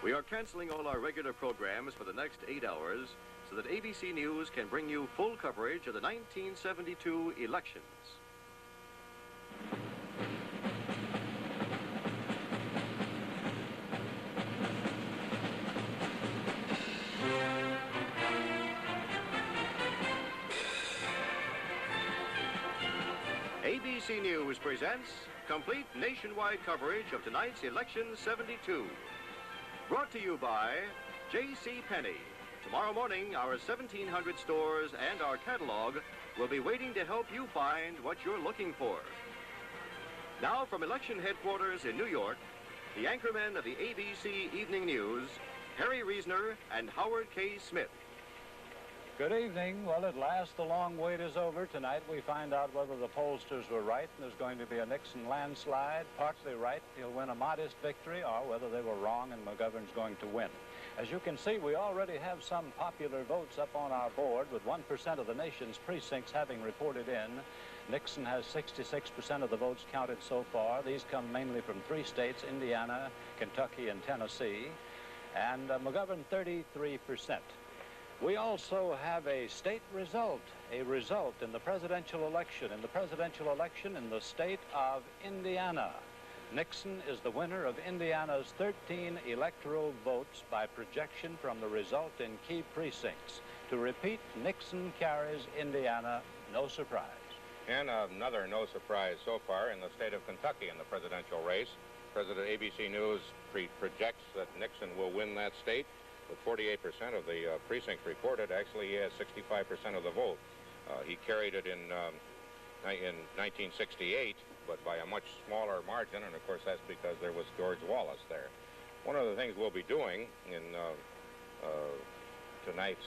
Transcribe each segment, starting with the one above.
We are canceling all our regular programs for the next 8 hours so that ABC News can bring you full coverage of the 1972 elections. ABC News presents complete nationwide coverage of tonight's Election 72. Brought to you by J.C. Penney. Tomorrow morning, our 1,700 stores and our catalog will be waiting to help you find what you're looking for. Now from election headquarters in New York, the anchormen of the ABC Evening News, Harry Reasoner and Howard K. Smith. Good evening. Well, at last, the long wait is over. Tonight, we find out whether the pollsters were right and there's going to be a Nixon landslide. Partly right, he'll win a modest victory, or whether they were wrong and McGovern's going to win. As you can see, we already have some popular votes up on our board, with 1% of the nation's precincts having reported in. Nixon has 66% of the votes counted so far. These come mainly from 3 states, Indiana, Kentucky, and Tennessee. And McGovern, 33%. We also have a state result, in the presidential election. In the presidential election in the state of Indiana, Nixon is the winner of Indiana's 13 electoral votes by projection from the result in key precincts. To repeat, Nixon carries Indiana, no surprise. And another no surprise so far in the state of Kentucky in the presidential race. President ABC News projects that Nixon will win that state. With 48% of the precincts reported, actually he has 65% of the vote. He carried it in 1968, but by a much smaller margin, and of course that's because there was George Wallace there. One of the things we'll be doing in tonight's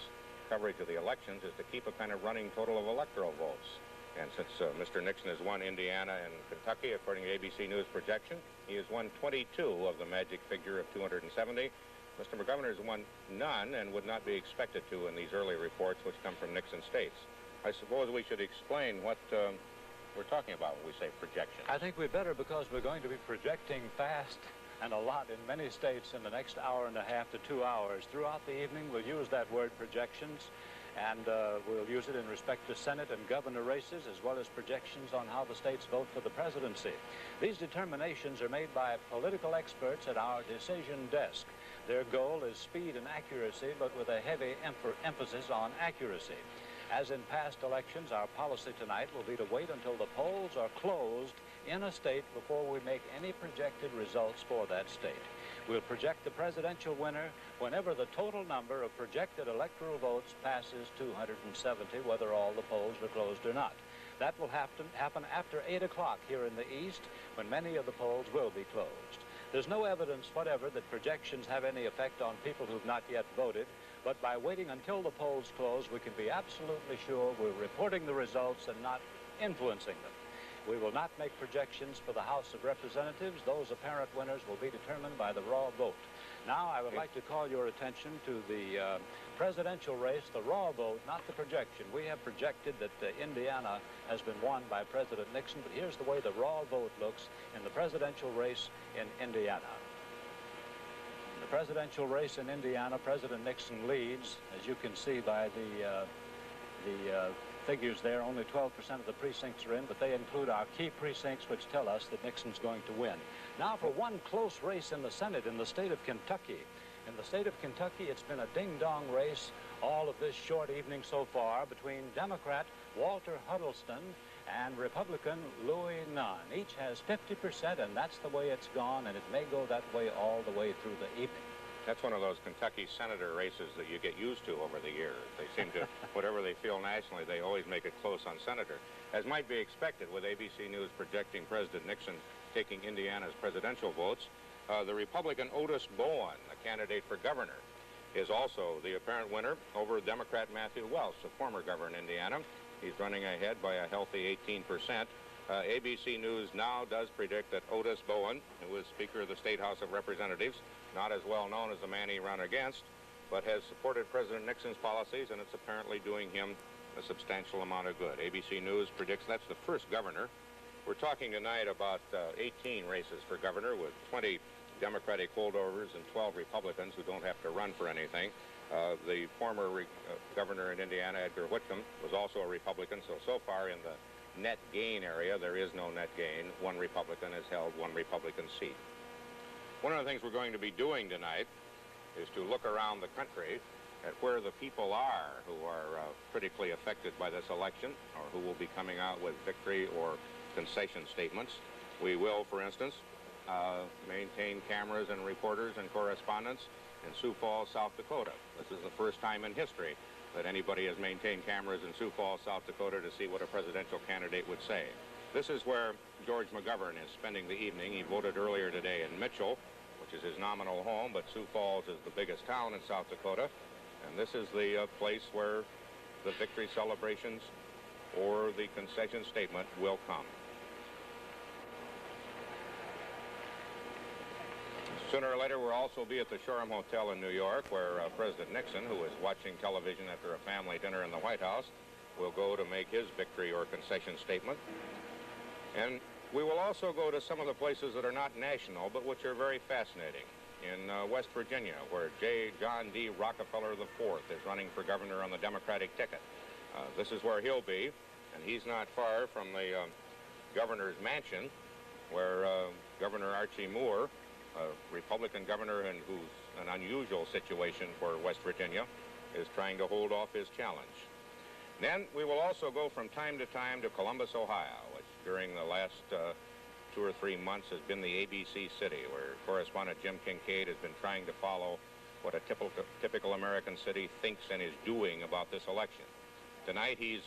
coverage of the elections is to keep a kind of running total of electoral votes. And since Mr. Nixon has won Indiana and Kentucky, according to ABC News projection, he has won 22 of the magic figure of 270. Mr. McGovern has won none and would not be expected to in these early reports which come from Nixon states. I suppose we should explain what we're talking about when we say projection. I think we better, because we're going to be projecting fast and a lot in many states in the next hour and a half to 2 hours. Throughout the evening, we'll use that word projections, and we'll use it in respect to Senate and governor races, as well as projections on how the states vote for the presidency. These determinations are made by political experts at our decision desk. Their goal is speed and accuracy, but with a heavy emphasis on accuracy. As in past elections, our policy tonight will be to wait until the polls are closed in a state before we make any projected results for that state. We'll project the presidential winner whenever the total number of projected electoral votes passes 270, whether all the polls are closed or not. That will happen after 8 o'clock here in the East, when many of the polls will be closed. There's no evidence whatever that projections have any effect on people who've not yet voted, but by waiting until the polls close, we can be absolutely sure we're reporting the results and not influencing them. We will not make projections for the House of Representatives. Those apparent winners will be determined by the raw vote. Now, I would like to call your attention to the presidential race, the raw vote, not the projection. We have projected that Indiana has been won by President Nixon, but here's the way the raw vote looks in the presidential race in Indiana. In the presidential race in Indiana, President Nixon leads, as you can see by the figures there. Only 12% of the precincts are in, but they include our key precincts, which tell us that Nixon's going to win. Now for one close race in the Senate in the state of Kentucky. In the state of Kentucky, it's been a ding-dong race all of this short evening so far between Democrat Walter Huddleston and Republican Louis Nunn. Each has 50%, and that's the way it's gone, and it may go that way all the way through the evening. That's one of those Kentucky senator races that you get used to over the years. They seem to, whatever they feel nationally, they always make it close on senator. As might be expected with ABC News projecting President Nixon taking Indiana's presidential votes, the Republican Otis Bowen, the candidate for governor, is also the apparent winner over Democrat Matthew Welch, the former governor in Indiana. He's running ahead by a healthy 18%. ABC News now does predict that Otis Bowen, who is Speaker of the State House of Representatives, not as well known as the man he ran against, but has supported President Nixon's policies, and it's apparently doing him a substantial amount of good. ABC News predicts that's the first governor. We're talking tonight about 18 races for governor, with 20 Democratic holdovers and 12 Republicans who don't have to run for anything. The former governor in Indiana, Edgar Whitcomb, was also a Republican, so far in the net gain area, there is no net gain. One Republican has held one Republican seat. One of the things we're going to be doing tonight is to look around the country at where the people are who are critically affected by this election, or who will be coming out with victory or concession statements. We will, for instance, maintain cameras and reporters and correspondents in Sioux Falls, South Dakota. This is the first time in history that anybody has maintained cameras in Sioux Falls, South Dakota to see what a presidential candidate would say. This is where George McGovern is spending the evening. He voted earlier today in Mitchell, which is his nominal home, but Sioux Falls is the biggest town in South Dakota. And this is the place where the victory celebrations or the concession statement will come. Sooner or later, we'll also be at the Shoreham Hotel in New York, where President Nixon, who is watching television after a family dinner in the White House, will go to make his victory or concession statement. And we will also go to some of the places that are not national, but which are very fascinating. In West Virginia, where John D. Rockefeller IV is running for governor on the Democratic ticket. This is where he'll be, and he's not far from the governor's mansion, where Governor Archie Moore, a Republican governor and who's an unusual situation for West Virginia, is trying to hold off his challenge. Then we will also go from time to time to Columbus, Ohio, which during the last 2 or 3 months has been the ABC city, where correspondent Jim Kincaid has been trying to follow what a typical American city thinks and is doing about this election. Tonight he's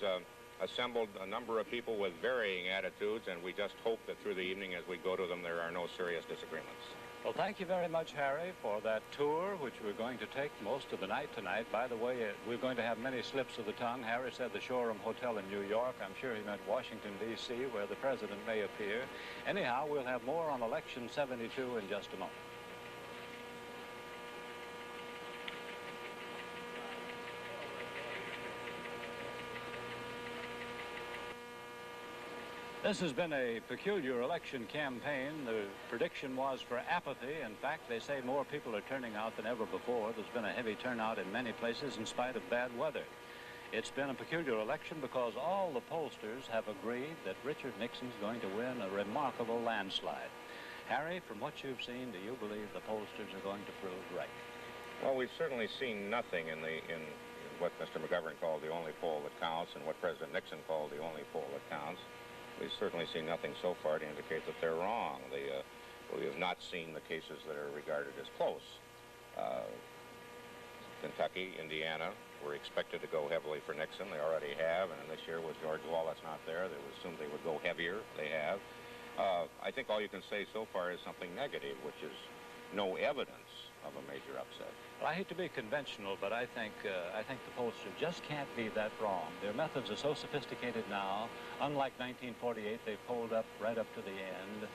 assembled a number of people with varying attitudes, and we just hope that through the evening as we go to them there are no serious disagreements. Well, thank you very much, Harry, for that tour, which we're going to take most of the night tonight. By the way, we're going to have many slips of the tongue. Harry said the Shoreham Hotel in New York. I'm sure he meant Washington, D.C., where the president may appear. Anyhow, we'll have more on Election 72 in just a moment. This has been a peculiar election campaign. The prediction was for apathy. In fact, they say more people are turning out than ever before. There's been a heavy turnout in many places in spite of bad weather. It's been a peculiar election because all the pollsters have agreed that Richard Nixon's going to win a remarkable landslide. Harry, from what you've seen, do you believe the pollsters are going to prove right? Well, we've certainly seen nothing in what Mr. McGovern called the only poll that counts and what President Nixon called the only poll that counts. We've certainly seen nothing so far to indicate that they're wrong. We have not seen the cases that are regarded as close. Kentucky, Indiana were expected to go heavily for Nixon. They already have, and this year with George Wallace not there, they assumed they would go heavier. They have. I think all you can say so far is something negative, which is no evidence of a major upset. Well, I hate to be conventional, but I think the pollsters just can't be that wrong. Their methods are so sophisticated now. Unlike 1948, they've polled up right up to the end,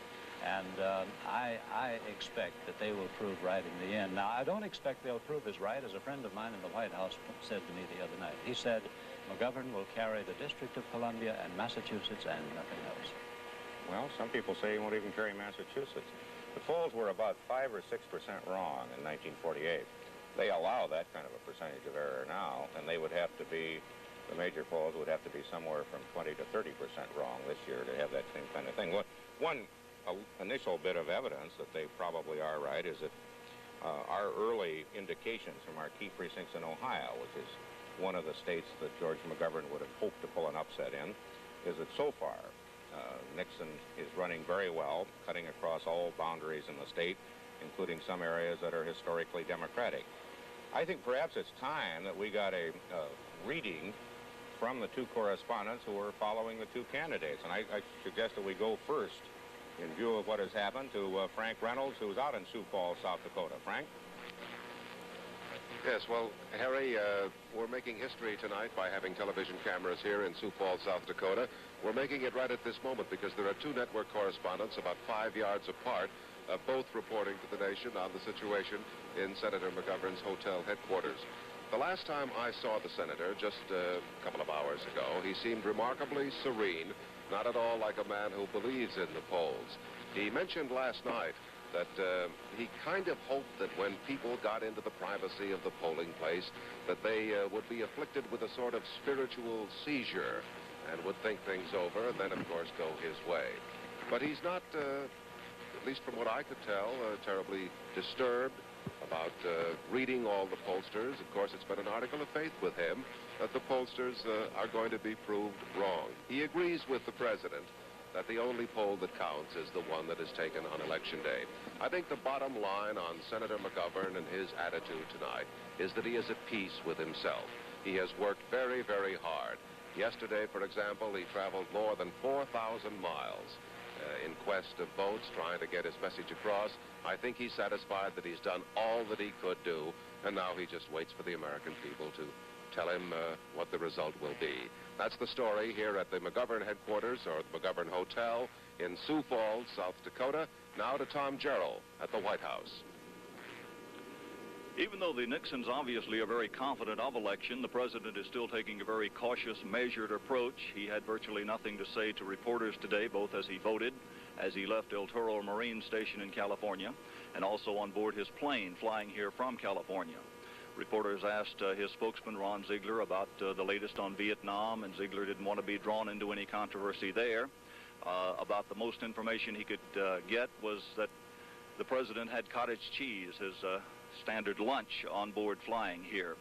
and I expect that they will prove right in the end. Now, I don't expect they'll prove as right as a friend of mine in the White House said to me the other night. He said McGovern will carry the District of Columbia and Massachusetts and nothing else. Well, some people say he won't even carry Massachusetts. The polls were about 5 or 6% wrong in 1948. They allow that kind of a percentage of error now, and they would have to be, the major polls would have to be somewhere from 20 to 30% wrong this year to have that same kind of thing. One initial bit of evidence that they probably are right is that our early indications from our key precincts in Ohio, which is one of the states that George McGovern would have hoped to pull an upset in, is that so far Nixon is running very well, cutting across all boundaries in the state, including some areas that are historically Democratic. I think perhaps it's time that we got a reading from the two correspondents who are following the two candidates. And I suggest that we go first, in view of what has happened, to Frank Reynolds, who's out in Sioux Falls, South Dakota. Frank? Yes, well, Harry, we're making history tonight by having television cameras here in Sioux Falls, South Dakota. We're making it right at this moment because there are two network correspondents about 5 yards apart, both reporting to the nation on the situation in Senator McGovern's hotel headquarters. The last time I saw the senator, just a couple of hours ago, he seemed remarkably serene, not at all like a man who believes in the polls. He mentioned last night that he kind of hoped that when people got into the privacy of the polling place, that they would be afflicted with a sort of spiritual seizure and would think things over and then, of course, go his way. But he's not, at least from what I could tell, terribly disturbed about reading all the pollsters. Of course, it's been an article of faith with him that the pollsters are going to be proved wrong. He agrees with the president that the only poll that counts is the one that is taken on Election Day. I think the bottom line on Senator McGovern and his attitude tonight is that he is at peace with himself. He has worked very, very hard. Yesterday, for example, he traveled more than 4,000 miles in quest of votes, trying to get his message across. I think he's satisfied that he's done all that he could do, and now he just waits for the American people to tell him what the result will be. That's the story here at the McGovern headquarters, or the McGovern Hotel in Sioux Falls, South Dakota. Now to Tom Jarrell at the White House. Even though the Nixons obviously are very confident of election, the president is still taking a very cautious, measured approach. He had virtually nothing to say to reporters today, both as he voted, as he left El Toro Marine Station in California, and also on board his plane flying here from California. Reporters asked his spokesman, Ron Ziegler, about the latest on Vietnam, and Ziegler didn't want to be drawn into any controversy there. About the most information he could get was that the president had cottage cheese, his standard lunch on board flying here.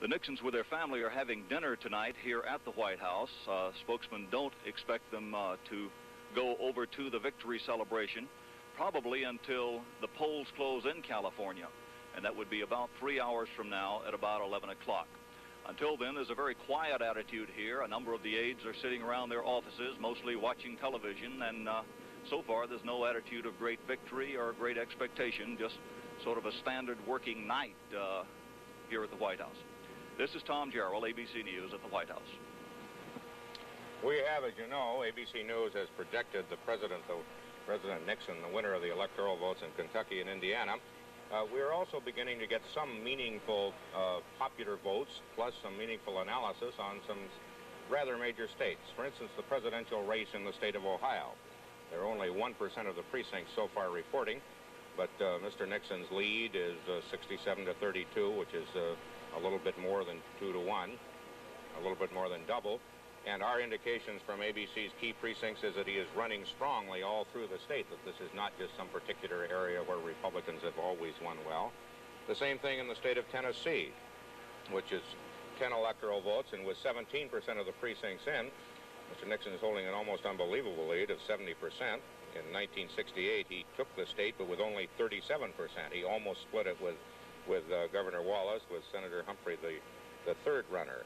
The Nixons with their family are having dinner tonight here at the White House. Spokesmen don't expect them to go over to the victory celebration, probably until the polls close in California, and that would be about 3 hours from now at about 11 o'clock. Until then, there's a very quiet attitude here. A number of the aides are sitting around their offices, mostly watching television, and so far there's no attitude of great victory or great expectation, just sort of a standard working night here at the White House. This is Tom Jarrell, ABC News at the White House. We have, as you know, ABC News has projected President Nixon, the winner of the electoral votes in Kentucky and Indiana. We're also beginning to get some meaningful popular votes, plus some meaningful analysis on some rather major states. For instance, the presidential race in the state of Ohio. There are only 1% of the precincts so far reporting, but Mr. Nixon's lead is 67 to 32, which is a little bit more than 2 to 1, a little bit more than double. And our indications from ABC's key precincts is that he is running strongly all through the state, that this is not just some particular area where Republicans have always won well. The same thing in the state of Tennessee, which is 10 electoral votes, and with 17% of the precincts in, Mr. Nixon is holding an almost unbelievable lead of 70%. In 1968, he took the state, but with only 37%. He almost split it with Governor Wallace, with Senator Humphrey, the third runner.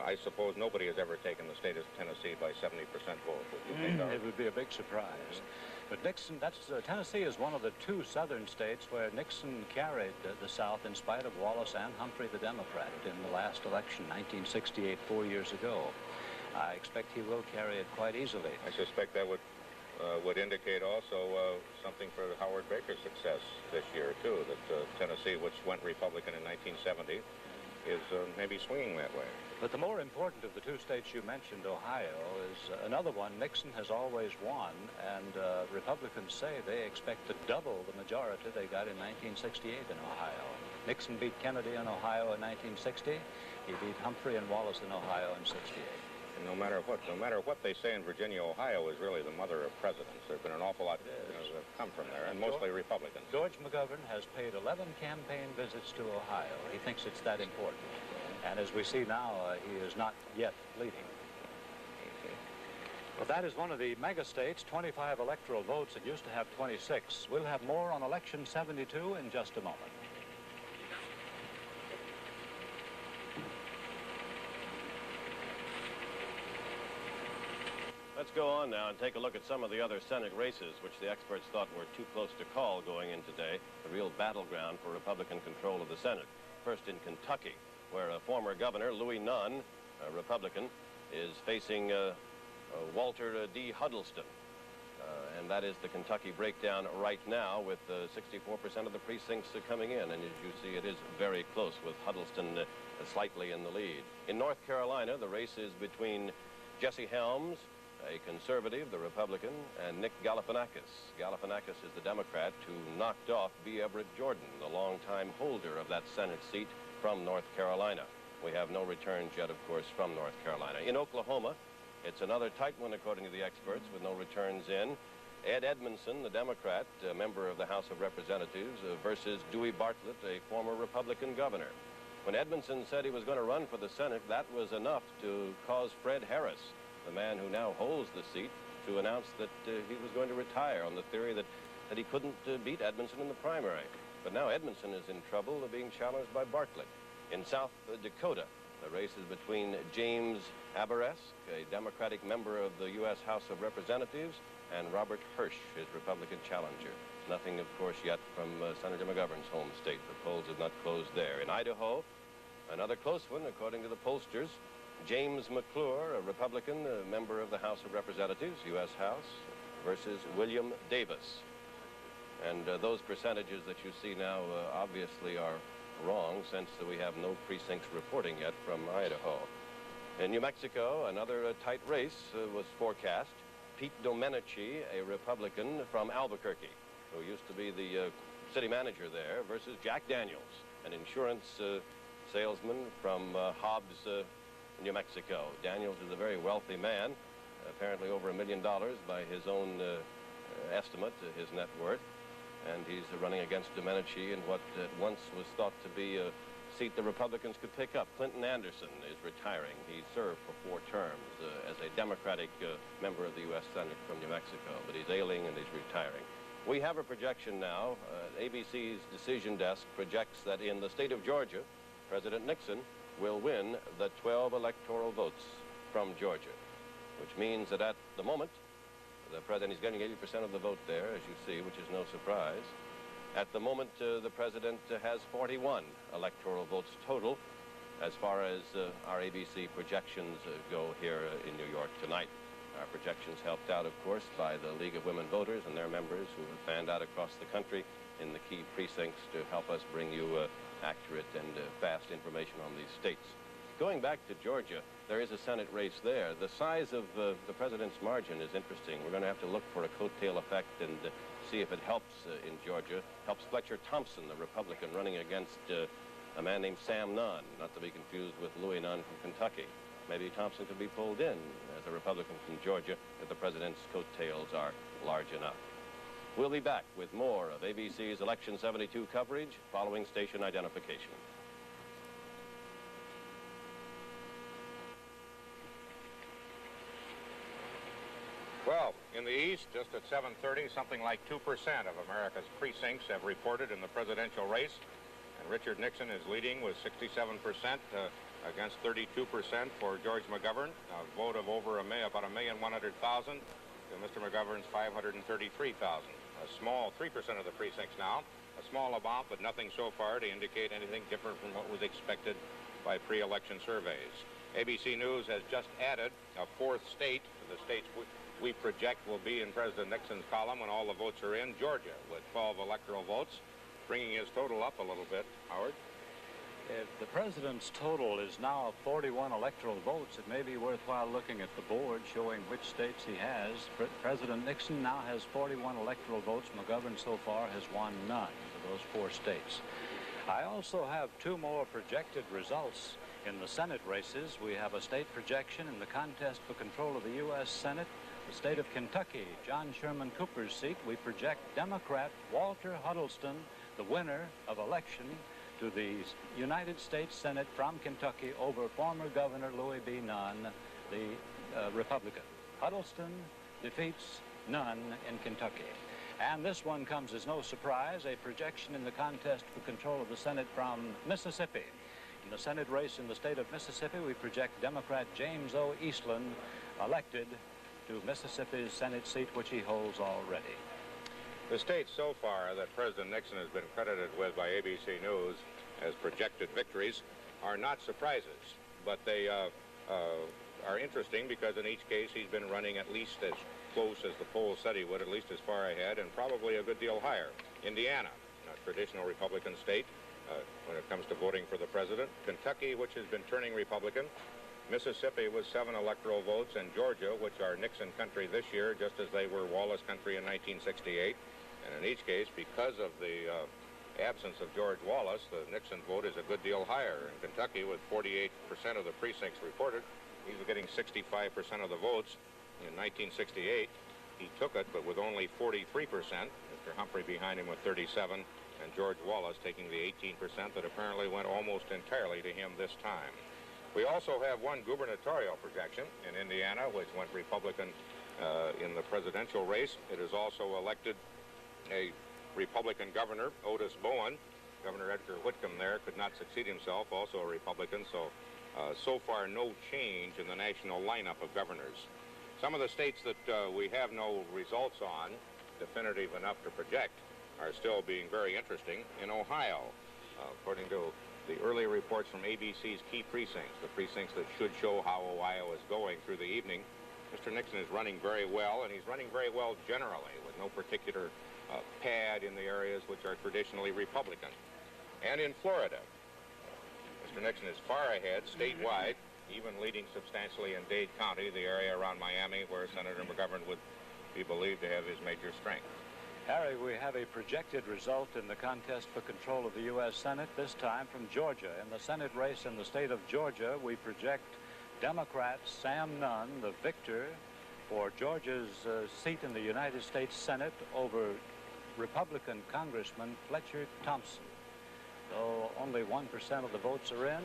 I suppose nobody has ever taken the state of Tennessee by 70% vote. It would be a big surprise. But Nixon, Tennessee is one of the 2 southern states where Nixon carried the South in spite of Wallace and Humphrey, the Democrat, in the last election, 1968, 4 years ago. I expect he will carry it quite easily. I suspect that would indicate also something for Howard Baker's success this year, too, that Tennessee, which went Republican in 1970, is maybe swinging that way. But the more important of the 2 states you mentioned, Ohio, is another one Nixon has always won, and Republicans say they expect to double the majority they got in 1968 in Ohio. Nixon beat Kennedy in Ohio in 1960. He beat Humphrey and Wallace in Ohio in 68. And no matter what they say in Virginia, Ohio is really the mother of presidents. There have been an awful lot that have come from there, and mostly Republicans. George McGovern has paid 11 campaign visits to Ohio. He thinks it's that important. And as we see now, he is not yet leading. Well, that is one of the mega states, 25 electoral votes. It used to have 26. We'll have more on Election 72 in just a moment. Let's go on now and take a look at some of the other Senate races, which the experts thought were too close to call going in today, the real battleground for Republican control of the Senate. First in Kentucky, where a former governor, Louis Nunn, a Republican, is facing Walter D. Huddleston. And that is the Kentucky breakdown right now, with 64% of the precincts coming in. And as you see, it is very close, with Huddleston slightly in the lead. In North Carolina, the race is between Jesse Helms, a conservative, the Republican, and Nick Galifianakis. Galifianakis is the Democrat who knocked off B. Everett Jordan, the longtime holder of that Senate seat from North Carolina. We have no returns yet, of course, from North Carolina. In Oklahoma, it's another tight one, according to the experts, with no returns in. Ed Edmondson, the Democrat, a member of the House of Representatives, versus Dewey Bartlett, a former Republican governor. When Edmondson said he was going to run for the Senate, that was enough to cause Fred Harris, the man who now holds the seat, to announce that he was going to retire on the theory that he couldn't beat Edmondson in the primary. But now Edmondson is in trouble of being challenged by Bartlett. In South Dakota, the race is between James Abourezk, a Democratic member of the U.S. House of Representatives, and Robert Hirsch, his Republican challenger. Nothing, of course, yet from Senator McGovern's home state. The polls have not closed there. In Idaho, another close one, according to the pollsters. James McClure, a Republican, a member of the House of Representatives, U.S. House, versus William Davis. And those percentages that you see now obviously are wrong, since we have no precincts reporting yet from Idaho. In New Mexico, another tight race was forecast. Pete Domenici, a Republican from Albuquerque, who used to be the city manager there, versus Jack Daniels, an insurance salesman from Hobbs, New Mexico. Daniels is a very wealthy man, apparently over $1 million by his own estimate, his net worth. And he's running against Domenici in what at once was thought to be a seat the Republicans could pick up. Clinton Anderson is retiring. He served for 4 terms as a Democratic member of the U.S. Senate from New Mexico, but he's ailing and he's retiring. We have a projection now. ABC's decision desk projects that in the state of Georgia, President Nixon will win the 12 electoral votes from Georgia, which means that at the moment, the president is getting 80% of the vote there, as you see, which is no surprise. At the moment, the president has 41 electoral votes total, as far as our ABC projections go here in New York tonight. Our projections helped out, of course, by the League of Women Voters and their members who have fanned out across the country in the key precincts to help us bring you accurate and fast information on these states. Going back to Georgia, there is a Senate race there. The size of the president's margin is interesting. We're going to have to look for a coattail effect and see if it helps in Georgia. Helps Fletcher Thompson, the Republican, running against a man named Sam Nunn, not to be confused with Louis Nunn from Kentucky. Maybe Thompson could be pulled in as a Republican from Georgia if the president's coattails are large enough. We'll be back with more of ABC's Election 72 coverage following station identification. Well, in the East, just at 7:30, something like 2% of America's precincts have reported in the presidential race. And Richard Nixon is leading with 67% against 32% for George McGovern. A vote of over about 1,100,000 to Mr. McGovern's 533,000. A small 3% of the precincts now. A small amount, but nothing so far to indicate anything different from what was expected by pre-election surveys. ABC News has just added a 4th state to the states we project will be in President Nixon's column when all the votes are in, Georgia, with 12 electoral votes, bringing his total up a little bit. Howard? If the president's total is now 41 electoral votes, it may be worthwhile looking at the board showing which states he has. President Nixon now has 41 electoral votes. McGovern so far has won none for those 4 states. I also have 2 more projected results in the Senate races. We have a state projection in the contest for control of the U.S. Senate. The state of Kentucky, John Sherman Cooper's seat, we project Democrat Walter Huddleston, the winner of election to the United States Senate from Kentucky over former Governor Louis B. Nunn, the Republican. Huddleston defeats Nunn in Kentucky. And this one comes as no surprise, a projection in the contest for control of the Senate from Mississippi. In the Senate race in the state of Mississippi, we project Democrat James O. Eastland elected to Mississippi's Senate seat, which he holds already. The states so far that President Nixon has been credited with by ABC News as projected victories are not surprises, but they are interesting because in each case he's been running at least as close as the polls said he would, at least as far ahead, and probably a good deal higher. Indiana, a traditional Republican state when it comes to voting for the president. Kentucky, which has been turning Republican. Mississippi with 7 electoral votes, and Georgia, which are Nixon country this year, just as they were Wallace country in 1968. And in each case, because of the absence of George Wallace, the Nixon vote is a good deal higher. In Kentucky, with 48% of the precincts reported, he was getting 65% of the votes. In 1968, he took it, but with only 43%. Mr. Humphrey behind him with 37%, and George Wallace taking the 18% that apparently went almost entirely to him this time. We also have one gubernatorial projection in Indiana, which went Republican in the presidential race. It has also elected a Republican governor, Otis Bowen. Governor Edgar Whitcomb there could not succeed himself, also a Republican, so far no change in the national lineup of governors. Some of the states that we have no results on, definitive enough to project, are still being very interesting. In Ohio, according to the early reports from ABC's key precincts, the precincts that should show how Ohio is going through the evening, Mr. Nixon is running very well, and he's running very well generally, with no particular pad in the areas which are traditionally Republican. And in Florida, Mr. Nixon is far ahead statewide, even leading substantially in Dade County, the area around Miami where Senator McGovern would be believed to have his major strength. Harry, we have a projected result in the contest for control of the U.S. Senate, this time from Georgia. In the Senate race in the state of Georgia, we project Democrat Sam Nunn, the victor, for Georgia's seat in the United States Senate over Republican Congressman Fletcher Thompson. Though only 1% of the votes are in,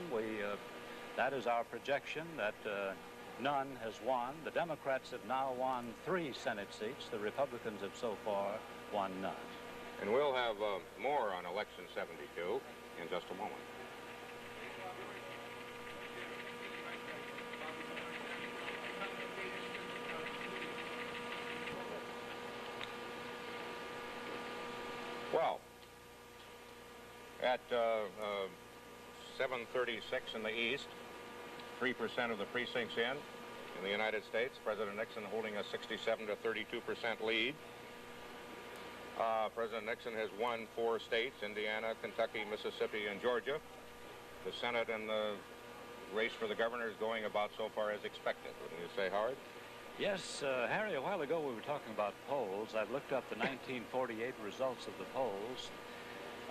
that is our projection, that Nunn has won. The Democrats have now won 3 Senate seats. The Republicans have so far won none. And we'll have more on Election 72 in just a moment. Well, at 7:36 in the East, 3% of the precincts in the United States. President Nixon holding a 67 to 32% lead. President Nixon has won 4 states, Indiana, Kentucky, Mississippi, and Georgia. The Senate and the race for the governor is going about so far as expected. Wouldn't you say, Howard? Yes, Harry, a while ago we were talking about polls. I've looked up the 1948 results of the polls.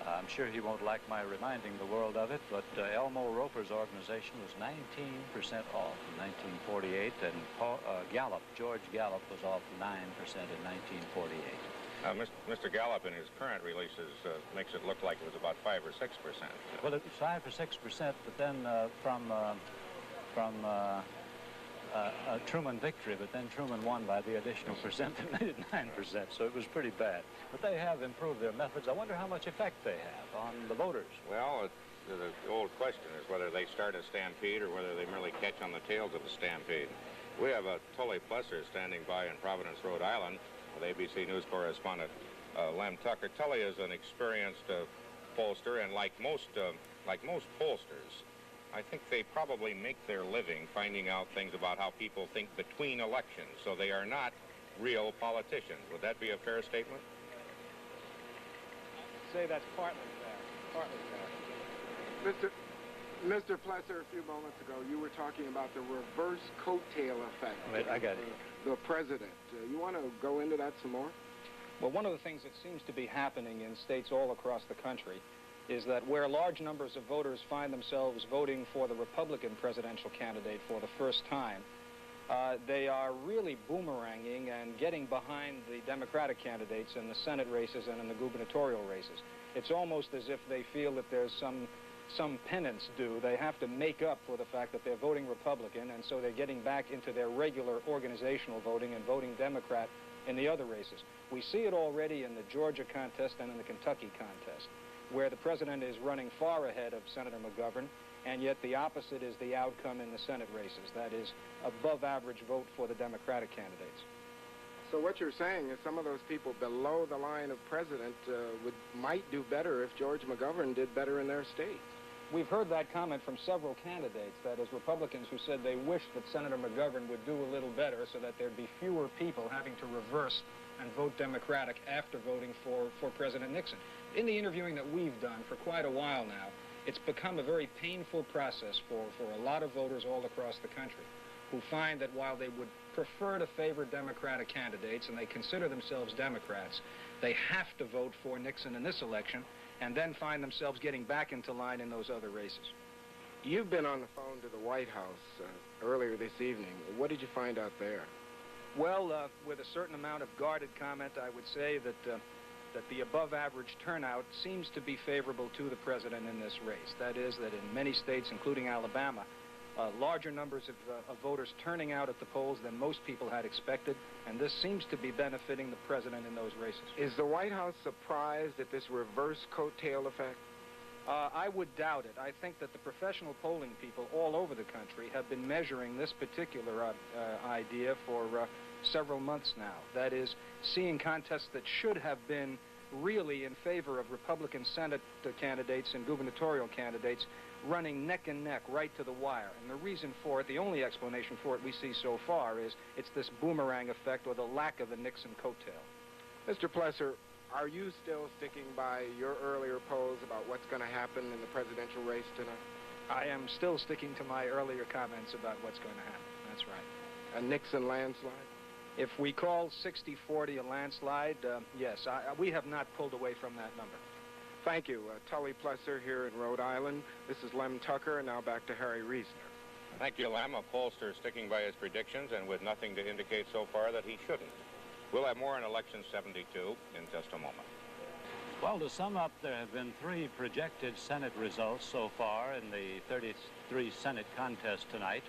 I'm sure he won't like my reminding the world of it, but Elmo Roper's organization was 19% off in 1948, and George Gallup was off 9% in 1948. Mr. Gallup, in his current releases, makes it look like it was about 5 or 6%. Well, it was 5 or 6%, but then from Truman victory, but then Truman won by the additional percent that made it 9%, so it was pretty bad. But they have improved their methods. I wonder how much effect they have on the voters. Well, the old question is whether they start a stampede or whether they merely catch on the tails of a stampede. We have Tully Plesser standing by in Providence, Rhode Island, with ABC News correspondent Lem Tucker. Tully is an experienced pollster, and like most pollsters, I think they probably make their living finding out things about how people think between elections, so they are not real politicians. Would that be a fair statement? Say that's partly fair. Mr. Plesser, a few moments ago, you were talking about the reverse coattail effect. Wait, I got it. The president. You want to go into that some more? Well, one of the things that seems to be happening in states all across the country is that where large numbers of voters find themselves voting for the Republican presidential candidate for the first time, they are really boomeranging and getting behind the Democratic candidates in the Senate races and in the gubernatorial races. It's almost as if they feel that there's some penance due. They have to make up for the fact that they're voting Republican, and so they're getting back into their regular organizational voting and voting Democrat in the other races. We see it already in the Georgia contest and in the Kentucky contest, where the president is running far ahead of Senator McGovern, and yet the opposite is the outcome in the Senate races. That is, above average vote for the Democratic candidates. So what you're saying is some of those people below the line of president might do better if George McGovern did better in their states. We've heard that comment from several candidates, that is, Republicans who said they wish that Senator McGovern would do a little better so that there'd be fewer people having to reverse and vote Democratic after voting for President Nixon. In the interviewing that we've done for quite a while now, It's become a very painful process for a lot of voters all across the country who find that while they would prefer to favor Democratic candidates and they consider themselves Democrats, they have to vote for Nixon in this election and then find themselves getting back into line in those other races. You've been on the phone to the White House earlier this evening. What did you find out there? Well, with a certain amount of guarded comment, I would say that the above-average turnout seems to be favorable to the president in this race. That is, that in many states, including Alabama, larger numbers of voters turning out at the polls than most people had expected, and this seems to be benefiting the president in those races. Is the White House surprised at this reverse coattail effect? I would doubt it. I think that the professional polling people all over the country have been measuring this particular idea for several months now. That is, seeing contests that should have been really in favor of Republican Senate candidates and gubernatorial candidates running neck and neck right to the wire. And the reason for it, the only explanation for it we see so far is it's this boomerang effect or the lack of a Nixon coattail. Mr. Plesser, are you still sticking by your earlier polls about what's going to happen in the presidential race tonight? I am still sticking to my earlier comments about what's going to happen. That's right. A Nixon landslide? If we call 60-40 a landslide, yes, we have not pulled away from that number. Thank you. Tully Plesser here in Rhode Island. This is Lem Tucker, and now back to Harry Reasoner. Thank you, Lem. A pollster sticking by his predictions and with nothing to indicate so far that he shouldn't. We'll have more on Election 72 in just a moment. Well, to sum up, there have been 3 projected Senate results so far in the 33 Senate contest tonight.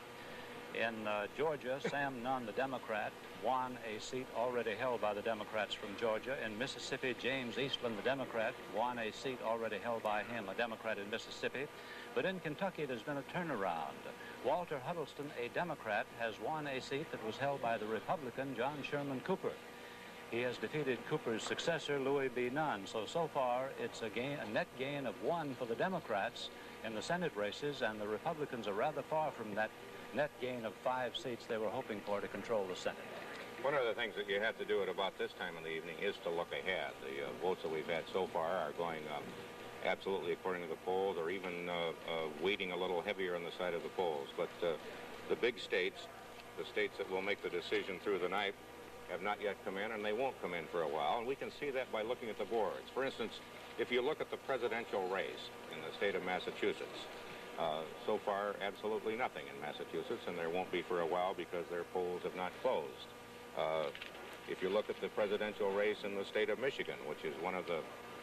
In Georgia, Sam Nunn, the Democrat, won a seat already held by the Democrats from Georgia. In Mississippi, James Eastland, the Democrat, won a seat already held by him, a Democrat in Mississippi. But in Kentucky, there's been a turnaround. Walter Huddleston, a Democrat, has won a seat that was held by the Republican John Sherman Cooper. He has defeated Cooper's successor, Louis B. Nunn. So far, it's a net gain of 1 for the Democrats in the Senate races, and the Republicans are rather far from that net gain of 5 seats they were hoping for to control the Senate. One of the things that you have to do at about this time of the evening is to look ahead. The votes that we've had so far are going absolutely according to the polls, or even weighting a little heavier on the side of the polls. But the big states, the states that will make the decision through the night, have not yet come in, and they won't come in for a while, and we can see that by looking at the boards. For instance, if you look at the presidential race in the state of Massachusetts, so far, absolutely nothing in Massachusetts, and there won't be for a while because their polls have not closed. If you look at the presidential race in the state of Michigan, which is one of the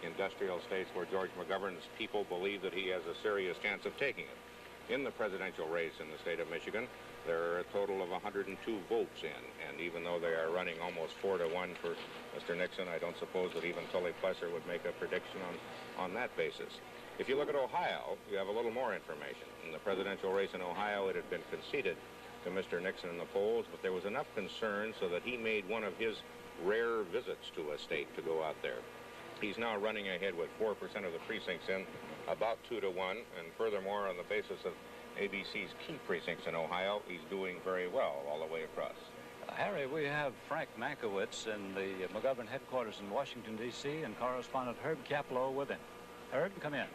industrial states where George McGovern's people believe that he has a serious chance of taking it. In the presidential race in the state of Michigan, there are a total of 102 votes in, and even though they are running almost 4-1 for Mr. Nixon, I don't suppose that even Tully Plesser would make a prediction on that basis. If you look at Ohio, you have a little more information. In the presidential race in Ohio, it had been conceded to Mr. Nixon in the polls, but there was enough concern so that he made one of his rare visits to a state to go out there. He's now running ahead with 4% of the precincts in, about 2-1, and furthermore, on the basis of ABC's key precincts in Ohio, he's doing very well all the way across. Harry, we have Frank Mankiewicz in the McGovern headquarters in Washington, D.C., and correspondent Herb Kaplow with him. Herb, come in.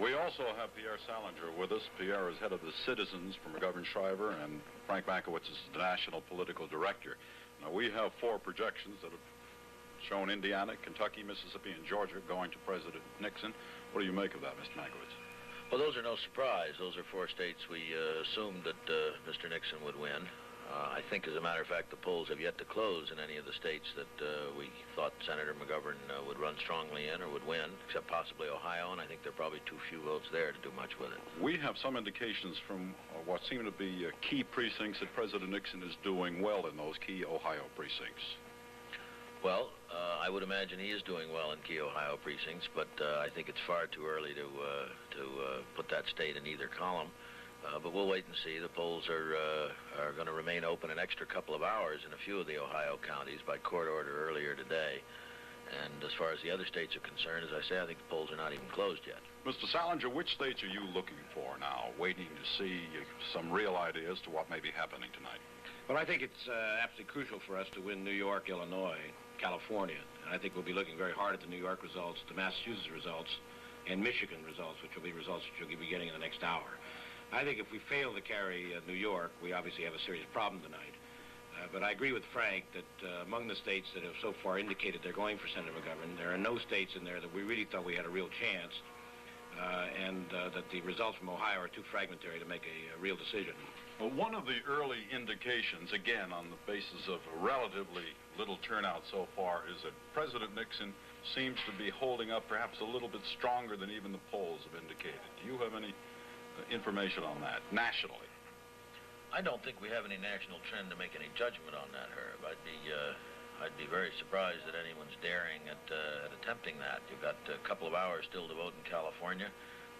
We also have Pierre Salinger with us. Pierre is head of the Citizens for McGovern Shriver, and Frank Mankiewicz is the national political director. Now, we have 4 projections that have shown Indiana, Kentucky, Mississippi, and Georgia going to President Nixon. What do you make of that, Mr. Mankiewicz? Well, those are no surprise. Those are 4 states we assumed that Mr. Nixon would win. I think, as a matter of fact, the polls have yet to close in any of the states that we thought Senator McGovern would run strongly in or would win, except possibly Ohio, and I think there are probably too few votes there to do much with it. We have some indications from what seem to be key precincts that President Nixon is doing well in those key Ohio precincts. Well, I would imagine he is doing well in key Ohio precincts, but I think it's far too early to put that state in either column. But we'll wait and see. The polls are going to remain open an extra couple of hours in a few of the Ohio counties by court order earlier today. And as far as the other states are concerned, as I say, I think the polls are not even closed yet. Mr. Salinger, which states are you looking for now, waiting to see some real ideas to what may be happening tonight? Well, I think it's absolutely crucial for us to win New York, Illinois, California. And I think we'll be looking very hard at the New York results, the Massachusetts results, and Michigan results, which will be results that you'll be getting in the next hour. I think if we fail to carry New York, we obviously have a serious problem tonight. But I agree with Frank that among the states that have so far indicated they're going for Senator McGovern, there are no states in there that we really thought we had a real chance, and that the results from Ohio are too fragmentary to make a real decision. Well, one of the early indications, again, on the basis of a relatively little turnout so far, is that President Nixon seems to be holding up perhaps a little bit stronger than even the polls have indicated. Do you have any information on that, nationally? I don't think we have any national trend to make any judgment on that, Herb. I'd be very surprised that anyone's daring at attempting that. You've got a couple of hours still to vote in California,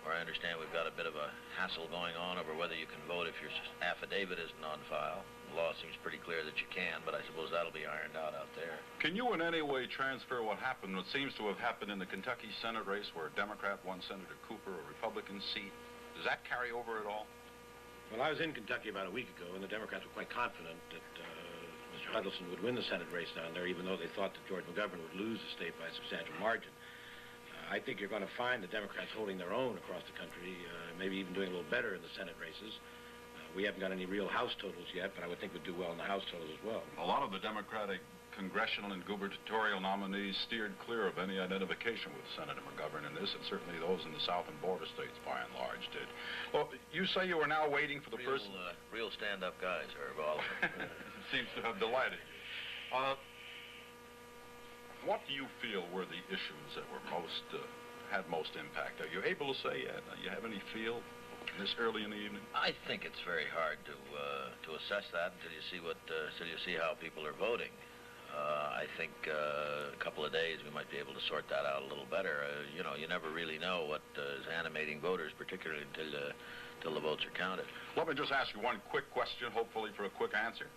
where I understand we've got a bit of a hassle going on over whether you can vote if your affidavit isn't on file. The law seems pretty clear that you can, but I suppose that'll be ironed out there. Can you in any way transfer what happened, what seems to have happened in the Kentucky Senate race where a Democrat won Senator Cooper, a Republican seat? Does that carry over at all? Well, I was in Kentucky about a week ago, and the Democrats were quite confident that Mr. Huddleston would win the Senate race down there, even though they thought that George McGovern would lose the state by a substantial margin. I think you're going to find the Democrats holding their own across the country, maybe even doing a little better in the Senate races. We haven't got any real House totals yet, but I would think we'd do well in the House totals as well. A lot of the Democratic congressional and gubernatorial nominees steered clear of any identification with Senator McGovern in this, and certainly those in the South and border states, by and large, did. Well, you say you are now waiting for the person... Real stand-up guys, Herb, all of them. Seems to have delighted you. What do you feel were the issues that were had most impact? Are you able to say yet? Do you have any feel this early in the evening? I think it's very hard to assess that until you see how people are voting. I think a couple of days we might be able to sort that out a little better. You know, you never really know what is animating voters, particularly until the votes are counted. Let me just ask you one quick question, hopefully for a quick answer.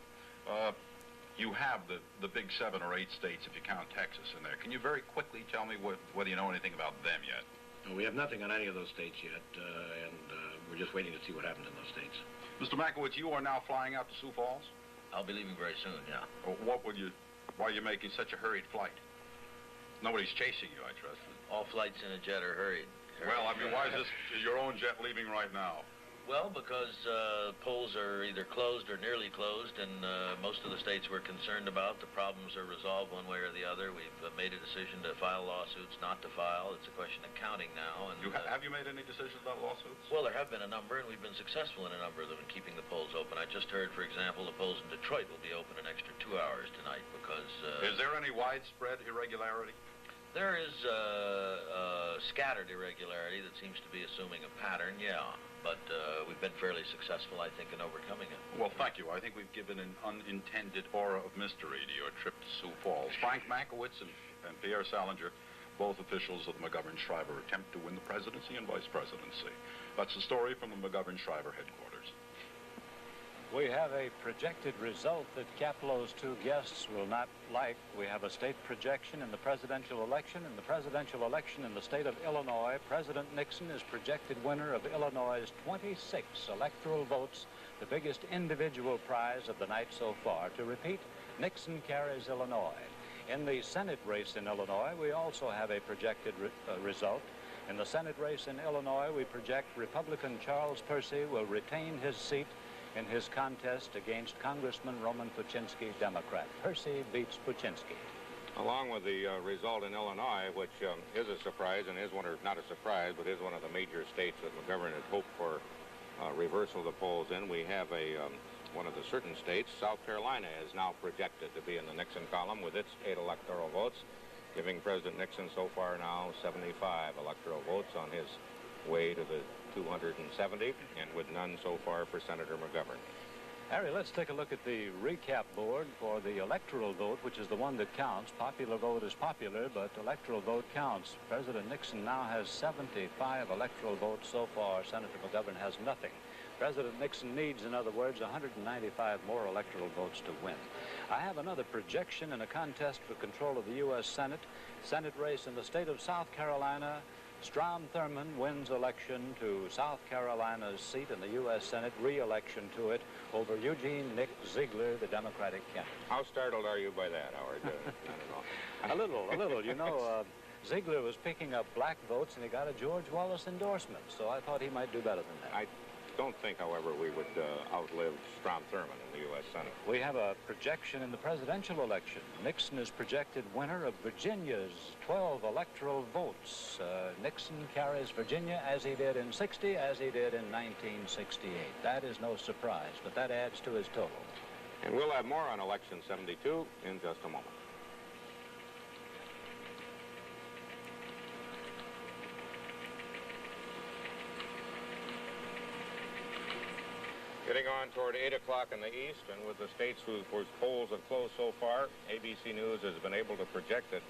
You have the big 7 or 8 states, if you count Texas in there. Can you very quickly tell me whether you know anything about them yet? No, we have nothing on any of those states yet, and we're just waiting to see what happens in those states. Mr. Makowitz, you are now flying out to Sioux Falls? I'll be leaving very soon, yeah. Why are you making such a hurried flight? Nobody's chasing you, I trust. All flights in a jet are hurried. Well, I mean, why is this your own jet leaving right now? Well, because polls are either closed or nearly closed, and most of the states we're concerned about, the problems are resolved one way or the other. We've made a decision to file lawsuits, not to file. It's a question of counting now. And have you made any decisions about lawsuits? Well, there have been a number, and we've been successful in a number of them in keeping the polls open. I just heard, for example, the polls in Detroit will be open an extra 2 hours tonight because... Is there any widespread irregularity? There is scattered irregularity that seems to be assuming a pattern, yeah. But we've been fairly successful, I think, in overcoming it. Well, thank you. I think we've given an unintended aura of mystery to your trip to Sioux Falls. Frank Makowitz and Pierre Salinger, both officials of the McGovern-Shriver attempt to win the presidency and vice presidency. That's the story from the McGovern-Shriver headquarters. We have a projected result that Capello's 2 guests will not like. We have a state projection in the presidential election. In the presidential election in the state of Illinois, President Nixon is projected winner of Illinois' 26 electoral votes, the biggest individual prize of the night so far. To repeat, Nixon carries Illinois. In the Senate race in Illinois, we also have a projected result. In the Senate race in Illinois, we project Republican Charles Percy will retain his seat in his contest against Congressman Roman Puczynski, Democrat. Percy beats Puczynski. Along with the result in Illinois, which is a surprise and is not a surprise, but is one of the major states that McGovern had hoped for reversal of the polls in, we have one of the certain states, South Carolina, is now projected to be in the Nixon column with its 8 electoral votes, giving President Nixon so far now 75 electoral votes on his way to the 270, and with none so far for Senator McGovern. Harry, let's take a look at the recap board for the electoral vote, which is the one that counts. Popular vote is popular, but electoral vote counts. President Nixon now has 75 electoral votes so far. Senator McGovern has nothing. President Nixon needs, in other words, 195 more electoral votes to win. I have another projection in a contest for control of the U.S. Senate race in the state of South Carolina. Strom Thurmond wins election to South Carolina's seat in the U.S. Senate, re-election to it over Eugene Nick Ziegler, the Democratic candidate. How startled are you by that, Howard? A little. You know, Ziegler was picking up black votes, and he got a George Wallace endorsement, so I thought he might do better than that. I don't think, however, we would outlive Strom Thurmond in the U.S. Senate. We have a projection in the presidential election. Nixon is projected winner of Virginia's 12 electoral votes. Nixon carries Virginia as he did in 60, as he did in 1968. That is no surprise, but that adds to his total. And we'll have more on Election 72 in just a moment. Getting on toward 8 o'clock in the east, and with the states whose polls have closed so far, ABC News has been able to project that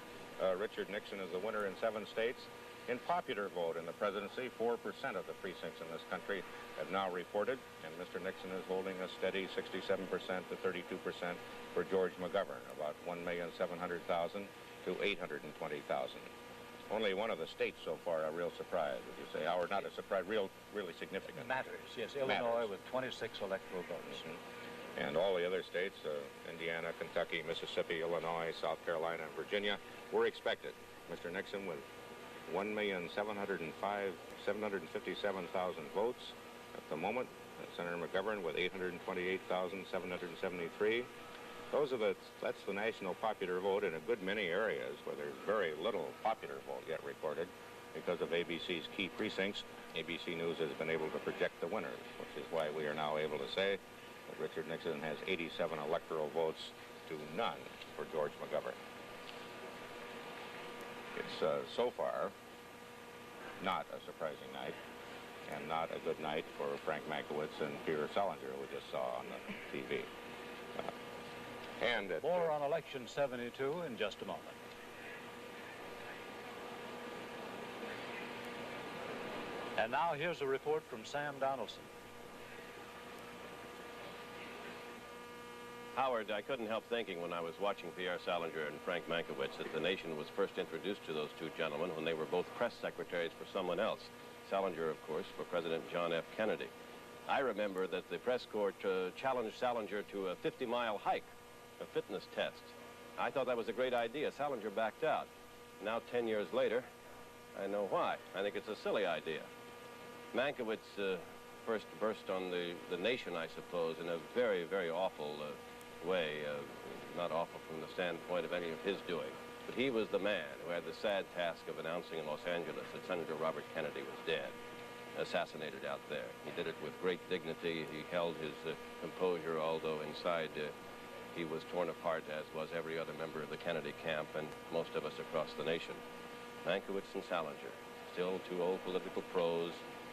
Richard Nixon is the winner in 7 states. In popular vote in the presidency, 4% of the precincts in this country have now reported, and Mr. Nixon is holding a steady 67% to 32% for George McGovern, about 1,700,000 to 820,000. Only one of the states so far a real surprise, would you say, Howard? Not a surprise, really significant. It matters, yes. Illinois with 26 electoral votes. Mm-hmm. And all the other states, Indiana, Kentucky, Mississippi, Illinois, South Carolina, and Virginia, were expected. Mr. Nixon with 1,757,000 votes at the moment. Senator McGovern with 828,773. That's the national popular vote in a good many areas where there's very little popular vote yet recorded because of ABC's key precincts. ABC News has been able to project the winners, which is why we are now able to say that Richard Nixon has 87 electoral votes to none for George McGovern. It's so far not a surprising night, and not a good night for Frank Mankiewicz and Peter Salinger, we just saw on the TV. More on Election 72 in just a moment. And now here's a report from Sam Donaldson. Howard, I couldn't help thinking when I was watching Pierre Salinger and Frank Mankiewicz that the nation was first introduced to those two gentlemen when they were both press secretaries for someone else. Salinger, of course, for President John F. Kennedy. I remember that the press corps challenged Salinger to a 50-mile hike, a fitness test. I thought that was a great idea. Salinger backed out. Now, 10 years later, I know why. I think it's a silly idea. Mankiewicz first burst on the nation, I suppose, in a very, very awful way. Not awful from the standpoint of any of his doing. But he was the man who had the sad task of announcing in Los Angeles that Senator Robert Kennedy was dead, assassinated out there. He did it with great dignity. He held his composure, although inside he was torn apart, as was every other member of the Kennedy camp and most of us across the nation. Mankiewicz and Salinger, still two old political pros,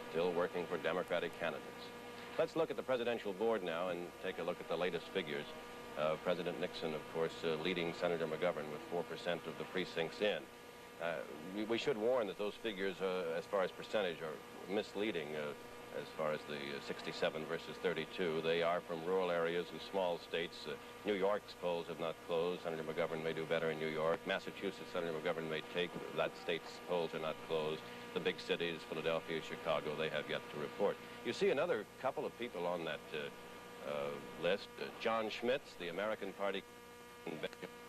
still working for Democratic candidates. Let's look at the presidential board now and take a look at the latest figures. President Nixon, of course, leading Senator McGovern with 4% of the precincts in. We should warn that those figures, as far as percentage, are misleading. As far as the 67 versus 32. They are from rural areas and small states. New York's polls have not closed. Senator McGovern may do better in New York. Massachusetts, Senator McGovern may take. That state's polls are not closed. The big cities, Philadelphia, Chicago, they have yet to report. You see another couple of people on that list. John Schmitz, the American Party, and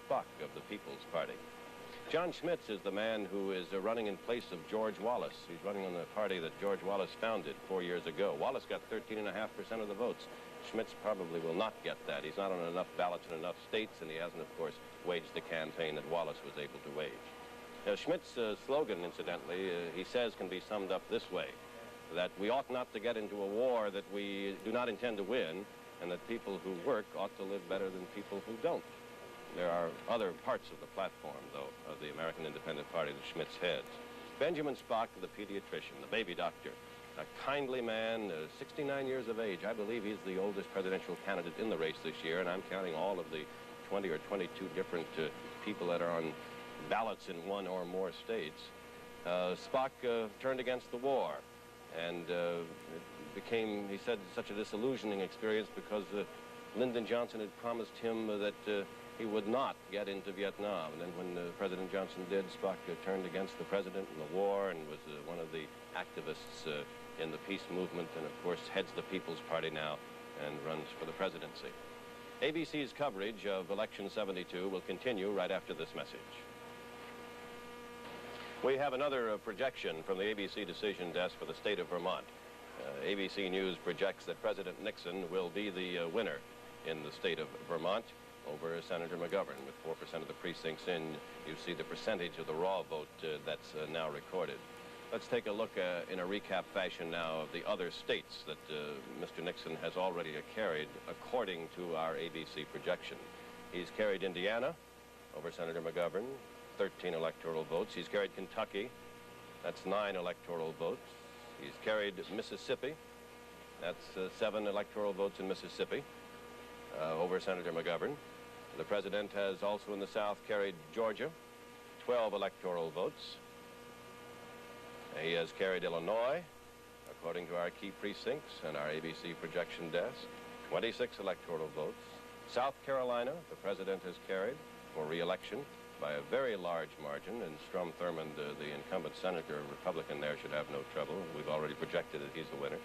Buck of the People's Party. John Schmitz is the man who is running in place of George Wallace. He's running on the party that George Wallace founded 4 years ago. Wallace got 13.5% of the votes. Schmitz probably will not get that. He's not on enough ballots in enough states, and he hasn't, of course, waged the campaign that Wallace was able to wage. Now, Schmitz's slogan, incidentally, he says can be summed up this way, that we ought not to get into a war that we do not intend to win, and that people who work ought to live better than people who don't. There are other parts of the platform, though, of the American Independent Party that Schmitz heads. Benjamin Spock, the pediatrician, the baby doctor, a kindly man, 69 years of age. I believe he's the oldest presidential candidate in the race this year, and I'm counting all of the 20 or 22 different people that are on ballots in one or more states. Spock turned against the war, and it became, he said, such a disillusioning experience because Lyndon Johnson had promised him that he would not get into Vietnam. And then when President Johnson did, Spock turned against the president in the war and was one of the activists in the peace movement, and of course heads the People's Party now and runs for the presidency. ABC's coverage of Election 72 will continue right after this message. We have another projection from the ABC decision desk for the state of Vermont. ABC News projects that President Nixon will be the winner in the state of Vermont over Senator McGovern. With 4% of the precincts in, you see the percentage of the raw vote that's now recorded. Let's take a look in a recap fashion now of the other states that Mr. Nixon has already carried according to our ABC projection. He's carried Indiana over Senator McGovern, 13 electoral votes. He's carried Kentucky. That's 9 electoral votes. He's carried Mississippi. That's 7 electoral votes in Mississippi over Senator McGovern. The president has also in the South carried Georgia, 12 electoral votes. He has carried Illinois, according to our key precincts and our ABC projection desk, 26 electoral votes. South Carolina, the president has carried for re-election by a very large margin, and Strom Thurmond, the incumbent senator, Republican there, should have no trouble. We've already projected that he's the winner.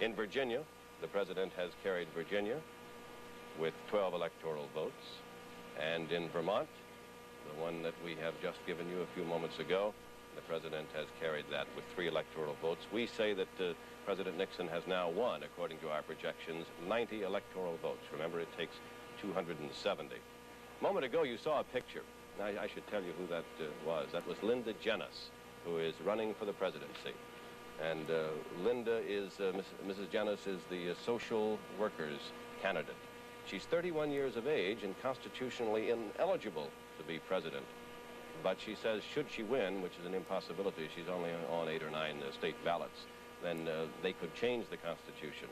In Virginia, the president has carried Virginia with 12 electoral votes. And in Vermont, the one that we have just given you a few moments ago, the president has carried that with 3 electoral votes. We say that President Nixon has now won, according to our projections, 90 electoral votes. Remember, it takes 270. A moment ago, you saw a picture. I should tell you who that was. That was Linda Jennis, who is running for the presidency. And Linda is, Mrs. Jennis is the social workers candidate. She's 31 years of age and constitutionally ineligible to be president. But she says should she win, which is an impossibility, she's only on 8 or 9 state ballots, then they could change the Constitution.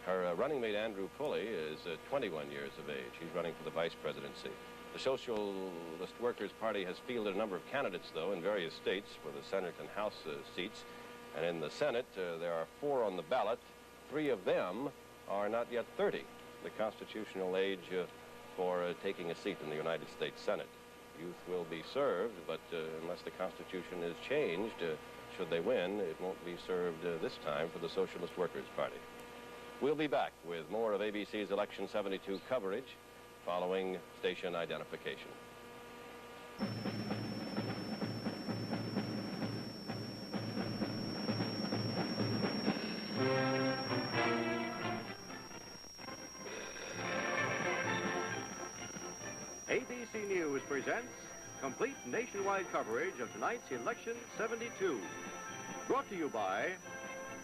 Her running mate, Andrew Pulley, is 21 years of age. He's running for the vice presidency. The Socialist Workers Party has fielded a number of candidates, though, in various states for the Senate and House seats. And in the Senate, there are 4 on the ballot. 3 of them are not yet 30, the constitutional age for taking a seat in the United States Senate. Youth will be served, but unless the Constitution is changed, should they win, it won't be served this time for the Socialist Workers Party. We'll be back with more of ABC's Election 72 coverage following station identification. ABC News presents complete nationwide coverage of tonight's Election 72. Brought to you by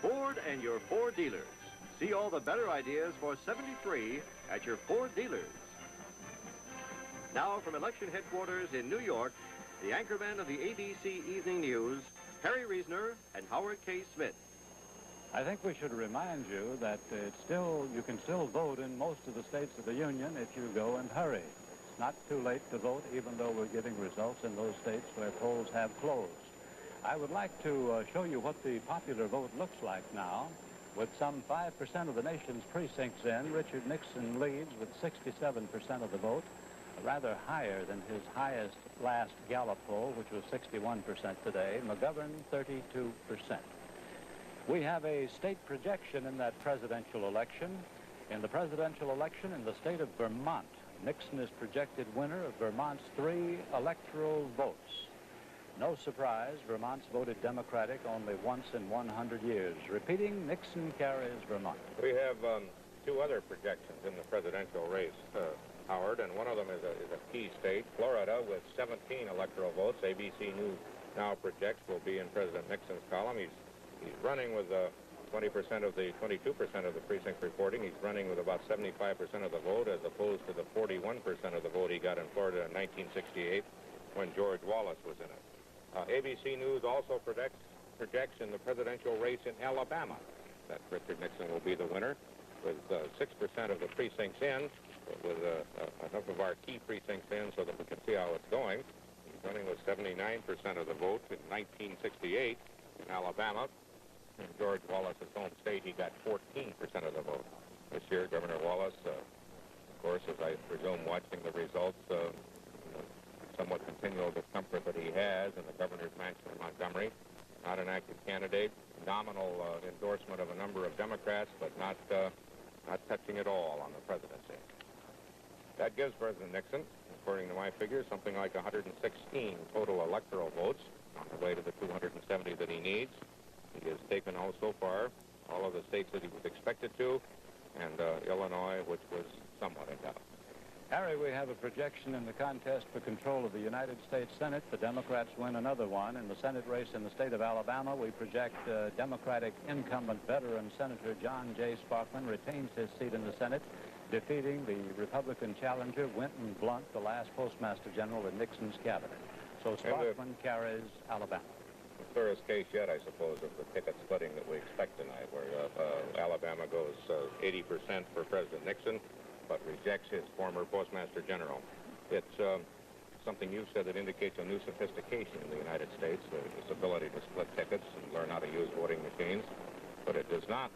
Ford and your Ford dealers. See all the better ideas for 73 at your Ford dealers. Now from election headquarters in New York, the anchormen of the ABC Evening News, Harry Reasoner and Howard K. Smith. I think we should remind you that you can still vote in most of the states of the Union if you go and hurry. It's not too late to vote, even though we're getting results in those states where polls have closed. I would like to show you what the popular vote looks like now. With some 5% of the nation's precincts in, Richard Nixon leads with 67% of the vote, rather higher than his highest last Gallup poll, which was 61% today. McGovern, 32%. We have a state projection in that presidential election. In the presidential election in the state of Vermont, Nixon is projected winner of Vermont's 3 electoral votes. No surprise, Vermont's voted Democratic only once in 100 years. Repeating, Nixon carries Vermont. We have 2 other projections in the presidential race, Howard, and one of them is a key state, Florida, with 17 electoral votes. ABC News now projects will be in President Nixon's column. He's running with 22% of the precinct reporting. He's running with about 75% of the vote, as opposed to the 41% of the vote he got in Florida in 1968 when George Wallace was in it. ABC News also projects in the presidential race in Alabama that Richard Nixon will be the winner, with 6% of the precincts in, with enough of our key precincts in so that we can see how it's going. He's running with 79% of the vote in 1968 in Alabama. In George Wallace's home state, he got 14% of the vote. This year, Governor Wallace, of course, as I presume, watching the results, somewhat continual discomfort that he has in the governor's mansion in Montgomery, not an active candidate, nominal endorsement of a number of Democrats, but not touching at all on the presidency. That gives President Nixon, according to my figures, something like 116 total electoral votes on the the way to the 270 that he needs. He has taken so far all of the states that he was expected to, and Illinois, which was somewhat in doubt. Harry, we have a projection in the contest for control of the United States Senate. The Democrats win another one. In the Senate race in the state of Alabama, we project Democratic incumbent veteran Senator John J. Sparkman retains his seat in the Senate, defeating the Republican challenger Winton Blunt, the last Postmaster General in Nixon's cabinet. So Sparkman carries Alabama. The clearest case yet, I suppose, of the ticket splitting that we expect tonight, where Alabama goes 80% for President Nixon, but rejects his former Postmaster General. It's something you've said that indicates a new sophistication in the United States, this ability to split tickets and learn how to use voting machines, but it does not.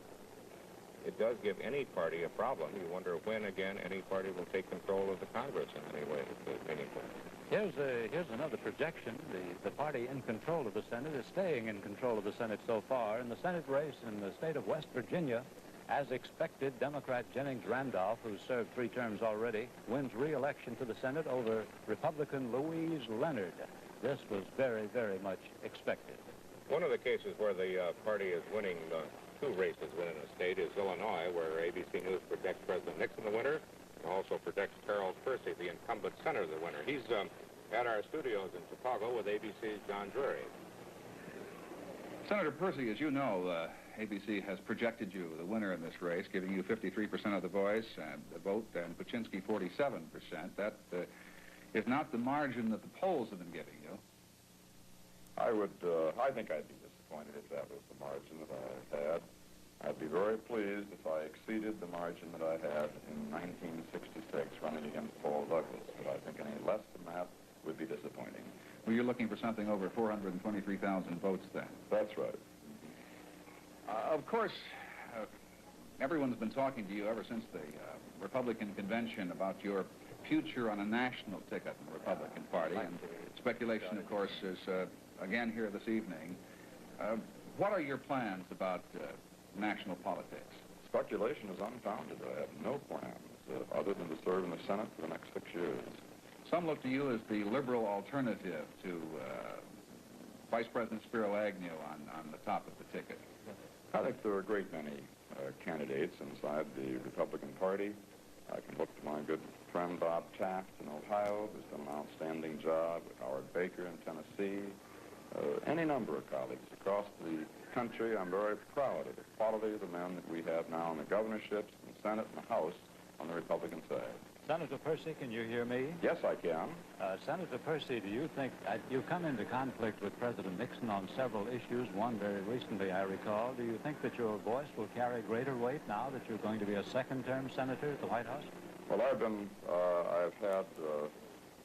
It does give any party a problem. You wonder when, again, any party will take control of the Congress in any way that's meaningful. Here's another projection. The party in control of the Senate is staying in control of the Senate so far. In the Senate race in the state of West Virginia, as expected, Democrat Jennings Randolph, who's served 3 terms already, wins re-election to the Senate over Republican Louise Leonard. This was very, very much expected. One of the cases where the party is winning 2 races within a state is Illinois, where ABC News projects President Nixon the winner, and also projects Charles Percy, the incumbent senator, the winner. He's at our studios in Chicago with ABC's John Drury. Senator Percy, as you know, ABC has projected you the winner in this race, giving you 53% of the vote, and Paczynski 47%. That is not the margin that the polls have been giving you. I think I'd be disappointed if that was the margin that I had. I'd be very pleased if I exceeded the margin that I had in 1966 running against Paul Douglas, but I think any less than that would be disappointing. Well, you're looking for something over 423,000 votes then. That's right. Of course, everyone's been talking to you ever since the Republican convention about your future on a national ticket in the Republican Party, and speculation, of course, is again here this evening. What are your plans about national politics? Speculation is unfounded. I have no plans other than to serve in the Senate for the next 6 years. Some look to you as the liberal alternative to Vice President Spiro Agnew on the top of the ticket. I think there are a great many candidates inside the Republican Party. I can look to my good friend Bob Taft in Ohio, who's done an outstanding job, Howard Baker in Tennessee, any number of colleagues across the country. I'm very proud of the quality of the men that we have now in the governorships, in the Senate, and the House on the Republican side. Senator Percy, can you hear me? Yes, I can. Senator Percy, do you think you've come into conflict with President Nixon on several issues, one very recently, I recall. Do you think that your voice will carry greater weight now that you're going to be a second-term senator at the White House? Well, I've had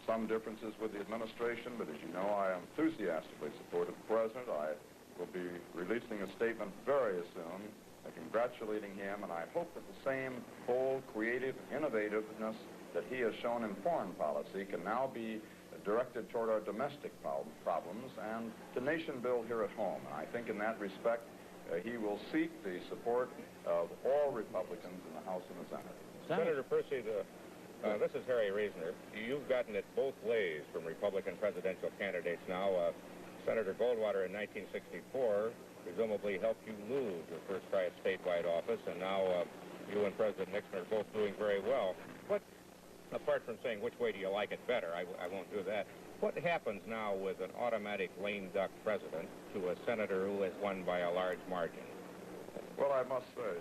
some differences with the administration, but as you know, I enthusiastically supported the president. I will be releasing a statement very soon congratulating him, and I hope that the same bold, creative innovativeness that he has shown in foreign policy can now be directed toward our domestic problems and to nation build here at home. And I think in that respect, he will seek the support of all Republicans in the House and the Senate. Senator Percy, this is Harry Reasoner. You've gotten it both ways from Republican presidential candidates now. Senator Goldwater in 1964 presumably helped you lose your first try at statewide office, and now you and President Nixon are both doing very well. What, apart from saying which way do you like it better, I won't do that, what happens now with an automatic lame duck president to a senator who has won by a large margin? Well, I must say,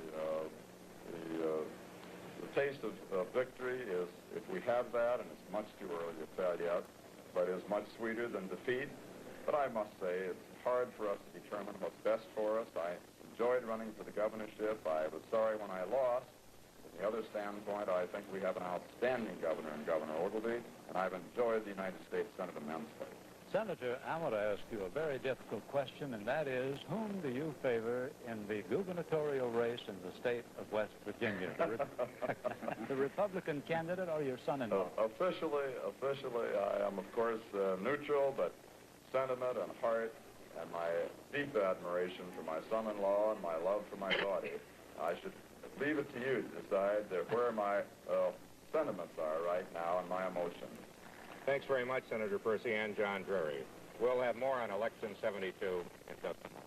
the taste of victory is, if we have that, and it's much too early to tell yet, but is much sweeter than defeat. But I must say, it's hard for us to determine what's best for us. I enjoyed running for the governorship. I was sorry when I lost. From the other standpoint, I think we have an outstanding governor in Governor Ogilvie, and I've enjoyed the United States Senate immensely. Senator, I want to ask you a very difficult question, and that is, whom do you favor in the gubernatorial race in the state of West Virginia? The Republican candidate or your son-in-law? Officially, I am, of course, neutral, but sentiment and heart and my deep admiration for my son-in-law and my love for my daughter. I should leave it to you to decide where my sentiments are right now and my emotions. Thanks very much, Senator Percy and John Drury. We'll have more on Election 72 in just a moment.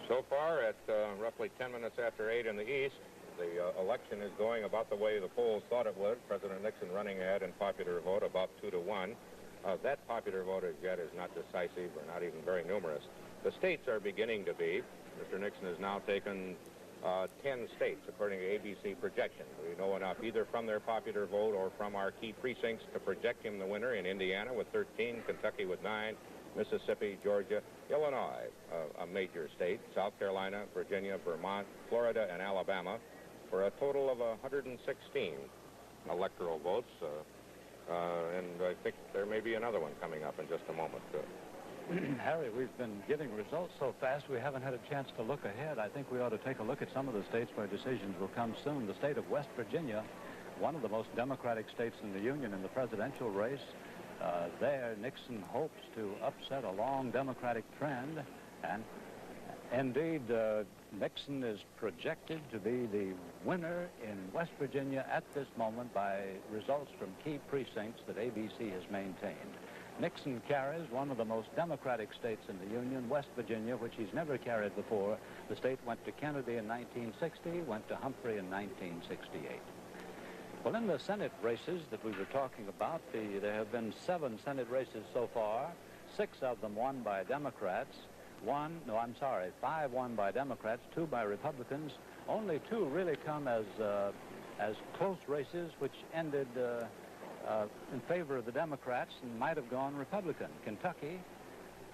So far, at roughly 10 minutes after 8 in the East, the election is going about the way the polls thought it would. President Nixon running ahead in popular vote about 2-1. That popular vote as yet is not decisive or not even very numerous. The states are beginning to be. Mr. Nixon has now taken 10 states, according to ABC projections. We know enough either from their popular vote or from our key precincts to project him the winner in Indiana with 13, Kentucky with 9, Mississippi, Georgia, Illinois, a major state, South Carolina, Virginia, Vermont, Florida, and Alabama, for a total of 116 electoral votes. And I think there may be another one coming up in just a moment. Harry, we've been getting results so fast we haven't had a chance to look ahead. I think we ought to take a look at some of the states where decisions will come soon. The state of West Virginia, one of the most democratic states in the Union in the presidential race. There, Nixon hopes to upset a long Democratic trend, and indeed, Nixon is projected to be the winner in West Virginia at this moment by results from key precincts that ABC has maintained. Nixon carries one of the most democratic states in the Union, West Virginia, which he's never carried before. The state went to Kennedy in 1960, went to Humphrey in 1968. Well, in the Senate races that we were talking about, there have been 7 Senate races so far, 6 of them won by Democrats, 5 won by Democrats, 2 by Republicans. Only 2 really come as close races, which ended in favor of the Democrats and might have gone Republican. Kentucky,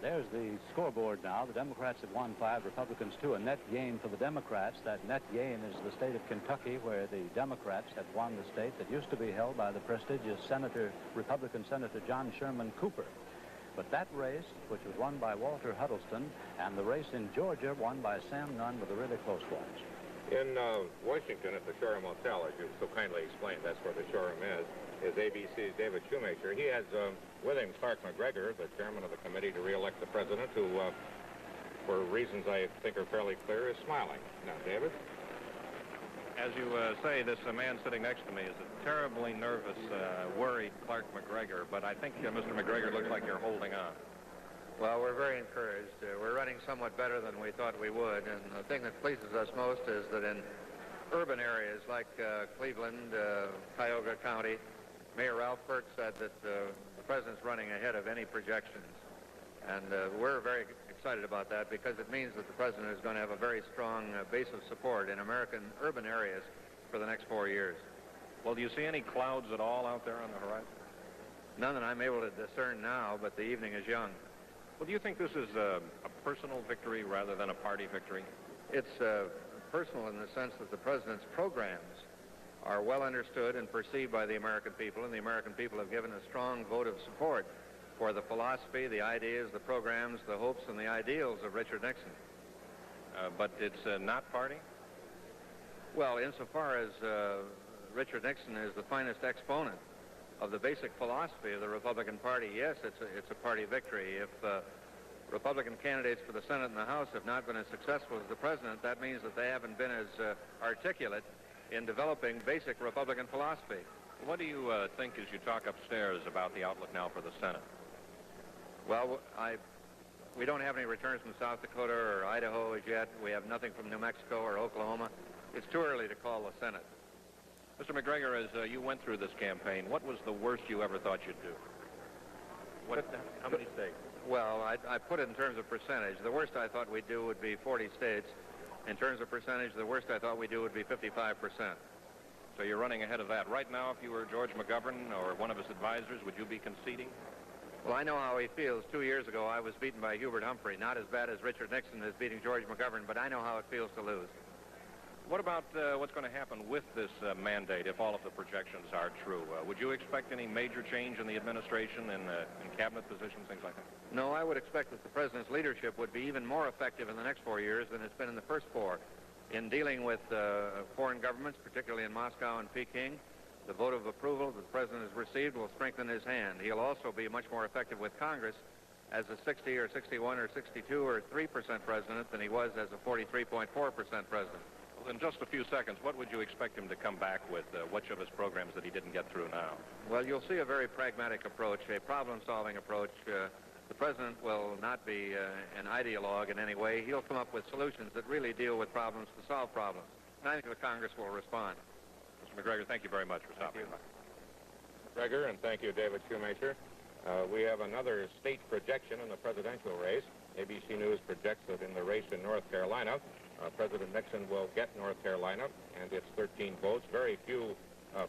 there's the scoreboard now. The Democrats have won 5, Republicans 2, a net gain for the Democrats. That net gain is the state of Kentucky, where the Democrats had won the state that used to be held by the prestigious Republican Senator John Sherman Cooper. But that race, which was won by Walter Huddleston, and the race in Georgia won by Sam Nunn with a really close watch. In Washington at the Shoreham Hotel, as you so kindly explained, that's where the Shoreham is ABC's David Shoemaker. He has with him Clark McGregor, the chairman of the committee to re-elect the president, who, for reasons I think are fairly clear, is smiling. Now, David? As you say, this man sitting next to me is a terribly nervous, worried Clark McGregor, but I think Mr. McGregor looks like you're holding on. Well, we're very encouraged. We're running somewhat better than we thought we would, and the thing that pleases us most is that in urban areas like Cleveland, Cuyahoga County, Mayor Ralph Burke said that the president's running ahead of any projections. And we're very excited about that because it means that the president is going to have a very strong base of support in American urban areas for the next 4 years. Well, do you see any clouds at all out there on the horizon? None that I'm able to discern now, but the evening is young. Well, do you think this is a personal victory rather than a party victory? It's personal in the sense that the president's programs are well understood and perceived by the American people, and the American people have given a strong vote of support for the philosophy, the ideas, the programs, the hopes, and the ideals of Richard Nixon. But it's not party? Well, insofar as Richard Nixon is the finest exponent of the basic philosophy of the Republican Party, yes, it's a party victory. If Republican candidates for the Senate and the House have not been as successful as the president, that means that they haven't been as articulate in developing basic Republican philosophy. What do you think as you talk upstairs about the outlook now for the Senate? Well, we don't have any returns from South Dakota or Idaho as yet. We have nothing from New Mexico or Oklahoma. It's too early to call the Senate. Mr. McGregor, as you went through this campaign, what was the worst you ever thought you'd do? How many states? Well, I put it in terms of percentage. The worst I thought we'd do would be 40 states. In terms of percentage, the worst I thought we'd do would be 55%. So you're running ahead of that. Right now, if you were George McGovern or one of his advisors, would you be conceding? Well, I know how he feels. 2 years ago, I was beaten by Hubert Humphrey. Not as bad as Richard Nixon is beating George McGovern, but I know how it feels to lose. What about what's going to happen with this mandate if all of the projections are true? Would you expect any major change in the administration, in cabinet positions, things like that? No, I would expect that the president's leadership would be even more effective in the next 4 years than it's been in the first 4. In dealing with foreign governments, particularly in Moscow and Peking, the vote of approval that the president has received will strengthen his hand. He'll also be much more effective with Congress as a 60 or 61 or 62 or 3% president than he was as a 43.4% president. in just a few seconds, what would you expect him to come back with? Which of his programs that he didn't get through now? Well, you'll see a very pragmatic approach, a problem-solving approach. The president will not be an ideologue in any way. He'll come up with solutions that really deal with problems to solve problems. And I think the Congress will respond. Mr. McGregor, thank you very much for stopping by. McGregor, and thank you, David Shoemaker. We have another state projection in the presidential race. ABC News projects that in the race in North Carolina, President Nixon will get North Carolina, and it's 13 votes. Very few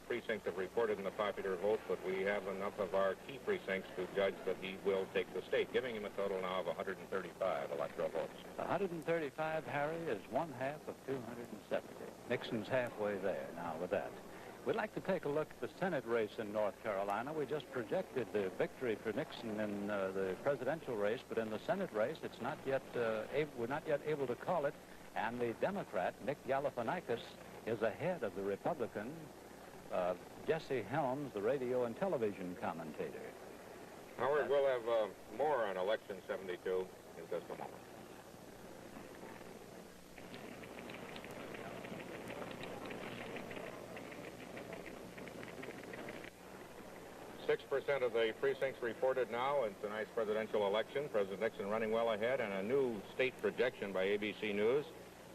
precincts have reported in the popular vote, but we have enough of our key precincts to judge that he will take the state, giving him a total now of 135 electoral votes. 135, Harry, is 1/2 of 270. Nixon's halfway there now with that. We'd like to take a look at the Senate race in North Carolina. We just projected the victory for Nixon in the presidential race, but in the Senate race, it's not yet we're not yet able to call it, and the Democrat, Nick Galifianakis, is ahead of the Republican, Jesse Helms, the radio and television commentator. Howard, we'll have more on Election 72 in just a moment. 6% of the precincts reported now in tonight's presidential election. President Nixon running well ahead, and a new state projection by ABC News.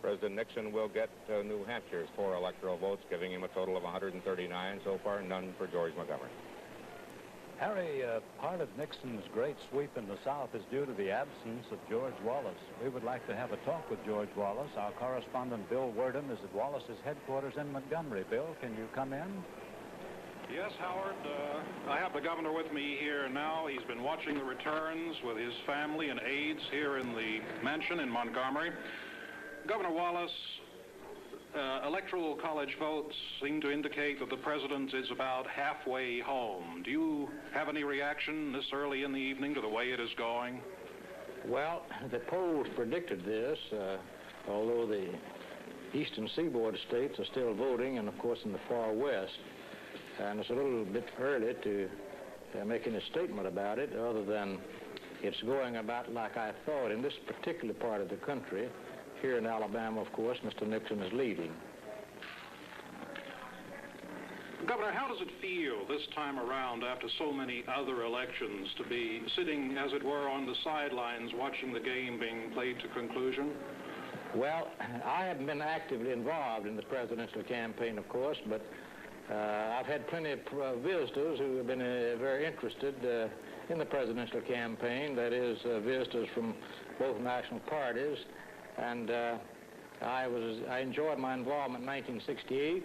President Nixon will get New Hampshire's 4 electoral votes, giving him a total of 139 so far, none for George McGovern. Harry, part of Nixon's great sweep in the South is due to the absence of George Wallace. We would like to have a talk with George Wallace. Our correspondent, Bill Werdum, is at Wallace's headquarters in Montgomery. Bill, can you come in? Yes, Howard. I have the governor with me here now. He's been watching the returns with his family and aides here in the mansion in Montgomery. Governor Wallace, electoral college votes seem to indicate that the president is about halfway home. Do you have any reaction this early in the evening to the way it is going? Well, the polls predicted this, although the eastern seaboard states are still voting, and of course in the far west. And it's a little bit early to make any statement about it, other than it's going about like I thought. In this particular part of the country, here in Alabama, of course, Mr. Nixon is leading. Governor, how does it feel this time around, after so many other elections, to be sitting, as it were, on the sidelines watching the game being played to conclusion? Well, I haven't been actively involved in the presidential campaign, of course, but I've had plenty of visitors who have been very interested in the presidential campaign, that is, visitors from both national parties. And I enjoyed my involvement in 1968,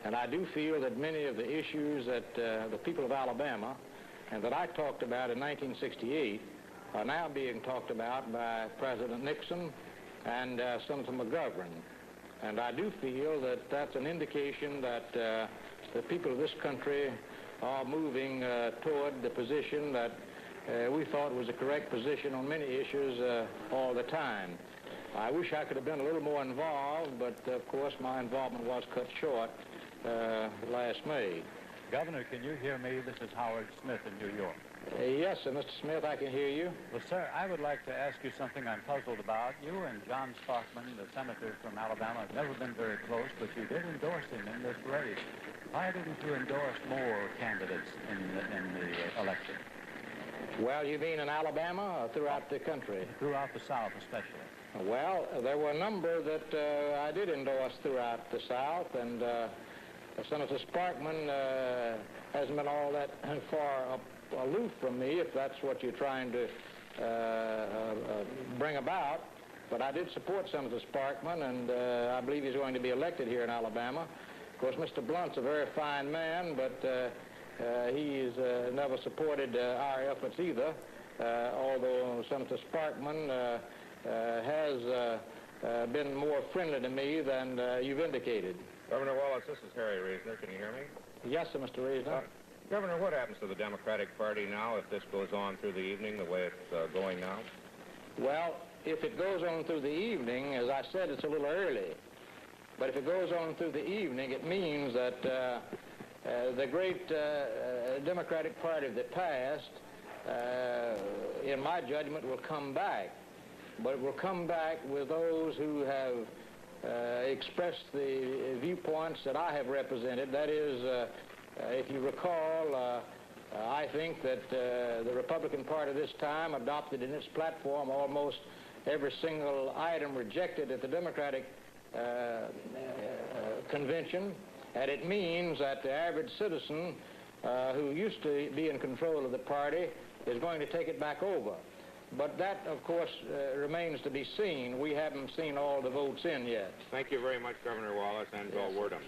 and I do feel that many of the issues that the people of Alabama and that I talked about in 1968 are now being talked about by President Nixon and Senator McGovern. And I do feel that that's an indication that the people of this country are moving toward the position that we thought was a correct position on many issues all the time. I wish I could have been a little more involved, but of course my involvement was cut short last May. Governor, can you hear me? This is Howard Smith in New York. Yes, sir, Mr. Smith, I can hear you. Well, sir, I would like to ask you something I'm puzzled about. You and John Sparkman, the senator from Alabama, have never been very close, but you did endorse him in this race. Why didn't you endorse more candidates in the election? Well, you mean in Alabama or throughout the country? Throughout the South, especially. Well, there were a number that I did endorse throughout the South, and Senator Sparkman hasn't been all that far aloof from me, if that's what you're trying to bring about. But I did support Senator Sparkman, and I believe he's going to be elected here in Alabama. Of course, Mr. Blunt's a very fine man, but he's never supported our efforts either, although Senator Sparkman has been more friendly to me than you've indicated. Governor Wallace, this is Harry Reasoner. Can you hear me? Yes, sir, Mr. Reasoner. Governor, what happens to the Democratic Party now if this goes on through the evening the way it's going now? Well, if it goes on through the evening, as I said, it's a little early. But if it goes on through the evening, it means that the great Democratic Party of the past, in my judgment, will come back. But it will come back with those who have expressed the viewpoints that I have represented. That is, if you recall, I think that the Republican Party this time adopted in its platform almost every single item rejected at the Democratic convention, and it means that the average citizen who used to be in control of the party is going to take it back over. But that, of course, remains to be seen. We haven't seen all the votes in yet. Thank you very much, Governor Wallace and Bill Werdum.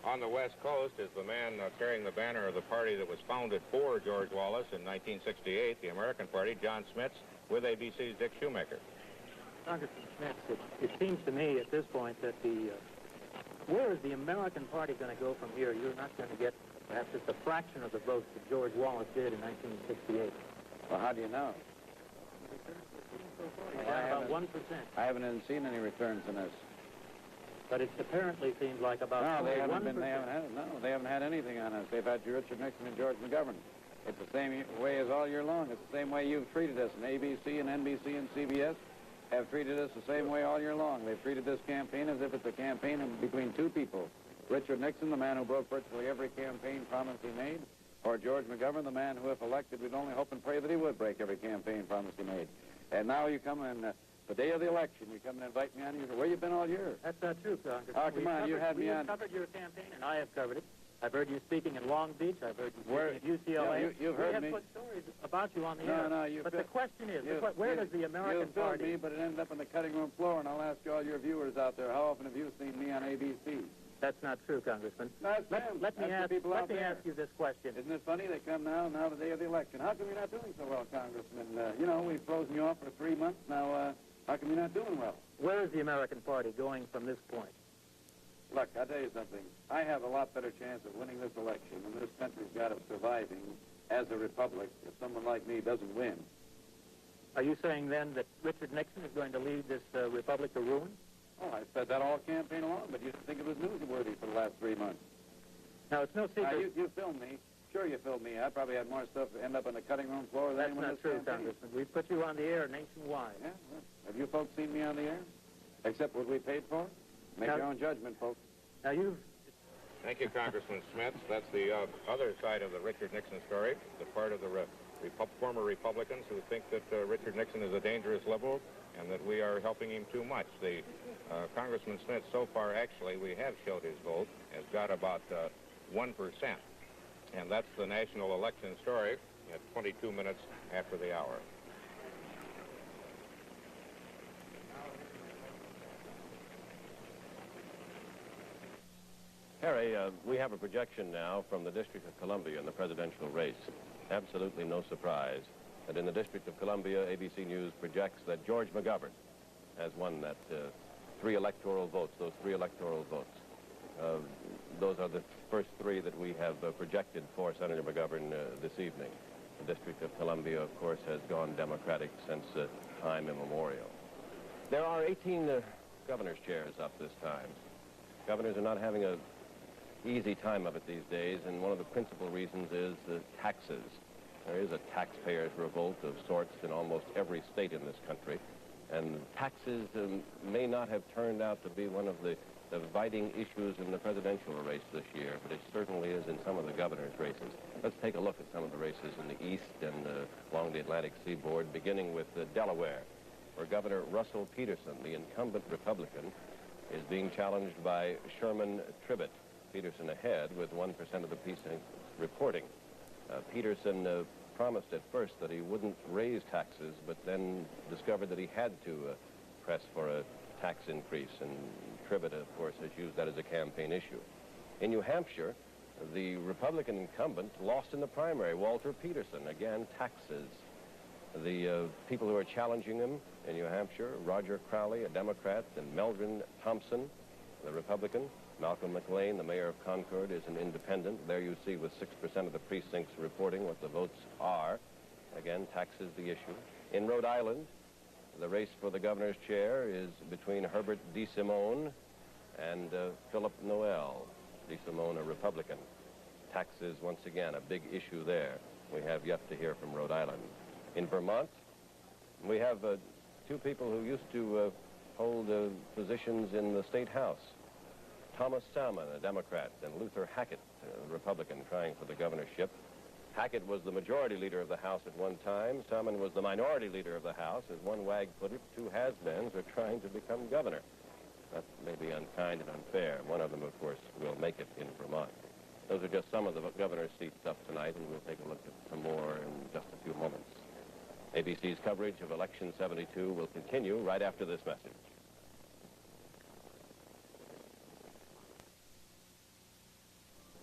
On the West Coast is the man carrying the banner of the party that was founded for George Wallace in 1968, the American Party, John Smits, with ABC's Dick Shoemaker. Congressman Smits, it seems to me at this point that where is the American Party going to go from here? You're not going to get perhaps just a fraction of the votes that George Wallace did in 1968. Well, how do you know? About 1%. I haven't even seen any returns in this. But it apparently seems like about no, they 1%. They haven't had anything on us. They've had Richard Nixon and George McGovern. It's the same way as all year long. It's the same way you've treated us. And ABC and NBC and CBS have treated us the same way all year long. They've treated this campaign as if it's a campaign between two people. Richard Nixon, the man who broke virtually every campaign promise he made, or George McGovern, the man who, if elected, we'd only hope and pray that he would break every campaign promise he made. And now you come in, the day of the election, you come and invite me on. You say, where you been all year? That's not true, Congressman. Oh, come on, you had me on. We've covered your campaign, and I have covered it. I've heard you speaking in Long Beach. I've heard you speaking at UCLA. Yeah, you've heard me. We have put stories about you on the air. No, but the question is, where does the American Party... You me, but it ended up on the cutting room floor, and I'll ask all your viewers out there, how often have you seen me on ABC? That's not true, Congressman. Let me ask you this question. Isn't it funny? They come now the day of the election. How come you're not doing so well, Congressman? You know, we've frozen you off for 3 months. Now, how come you're not doing well? Where is the American Party going from this point? Look, I'll tell you something. I have a lot better chance of winning this election than this country's got of surviving as a republic if someone like me doesn't win. Are you saying, then, that Richard Nixon is going to lead this republic to ruin? Oh, I said that all campaign along, but you didn't think it was newsworthy for the last 3 months. Now, it's no secret. You filmed me. Sure you filmed me. I probably had more stuff end up on the cutting room floor than anyone else. That's not true, Congressman. We put you on the air nationwide. Yeah? Well, have you folks seen me on the air? Except what we paid for? Make your own judgment, folks. Now, Thank you, Congressman Smits. That's the other side of the Richard Nixon story, the part of the former Republicans who think that Richard Nixon is a dangerous liberal and that we are helping him too much. The Congressman Smits, so far, actually, we have showed his vote, has got about 1%. And that's the national election story at 22 minutes after the hour. Harry, we have a projection now from the District of Columbia in the presidential race. Absolutely no surprise that in the District of Columbia, ABC News projects that George McGovern has won that those three electoral votes. Those are the first three that we have projected for Senator McGovern this evening. The District of Columbia, of course, has gone Democratic since time immemorial. There are 18 governor's chairs up this time. Governors are not having an easy time of it these days, and one of the principal reasons is the taxes. There is a taxpayers' revolt of sorts in almost every state in this country, and taxes may not have turned out to be one of the dividing issues in the presidential race this year, but it certainly is in some of the governor's races. Let's take a look at some of the races in the east and along the Atlantic seaboard, beginning with Delaware, where Governor Russell Peterson, the incumbent Republican, is being challenged by Sherman Tribbett. Peterson ahead with 1% of the precincts reporting. Peterson promised at first that he wouldn't raise taxes, but then discovered that he had to press for a tax increase, and Tribbett, of course, has used that as a campaign issue. In New Hampshire, the Republican incumbent lost in the primary, Walter Peterson. Again, taxes. The people who are challenging him in New Hampshire, Roger Crowley, a Democrat, and Meldrin Thompson, the Republican. Malcolm McLean, the mayor of Concord, is an independent. There you see with 6% of the precincts reporting what the votes are. Again, taxes the issue. In Rhode Island, the race for the governor's chair is between Herbert DeSimone and Philip Noel. DeSimone, a Republican. Taxes, once again, a big issue there. We have yet to hear from Rhode Island. In Vermont, we have two people who used to hold positions in the State House. Thomas Salmon, a Democrat, and Luther Hackett, a Republican, trying for the governorship. Hackett was the majority leader of the House at one time. Salmon was the minority leader of the House. As one wag put it, two has-beens are trying to become governor. That may be unkind and unfair. One of them, of course, will make it in Vermont. Those are just some of the governor's seats up tonight, and we'll take a look at some more in just a few moments. ABC's coverage of Election 72 will continue right after this message.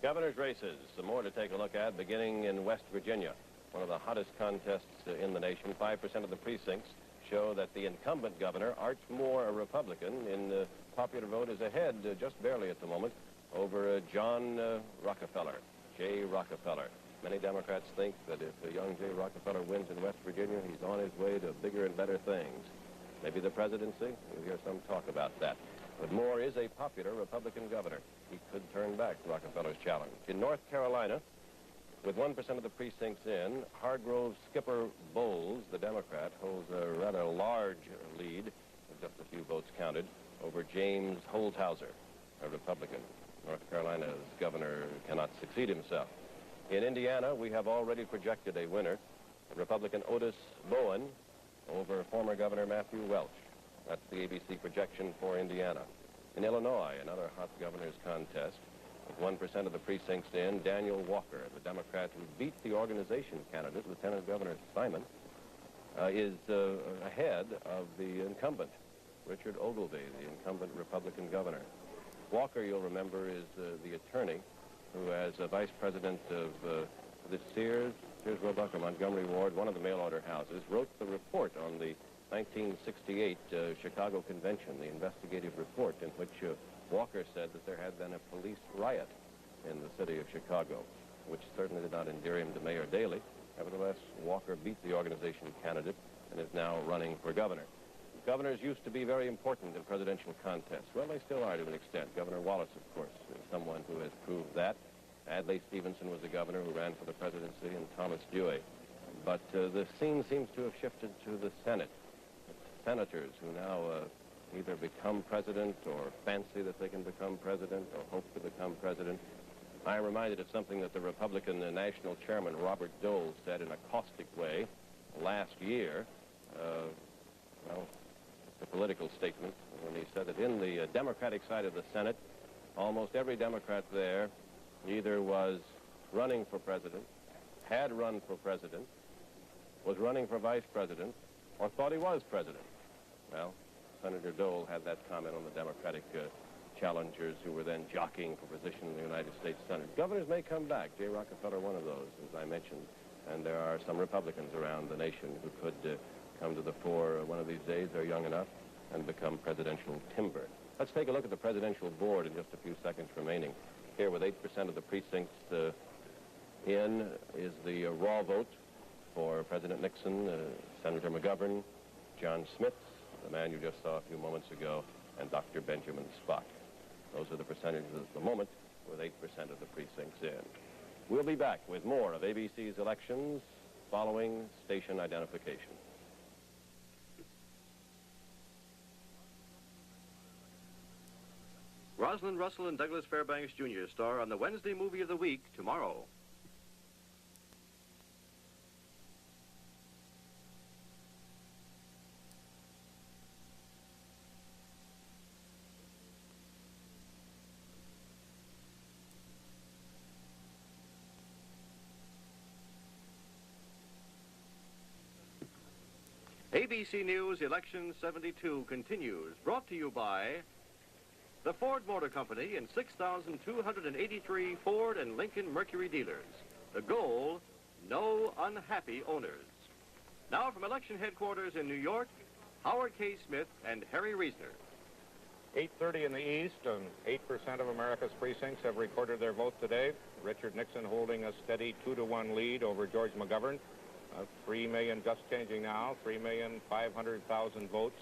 Governor's races, some more to take a look at, beginning in West Virginia. One of the hottest contests in the nation. 5% of the precincts show that the incumbent governor, Art Moore, a Republican, in the popular vote is ahead, just barely at the moment, over John Rockefeller, J. Rockefeller. Many Democrats think that if young J. Rockefeller wins in West Virginia, he's on his way to bigger and better things. Maybe the presidency? You'll hear some talk about that. But Moore is a popular Republican governor. He could turn back Rockefeller's challenge. In North Carolina, with 1% of the precincts in, Hargrove Skipper Bowles, the Democrat, holds a rather large lead, with just a few votes counted, over James Holthauser, a Republican. North Carolina's governor cannot succeed himself. In Indiana, we have already projected a winner, Republican Otis Bowen, over former Governor Matthew Welch. That's the ABC projection for Indiana. In Illinois, another hot governor's contest, with 1% of the precincts in, Daniel Walker, the Democrat who beat the organization candidate, Lieutenant Governor Simon, is ahead of the incumbent, Richard Ogilvie, the incumbent Republican governor. Walker, you'll remember, is the attorney who, as a vice president of the Sears Roebuck or Montgomery Ward, one of the mail-order houses, wrote the report on the 1968 Chicago Convention, the investigative report in which Walker said that there had been a police riot in the city of Chicago, which certainly did not endear him to Mayor Daley. Nevertheless, Walker beat the organization candidate and is now running for governor. Governors used to be very important in presidential contests. Well, they still are to an extent. Governor Wallace, of course, is someone who has proved that. Adlai Stevenson was the governor who ran for the presidency, and Thomas Dewey. But the scene seems to have shifted to the Senate. Senators who now either become president or fancy that they can become president or hope to become president. I am reminded of something that the Republican national chairman, Robert Dole, said in a caustic way last year. Well, it's a political statement when he said that in the Democratic side of the Senate, almost every Democrat there either was running for president, had run for president, was running for vice president, or thought he was president. Well, Senator Dole had that comment on the Democratic challengers who were then jockeying for position in the United States Senate. Governors may come back. J. Rockefeller, one of those, as I mentioned. And there are some Republicans around the nation who could come to the fore one of these days. They're young enough and become presidential timber. Let's take a look at the presidential board in just a few seconds remaining. Here, with 8% of the precincts in, is the raw vote for President Nixon, Senator McGovern, John Smith, the man you just saw a few moments ago, and Dr. Benjamin Spock. Those are the percentages at the moment, with 8% of the precincts in. We'll be back with more of ABC's elections following station identification. Rosalind Russell and Douglas Fairbanks Jr. star on the Wednesday movie of the week tomorrow. ABC News Election 72 continues, brought to you by the Ford Motor Company and 6,283 Ford and Lincoln Mercury dealers. The goal, no unhappy owners. Now from election headquarters in New York, Howard K. Smith and Harry Reisner. 8:30 in the East, and 8% of America's precincts have recorded their vote today. Richard Nixon holding a steady 2-to-1 lead over George McGovern. 3 million, just changing now, 3,500,000 votes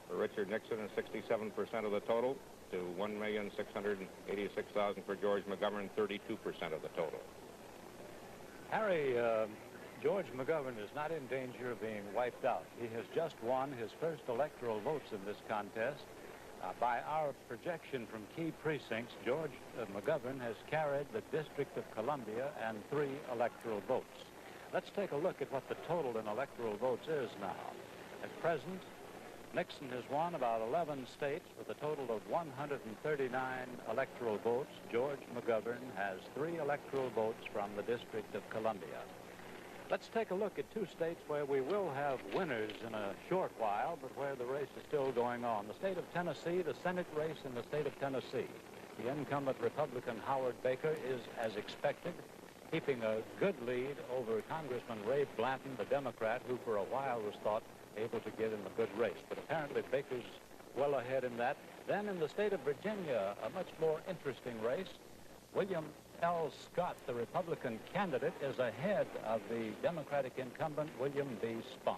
for Richard Nixon and 67% of the total, to 1,686,000 for George McGovern, 32% of the total. Harry, George McGovern is not in danger of being wiped out. He has just won his first electoral votes in this contest. By our projection from key precincts, George McGovern has carried the District of Columbia and 3 electoral votes. Let's take a look at what the total in electoral votes is now. At present, Nixon has won about 11 states with a total of 139 electoral votes. George McGovern has 3 electoral votes from the District of Columbia. Let's take a look at 2 states where we will have winners in a short while, but where the race is still going on. The state of Tennessee, the Senate race in the state of Tennessee. The incumbent Republican Howard Baker is, as expected, keeping a good lead over Congressman Ray Blanton, the Democrat, who for a while was thought able to get in a good race. But apparently Baker's well ahead in that. Then in the state of Virginia, a much more interesting race. William L. Scott, the Republican candidate, is ahead of the Democratic incumbent, William B. Spahn.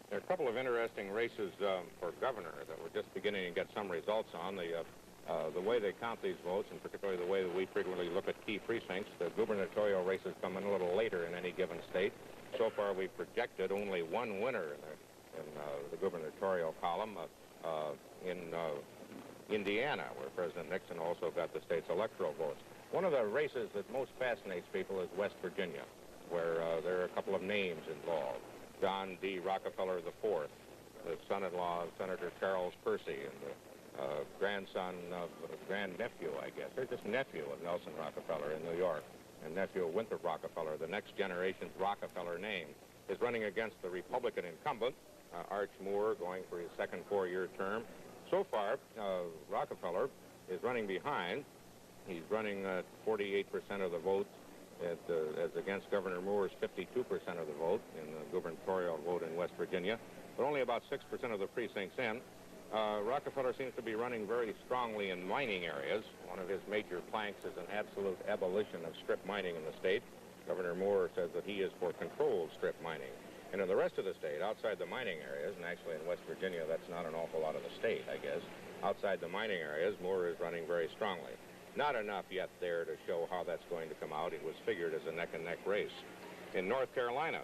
There are a couple of interesting races for governor that we're just beginning to get some results on. The way they count these votes, and particularly the way that we frequently look at key precincts, the gubernatorial races come in a little later in any given state. So far, we've projected only one winner in the gubernatorial column in Indiana, where President Nixon also got the state's electoral votes. One of the races that most fascinates people is West Virginia, where there are a couple of names involved. John D. Rockefeller IV, the son-in-law of Senator Charles Percy, and the grandnephew, I guess, or just nephew of Nelson Rockefeller in New York, and nephew of Winthrop Rockefeller, the next generation's Rockefeller name, is running against the Republican incumbent, Arch Moore, going for his second 4-year term. So far, Rockefeller is running behind. He's running 48% of the vote as against Governor Moore's 52% of the vote in the gubernatorial vote in West Virginia, but only about 6% of the precincts in. Rockefeller seems to be running very strongly in mining areas. One of his major planks is an absolute abolition of strip mining in the state. Governor Moore says that he is for controlled strip mining. And in the rest of the state, outside the mining areas, and actually in West Virginia, that's not an awful lot of the state, I guess, outside the mining areas, Moore is running very strongly. Not enough yet there to show how that's going to come out. It was figured as a neck-and-neck race. In North Carolina,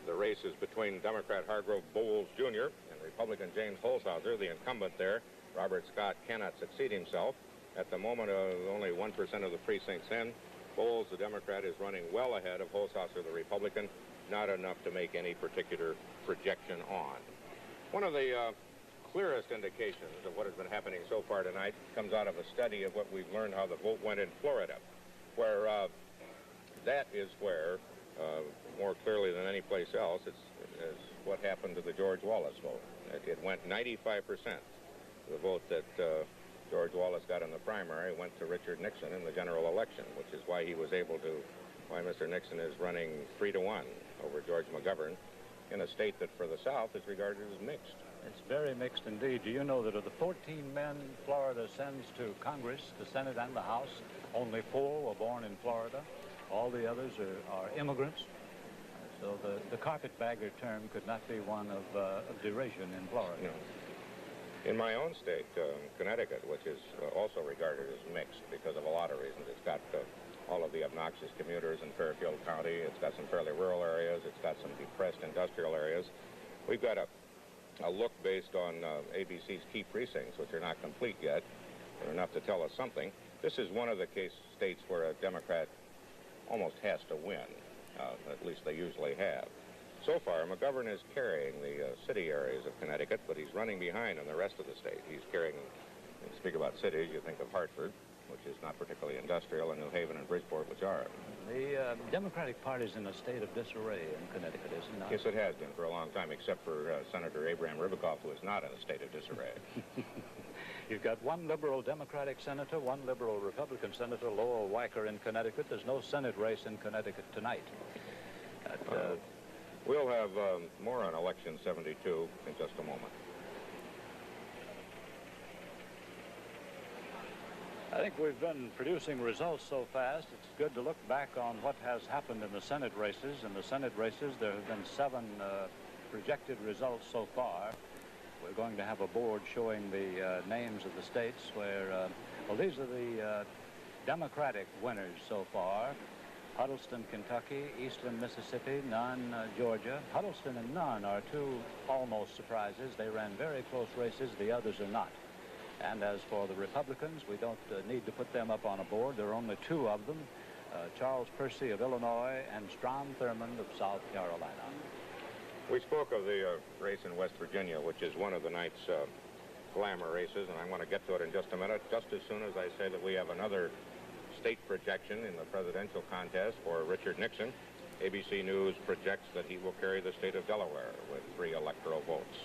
the race is between Democrat Hargrove Bowles, Jr. and Republican James Holshouser. The incumbent there, Robert Scott, cannot succeed himself. At the moment, only 1% of the precincts in. Bowles, the Democrat, is running well ahead of Holshouser, the Republican. Not enough to make any particular projection on. One of the clearest indications of what has been happening so far tonight comes out of a study of what we've learned how the vote went in Florida, where that is where, more clearly than any place else, is what happened to the George Wallace vote. It went 95%. The vote that George Wallace got in the primary went to Richard Nixon in the general election, which is why he was able to, why Mr. Nixon is running 3-1 over George McGovern in a state that for the South is regarded as mixed. It's very mixed indeed. Do you know that of the 14 men Florida sends to Congress, the Senate and the House, only 4 were born in Florida? All the others are immigrants. So the carpetbagger term could not be one of derision in Florida. No. In my own state, Connecticut, which is also regarded as mixed because of a lot of reasons, it's got all of the obnoxious commuters in Fairfield County. It's got some fairly rural areas. It's got some depressed industrial areas. We've got a look based on ABC's key precincts, which are not complete yet. They're enough to tell us something. This is one of the states where a Democrat almost has to win. At least they usually have. So far, McGovern is carrying the city areas of Connecticut, but he's running behind in the rest of the state. He's carrying, when you speak about cities, you think of Hartford, which is not particularly industrial, and New Haven and Bridgeport, which are. The Democratic Party's in a state of disarray in Connecticut, is it not? Yes, it has been for a long time, except for Senator Abraham Ribicoff, who is not in a state of disarray. You've got one liberal Democratic senator, one liberal Republican senator, Lowell Weicker in Connecticut. There's no Senate race in Connecticut tonight. We'll have more on Election 72 in just a moment. I think we've been producing results so fast, it's good to look back on what has happened in the Senate races. In the Senate races, there have been 7 projected results so far. We're going to have a board showing the names of the states where, well, these are the Democratic winners so far. Huddleston, Kentucky, Eastland, Mississippi, Nunn, Georgia. Huddleston and Nunn are two almost surprises. They ran very close races. The others are not. And as for the Republicans, we don't need to put them up on a board. There are only two of them, Charles Percy of Illinois and Strom Thurmond of South Carolina. We spoke of the race in West Virginia, which is one of the night's glamour races, and I want to get to it in just a minute, just as soon as I say that we have another state projection in the presidential contest for Richard Nixon. ABC News projects that he will carry the state of Delaware with 3 electoral votes.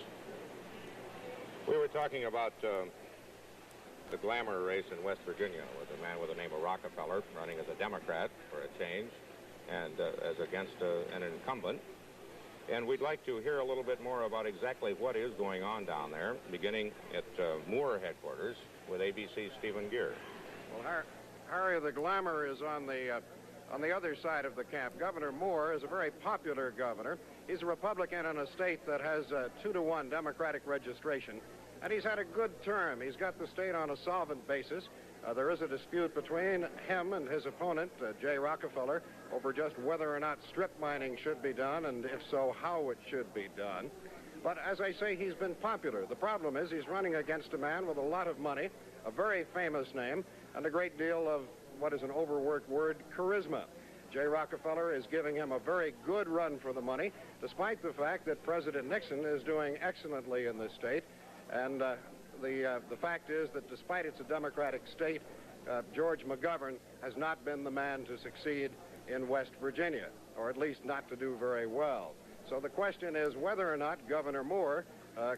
We were talking about the glamour race in West Virginia with a man with the name of Rockefeller running as a Democrat for a change and as against an incumbent. And we'd like to hear a little bit more about exactly what is going on down there, beginning at Moore headquarters with ABC's Stephen Gear. Well, Harry, the glamour is on the other side of the camp. Governor Moore is a very popular governor. He's a Republican in a state that has a 2-to-1 Democratic registration. And he's had a good term. He's got the state on a solvent basis. There is a dispute between him and his opponent, Jay Rockefeller, over just whether or not strip mining should be done, and if so, how it should be done. But as I say, he's been popular. The problem is he's running against a man with a lot of money, a very famous name, and a great deal of what is an overworked word, charisma. Jay Rockefeller is giving him a very good run for the money, despite the fact that President Nixon is doing excellently in this state. And the fact is that despite it's a Democratic state, George McGovern has not been the man to succeed in West Virginia, or at least not to do very well. So the question is whether or not Governor Moore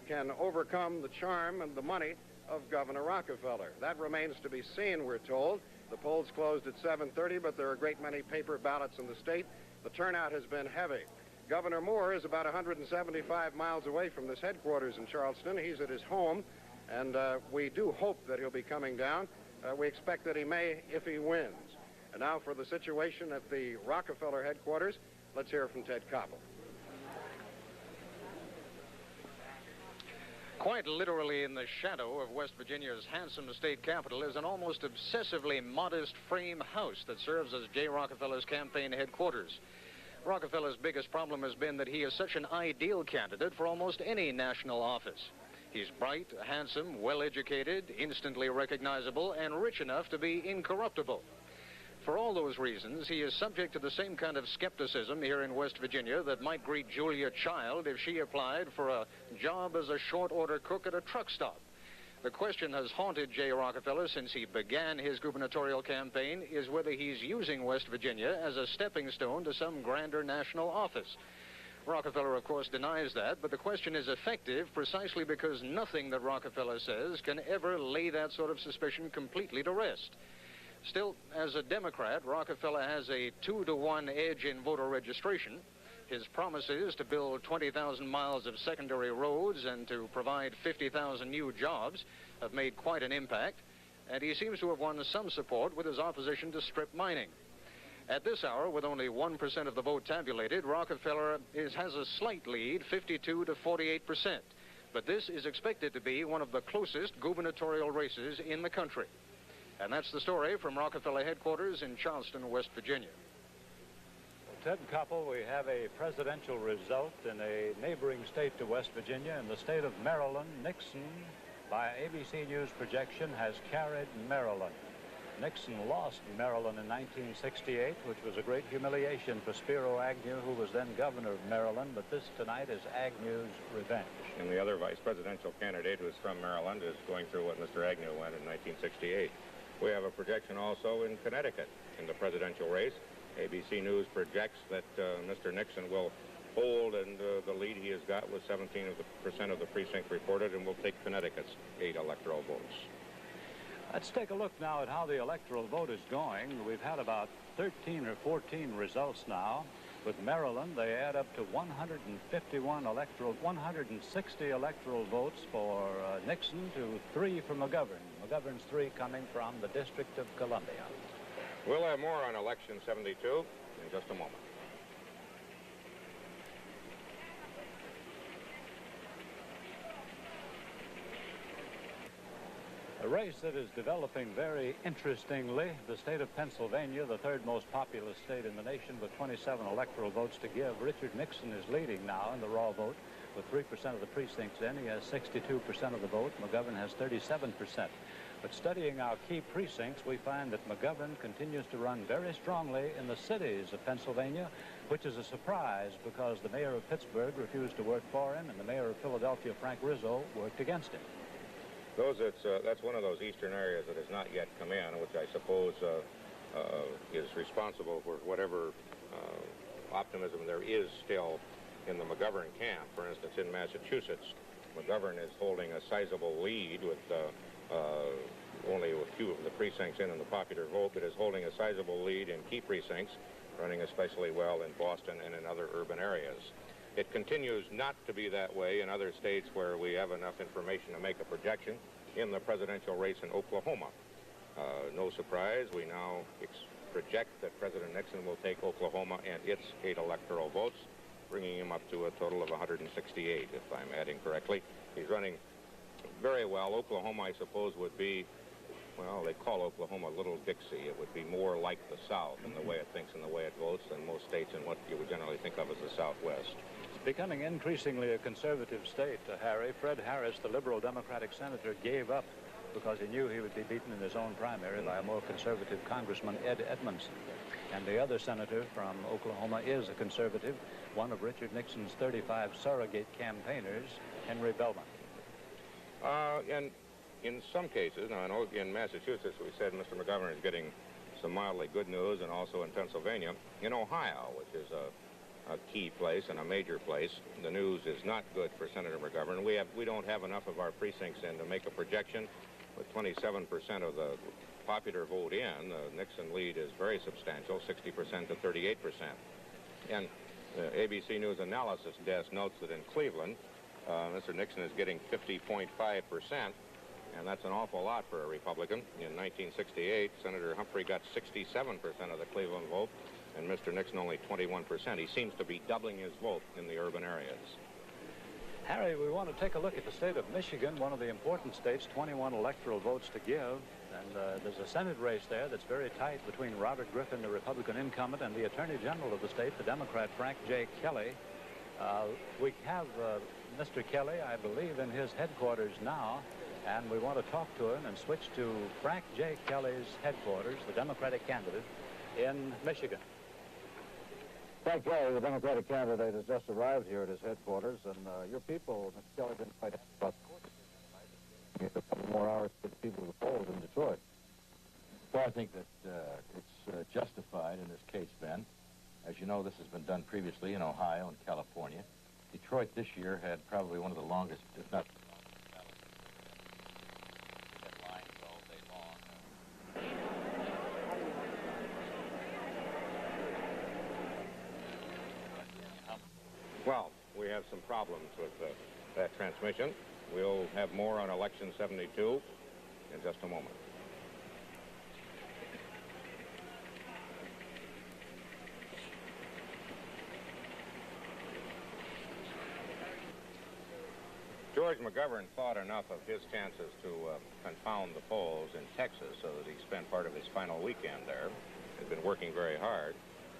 can overcome the charm and the money of Governor Rockefeller. That remains to be seen, we're told. The polls closed at 7:30, but there are a great many paper ballots in the state. The turnout has been heavy. Governor Moore is about 175 miles away from this headquarters in Charleston. He's at his home, and we do hope that he'll be coming down. We expect that he may if he wins. And now for the situation at the Rockefeller headquarters, let's hear from Ted Koppel. Quite literally in the shadow of West Virginia's handsome state capital is an almost obsessively modest frame house that serves as Jay Rockefeller's campaign headquarters. Rockefeller's biggest problem has been that he is such an ideal candidate for almost any national office. He's bright, handsome, well-educated, instantly recognizable, and rich enough to be incorruptible. For all those reasons, he is subject to the same kind of skepticism here in West Virginia that might greet Julia Child if she applied for a job as a short-order cook at a truck stop. The question has haunted Jay Rockefeller since he began his gubernatorial campaign is whether he's using West Virginia as a stepping stone to some grander national office. Rockefeller, of course, denies that, but the question is effective precisely because nothing that Rockefeller says can ever lay that sort of suspicion completely to rest. Still, as a Democrat, Rockefeller has a 2-to-1 edge in voter registration. His promises to build 20,000 miles of secondary roads and to provide 50,000 new jobs have made quite an impact, and he seems to have won some support with his opposition to strip mining. At this hour, with only 1% of the vote tabulated, Rockefeller has a slight lead, 52 to 48%. But this is expected to be one of the closest gubernatorial races in the country. And that's the story from Rockefeller headquarters in Charleston, West Virginia. Ted Koppel, we have a presidential result in a neighboring state to West Virginia. In the state of Maryland, Nixon, by ABC News projection, has carried Maryland. Nixon lost Maryland in 1968, which was a great humiliation for Spiro Agnew, who was then governor of Maryland, but this tonight is Agnew's revenge. And the other vice presidential candidate, who is from Maryland, is going through what Mr. Agnew went in 1968. We have a projection also in Connecticut in the presidential race. ABC News projects that Mr. Nixon will hold and the lead he has got with 17% of the precinct reported, and will take Connecticut's 8 electoral votes. Let's take a look now at how the electoral vote is going. We've had about 13 or 14 results now. With Maryland, they add up to 160 electoral votes for Nixon to 3 for McGovern. McGovern's 3 coming from the District of Columbia. We'll have more on Election 72 in just a moment. race that is developing very interestingly, the state of Pennsylvania, the third most populous state in the nation with 27 electoral votes to give. Richard Nixon is leading now in the raw vote with 3% of the precincts in. He has 62% of the vote. McGovern has 37%. But studying our key precincts, we find that McGovern continues to run very strongly in the cities of Pennsylvania, which is a surprise because the mayor of Pittsburgh refused to work for him and the mayor of Philadelphia, Frank Rizzo, worked against him. That's one of those eastern areas that has not yet come in, which I suppose is responsible for whatever optimism there is still in the McGovern camp. For instance, in Massachusetts, McGovern is holding a sizable lead with only a few of the precincts in the popular vote, but is holding a sizable lead in key precincts, running especially well in Boston and in other urban areas. It continues not to be that way in other states where we have enough information to make a projection. In the presidential race in Oklahoma, no surprise, we now project that President Nixon will take Oklahoma and its 8 electoral votes, bringing him up to a total of 168, if I'm adding correctly. He's running very well. Oklahoma, I suppose, would be, well, they call Oklahoma Little Dixie. It would be more like the South in the way it thinks and the way it votes than most states in what you would generally think of as the Southwest. It's becoming increasingly a conservative state, Harry. Fred Harris, the liberal Democratic senator, gave up because he knew he would be beaten in his own primary by a more conservative Congressman, Ed Edmondson. And the other senator from Oklahoma is a conservative, one of Richard Nixon's 35 surrogate campaigners, Henry Belmont. In some cases, now in Massachusetts, we said Mr. McGovern is getting some mildly good news, and also in Pennsylvania. In Ohio, which is a key place and a major place, the news is not good for Senator McGovern. We don't have enough of our precincts in to make a projection. With 27% of the popular vote in, the Nixon lead is very substantial, 60% to 38%. And the ABC News Analysis Desk notes that in Cleveland, Mr. Nixon is getting 50.5%, and that's an awful lot for a Republican. In 1968, Senator Humphrey got 67% of the Cleveland vote, and Mr. Nixon only 21%. He seems to be doubling his vote in the urban areas. Harry, we want to take a look at the state of Michigan, one of the important states, 21 electoral votes to give. And there's a Senate race there that's very tight between Robert Griffin, the Republican incumbent, and the Attorney General of the state, the Democrat Frank J. Kelly. We have Mr. Kelly, I believe, in his headquarters now, and we want to talk to him and switch to Frank J. Kelly's headquarters, the Democratic candidate in Michigan. Frank Kelly, the Democratic candidate, has just arrived here at his headquarters, and your people, Mr. Kelly, didn't quite ask about the court. You have a couple more hours to get people to the polls in Detroit. Well, I think that it's justified in this case, Ben. As you know, this has been done previously in Ohio and California. Detroit this year had probably one of the longest, if not Well, we have some problems with that transmission. We'll have more on Election 72 in just a moment. George McGovern thought enough of his chances to confound the polls in Texas so that he spent part of his final weekend there. He's been working very hard.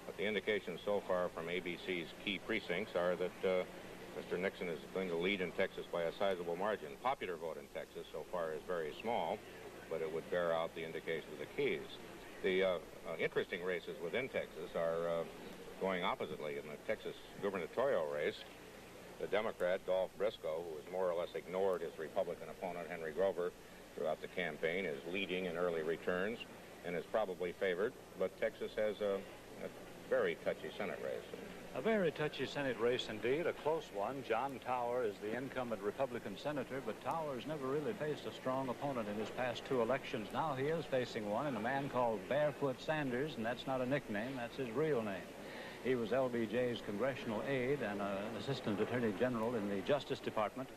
But the indications so far from ABC's key precincts are that Mr. Nixon is going to lead in Texas by a sizable margin. Popular vote in Texas so far is very small, but it would bear out the indications of the keys. The interesting races within Texas are going oppositely. In the Texas gubernatorial race, the Democrat, Dolph Briscoe, who has more or less ignored his Republican opponent, Henry Grover, throughout the campaign, is leading in early returns and is probably favored. But Texas has a very touchy Senate race. A very touchy Senate race indeed, a close one. John Tower is the incumbent Republican senator, but Tower's never really faced a strong opponent in his past 2 elections. Now he is facing one, and a man called Barefoot Sanders, and that's not a nickname, that's his real name. He was LBJ's congressional aide and an assistant attorney general in the Justice Department.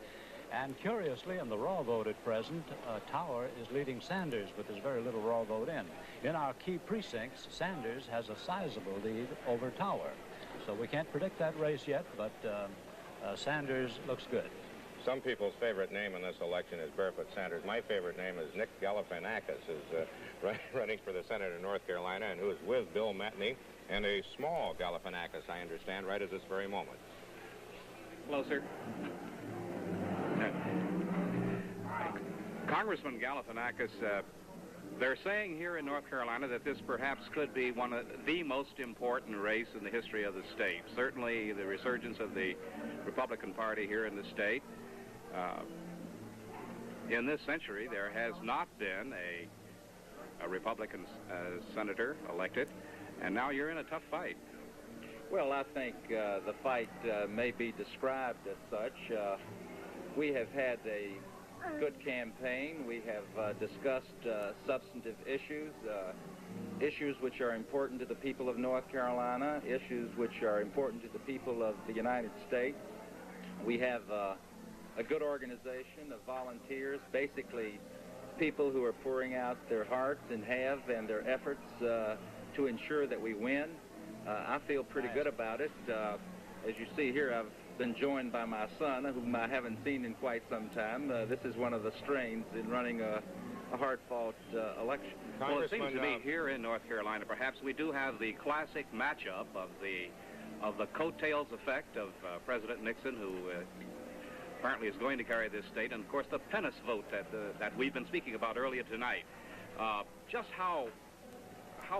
And curiously, in the raw vote at present, Tower is leading Sanders with his very little raw vote in. In our key precincts, Sanders has a sizable lead over Tower. So we can't predict that race yet, but Sanders looks good. Some people's favorite name in this election is Barefoot Sanders. My favorite name is Nick Galifianakis, who's running for the Senate in North Carolina and who is with Bill Matney and a small Galifianakis, I understand, right at this very moment. Hello, sir. Congressman Galifianakis, they're saying here in North Carolina that this perhaps could be one of the most important race in the history of the state. Certainly the resurgence of the Republican Party here in the state. In this century, there has not been a Republican senator elected, and now you're in a tough fight. Well, I think the fight may be described as such. We have had a good campaign. We have discussed substantive issues, issues which are important to the people of North Carolina, issues which are important to the people of the United States. We have a good organization of volunteers, basically people who are pouring out their hearts and their efforts to ensure that we win. I feel pretty good about it. As you see here, I've been joined by my son, whom I haven't seen in quite some time. This is one of the strains in running a hard-fought election. Well, it seems to me here in North Carolina, perhaps we do have the classic matchup of the coattails effect of President Nixon, who apparently is going to carry this state, and of course the Pennis vote that we've been speaking about earlier tonight. Just how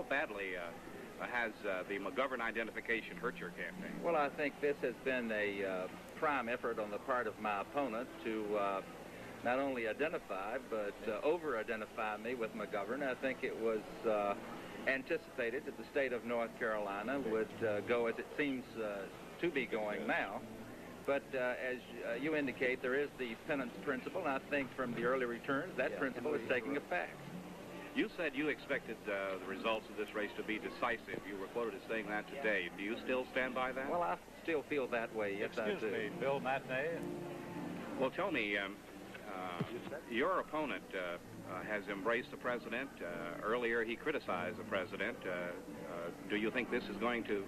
badly has the McGovern identification hurt your campaign? Well, I think this has been a prime effort on the part of my opponent to not only identify, but over-identify me with McGovern. I think it was anticipated that the state of North Carolina would go as it seems to be going now. But as you indicate, there is the penance principle, and I think from the early returns, that principle is taking effect. You said you expected the results of this race to be decisive. You were quoted as saying that today. Do you still stand by that? Well, I still feel that way, yes, I do. Excuse me, Bill Matney. Well, tell me, your opponent has embraced the president. Earlier, he criticized the president. Do you think this is going to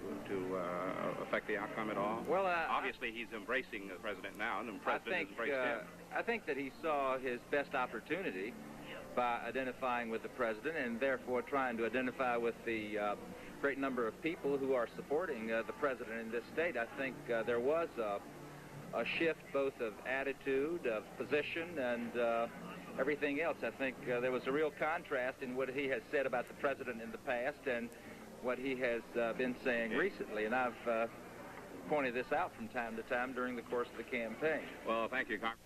affect the outcome at all? Well, obviously, he's embracing the president now, and the president has embraced him. I think that he saw his best opportunity by identifying with the president and therefore trying to identify with the great number of people who are supporting the president in this state. I think there was a shift both of attitude, of position, and everything else. I think there was a real contrast in what he has said about the president in the past and what he has been saying recently, and I've pointed this out from time to time during the course of the campaign. Well, thank you, Congressman.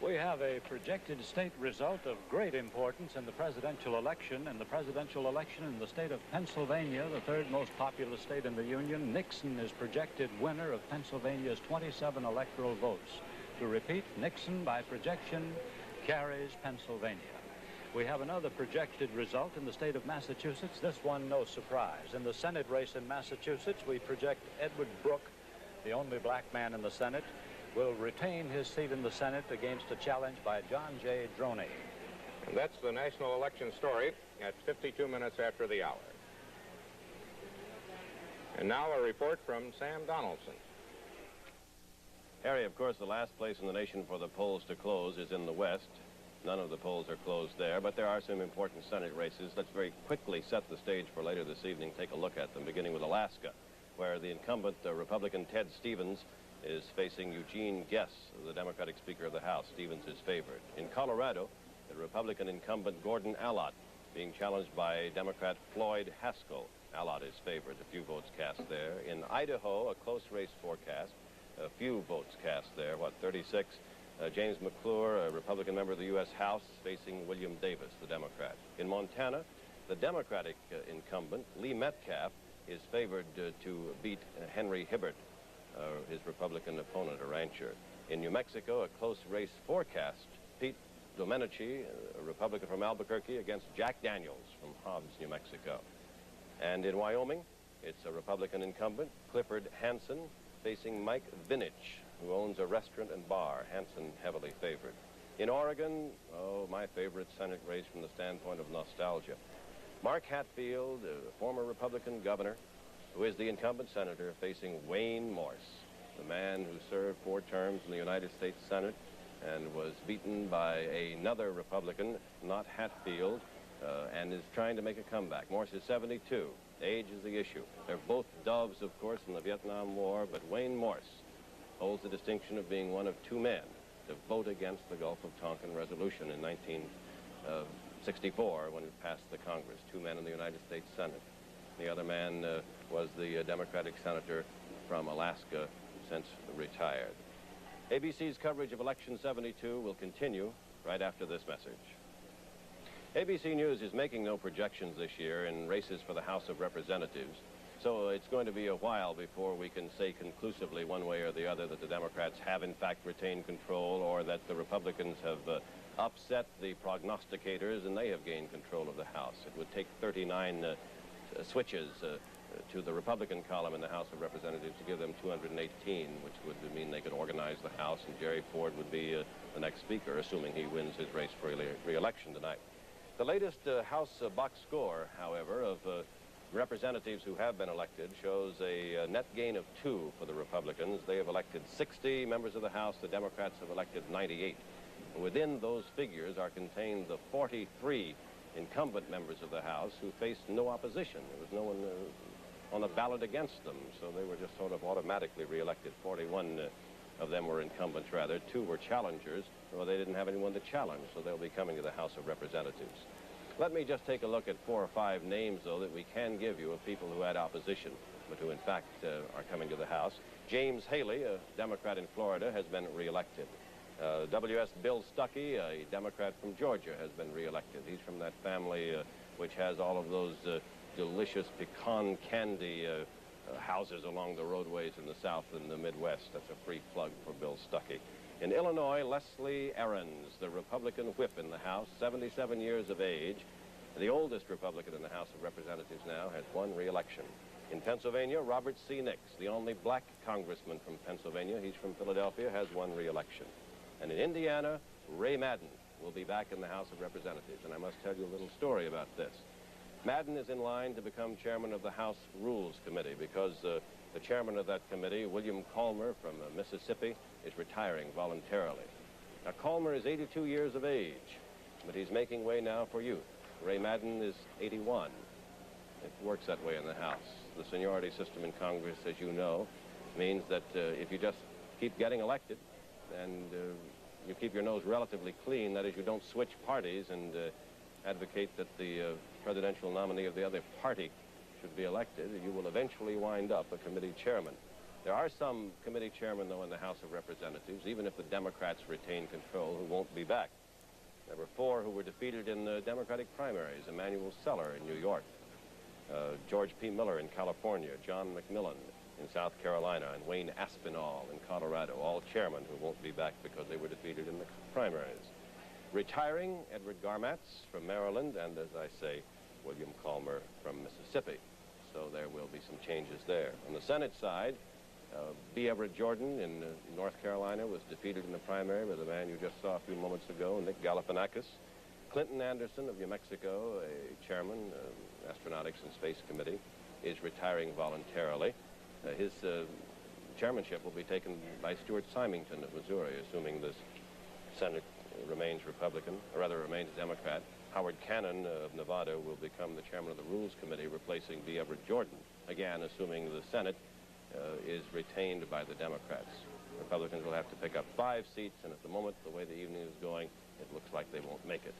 We have a projected state result of great importance in the presidential election. In the presidential election in the state of Pennsylvania, the third most populous state in the Union, Nixon is projected winner of Pennsylvania's 27 electoral votes. To repeat, Nixon, by projection, carries Pennsylvania. We have another projected result in the state of Massachusetts. This one, no surprise. In the Senate race in Massachusetts, we project Edward Brooke, the only black man in the Senate, will retain his seat in the Senate against a challenge by John J. Droney. And that's the national election story at 52 minutes after the hour. And now a report from Sam Donaldson. Harry, of course, the last place in the nation for the polls to close is in the West. None of the polls are closed there, but there are some important Senate races. Let's very quickly set the stage for later this evening. Take a look at them, beginning with Alaska, where the incumbent Republican Ted Stevens is facing Eugene Guess, the Democratic Speaker of the House. Stevens is favored. In Colorado, the Republican incumbent Gordon Allott being challenged by Democrat Floyd Haskell. Allott is favored. A few votes cast there. In Idaho, a close race forecast. A few votes cast there, 36. James McClure, a Republican member of the U.S. House, facing William Davis, the Democrat. In Montana, the Democratic incumbent, Lee Metcalf, is favored to beat Henry Hibbert, his Republican opponent, a rancher. In New Mexico, a close race forecast. Pete Domenici, a Republican from Albuquerque, against Jack Daniels from Hobbs, New Mexico. And in Wyoming, it's a Republican incumbent, Clifford Hansen, facing Mike Vinich, who owns a restaurant and bar. Hansen heavily favored. In Oregon, my favorite Senate race from the standpoint of nostalgia. Mark Hatfield, a former Republican governor, who is the incumbent senator, facing Wayne Morse. the man who served 4 terms in the United States Senate and was beaten by another Republican, not Hatfield, and is trying to make a comeback. Morse is 72. Age is the issue. They're both doves, of course, in the Vietnam War, but Wayne Morse holds the distinction of being one of 2 men to vote against the Gulf of Tonkin resolution in 1964 when it passed the Congress. 2 men in the United States Senate. The other man was the Democratic senator from Alaska, since retired. ABC's coverage of Election 72 will continue right after this message. ABC News is making no projections this year in races for the House of Representatives, so it's going to be a while before we can say conclusively one way or the other that the Democrats have in fact retained control or that the Republicans have upset the prognosticators and they have gained control of the House. It would take 39 switches to the Republican column in the House of Representatives to give them 218, which would mean they could organize the House, and Jerry Ford would be the next speaker, assuming he wins his race for re-election tonight. The latest House box score, however, of representatives who have been elected shows a net gain of 2 for the Republicans. They have elected 60 members of the House. The Democrats have elected 98. Within those figures are contained the 43 incumbent members of the House who faced no opposition. There was no one on the ballot against them, so they were just sort of automatically reelected. 41 of them were incumbents, rather. 2 were challengers. Well, they didn't have anyone to challenge, so they'll be coming to the House of Representatives. Let me just take a look at 4 or 5 names, though, that we can give you of people who had opposition, but who, in fact, are coming to the House. James Haley, a Democrat in Florida, has been reelected. W.S. Bill Stuckey, a Democrat from Georgia, has been reelected. He's from that family which has all of those delicious pecan candy houses along the roadways in the South and the Midwest. That's a free plug for Bill Stuckey. In Illinois, Leslie Ahrens, the Republican whip in the House, 77 years of age, the oldest Republican in the House of Representatives now, has won re-election. In Pennsylvania, Robert C. Nix, the only black congressman from Pennsylvania, he's from Philadelphia, has won re-election. And in Indiana, Ray Madden will be back in the House of Representatives, and I must tell you a little story about this. Madden is in line to become chairman of the House Rules Committee because the chairman of that committee, William Calmer from Mississippi, is retiring voluntarily. Now, Calmer is 82 years of age, but he's making way now for youth. Ray Madden is 81. It works that way in the House. The seniority system in Congress, as you know, means that if you just keep getting elected and you keep your nose relatively clean, that is, you don't switch parties and advocate that the presidential nominee of the other party should be elected, you will eventually wind up a committee chairman. There are some committee chairmen, though, in the House of Representatives, even if the Democrats retain control, who won't be back. There were 4 who were defeated in the Democratic primaries: Emanuel Seller in New York, George P. Miller in California, John McMillan in South Carolina, and Wayne Aspinall in Colorado, all chairmen who won't be back because they were defeated in the primaries. Retiring, Edward Garmatz from Maryland, and, as I say, William Calmer from Mississippi. So there will be some changes there. On the Senate side, B. Everett Jordan in North Carolina was defeated in the primary by the man you just saw a few moments ago, Nick Galifianakis. Clinton Anderson of New Mexico, a chairman, Astronautics and Space Committee, is retiring voluntarily. His chairmanship will be taken by Stuart Symington of Missouri, assuming the Senate remains Republican, or rather remains Democrat. Howard Cannon of Nevada will become the chairman of the Rules Committee, replacing B. Everett Jordan, again, assuming the Senate is retained by the Democrats. Republicans will have to pick up 5 seats, and at the moment, the way the evening is going, it looks like they won't make it.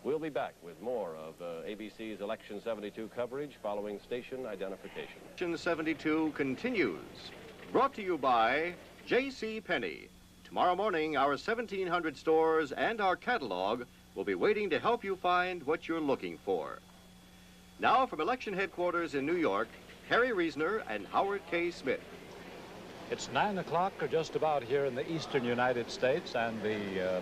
We'll be back with more of ABC's Election 72 coverage following station identification. Election 72 continues. Brought to you by J.C. Penney. Tomorrow morning, our 1,700 stores and our catalog will be waiting to help you find what you're looking for. Now, from election headquarters in New York, Harry Reasoner and Howard K. Smith. It's 9 o'clock or just about here in the eastern United States, and the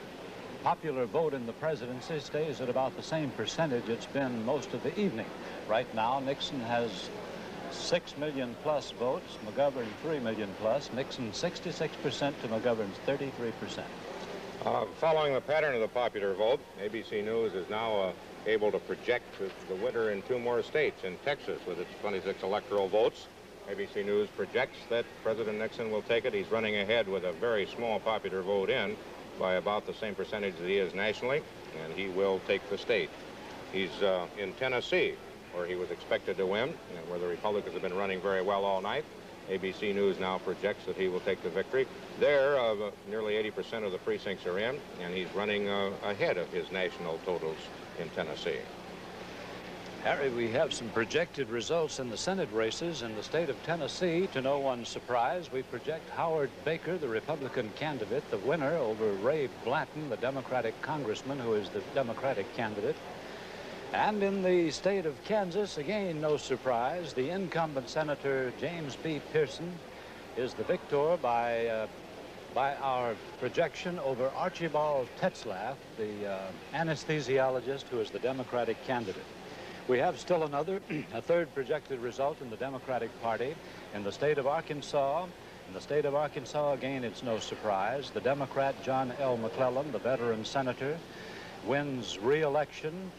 popular vote in the presidency stays at about the same percentage it's been most of the evening. Right now, Nixon has 6 million plus votes, McGovern 3 million plus, Nixon 66% to McGovern's 33%. Following the pattern of the popular vote, ABC News is now able to project the winner in 2 more states. In Texas, with its 26 electoral votes, ABC News projects that President Nixon will take it. He's running ahead with a very small popular vote in by about the same percentage that he is nationally, and he will take the state. He's in Tennessee, where he was expected to win, and where the Republicans have been running very well all night. ABC News now projects that he will take the victory. There, nearly 80% of the precincts are in, and he's running ahead of his national totals in Tennessee. Harry, we have some projected results in the Senate races in the state of Tennessee. To no one's surprise, we project Howard Baker, the Republican candidate, the winner over Ray Blanton, the Democratic congressman who is the Democratic candidate. And in the state of Kansas, again, no surprise, the incumbent Senator James B. Pearson is the victor by our projection over Archibald Tetzlaff, the anesthesiologist who is the Democratic candidate. We have still a third projected result in the Democratic Party in the state of Arkansas. In the state of Arkansas, again, it's no surprise. The Democrat John L. McClellan, the veteran senator, wins re-election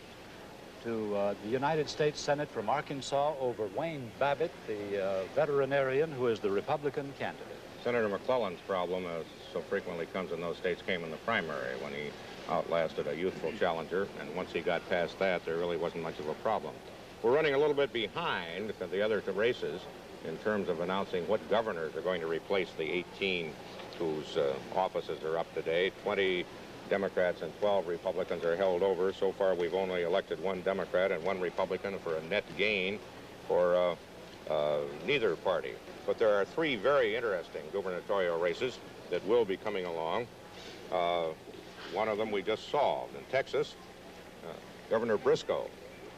to the United States Senate from Arkansas over Wayne Babbitt, the veterinarian who is the Republican candidate. Senator McClellan's problem, as so frequently comes in those states, came in the primary when he outlasted a youthful challenger, and once he got past that, there really wasn't much of a problem. We're running a little bit behind the other races in terms of announcing what governors are going to replace the 18 whose offices are up to date. 20 Democrats and 12 Republicans are held over. So far, we've only elected one Democrat and one Republican for a net gain for neither party. But there are three very interesting gubernatorial races that will be coming along. One of them we just solved in Texas. Governor Briscoe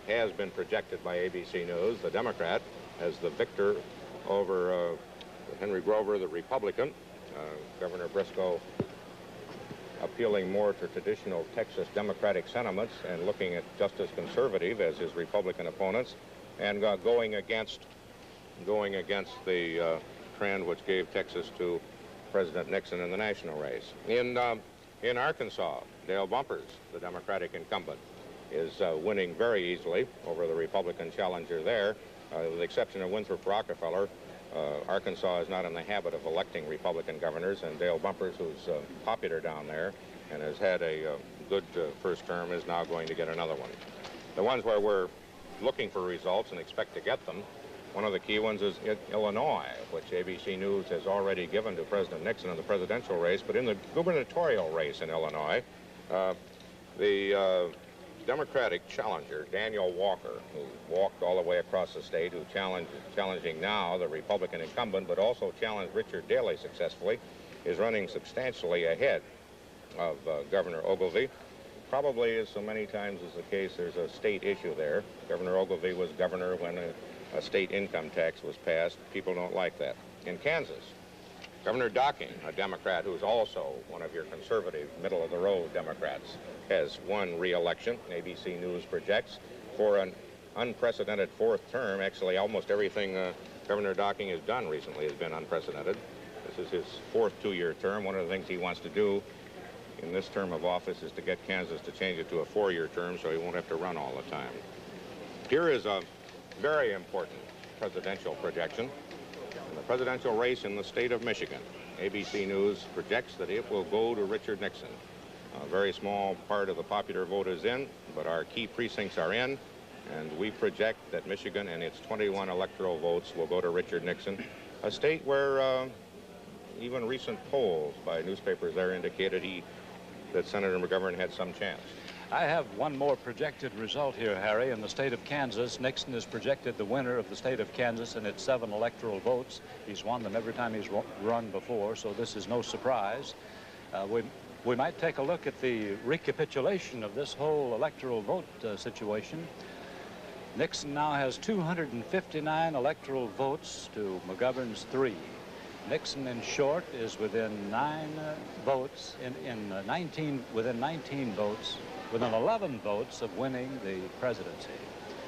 has been projected by ABC News, the Democrat, as the victor over Henry Grover, the Republican. Governor Briscoe appealing more to traditional Texas Democratic sentiments and looking at just as conservative as his Republican opponents, and going against the trend which gave Texas to President Nixon in the national race. In Arkansas, Dale Bumpers, the Democratic incumbent, is winning very easily over the Republican challenger there. With the exception of Winthrop Rockefeller, Arkansas is not in the habit of electing Republican governors, and Dale Bumpers, who's popular down there and has had a good first term, is now going to get another one. The ones where we're looking for results and expect to get them, one of the key ones is Illinois, which ABC News has already given to President Nixon in the presidential race. But in the gubernatorial race in Illinois, the Democratic challenger, Daniel Walker, who walked all the way across the state, who challenging now the Republican incumbent, but also challenged Richard Daley successfully, is running substantially ahead of Governor Ogilvie. Probably, as so many times is the case, there's a state issue there. Governor Ogilvie was governor when a state income tax was passed. People don't like that. In Kansas, Governor Docking, a Democrat who's also one of your conservative, middle-of-the-road Democrats, has won re-election. ABC News projects for an unprecedented fourth term. Actually, almost everything Governor Docking has done recently has been unprecedented. This is his fourth two-year term. One of the things he wants to do in this term of office is to get Kansas to change it to a four-year term so he won't have to run all the time. Here is a very important presidential projection. In the presidential race in the state of Michigan, ABC News projects that it will go to Richard Nixon. A very small part of the popular vote is in, but our key precincts are in, and we project that Michigan and its 21 electoral votes will go to Richard Nixon, a state where even recent polls by newspapers there indicated that Senator McGovern had some chance. I have one more projected result here, Harry. In the state of Kansas, Nixon is projected the winner of the state of Kansas in its 7 electoral votes. He's won them every time he's run before, so this is no surprise. We might take a look at the recapitulation of this whole electoral vote situation. Nixon now has 259 electoral votes to McGovern's 3. Nixon, in short, is within 9 votes, within 19 votes, within 11 votes of winning the presidency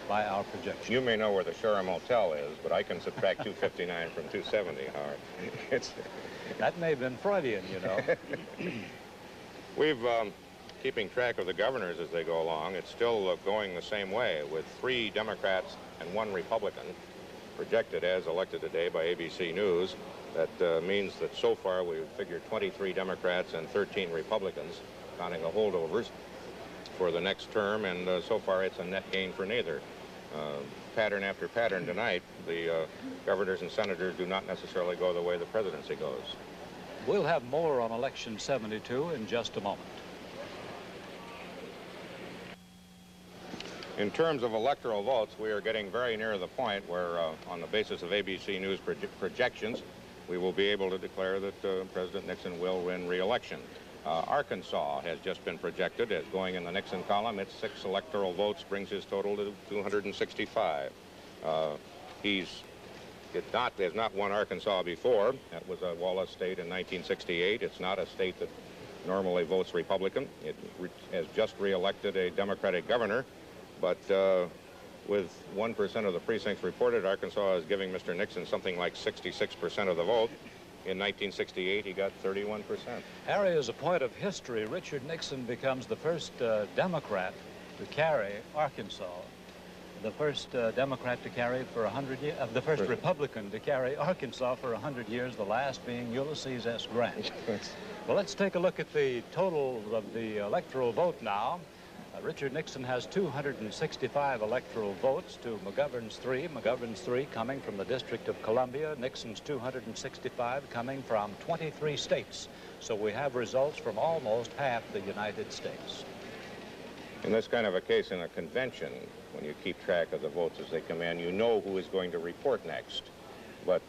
by our projection. You may know where the Shore Motel is, but I can subtract 259 from 270, Howard. That may have been Freudian, you know. We've, keeping track of the governors as they go along, it's still going the same way with 3 Democrats and 1 Republican. projected as elected today by ABC News. That means that so far we've figured 23 Democrats and 13 Republicans, counting the holdovers, for the next term, and so far it's a net gain for neither. Pattern after pattern tonight, the governors and senators do not necessarily go the way the presidency goes. We'll have more on Election 72 in just a moment. In terms of electoral votes, we are getting very near the point where, on the basis of ABC News projections, we will be able to declare that President Nixon will win re-election. Arkansas has just been projected as going in the Nixon column. Its 6 electoral votes brings his total to 265. There's not won Arkansas before. That was a Wallace state in 1968. It's not a state that normally votes Republican. It has just re-elected a Democratic governor, but with 1% of the precincts reported, Arkansas is giving Mr. Nixon something like 66% of the vote. In 1968, he got 31%. Harry, as a point of history, Richard Nixon becomes the first Democrat to carry Arkansas, the first Democrat to carry for 100 years, the first Republican to carry Arkansas for 100 years, the last being Ulysses S. Grant. Well, let's take a look at the total of the electoral vote now. Richard Nixon has 265 electoral votes to McGovern's 3. McGovern's 3 coming from the District of Columbia. Nixon's 265 coming from 23 states. So we have results from almost half the United States. In this kind of a case in a convention, when you keep track of the votes as they come in, you know who is going to report next. But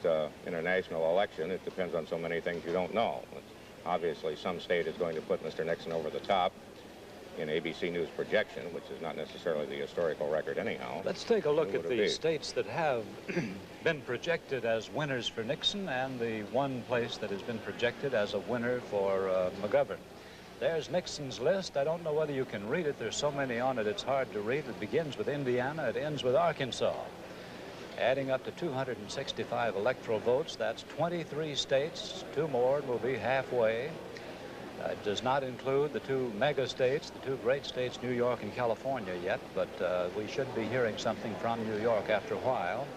in a national election, it depends on so many things you don't know. Obviously, some state is going to put Mr. Nixon over the top in ABC News projection, which is not necessarily the historical record anyhow. Let's take a look at the states that have been projected as winners for Nixon and the one place that has been projected as a winner for McGovern. There's Nixon's list. I don't know whether you can read it. There's so many on it, it's hard to read. It begins with Indiana. It ends with Arkansas. Adding up to 265 electoral votes, that's 23 states. 2 more will be halfway. It does not include the 2 mega states, the 2 great states, New York and California yet, but we should be hearing something from New York after a while.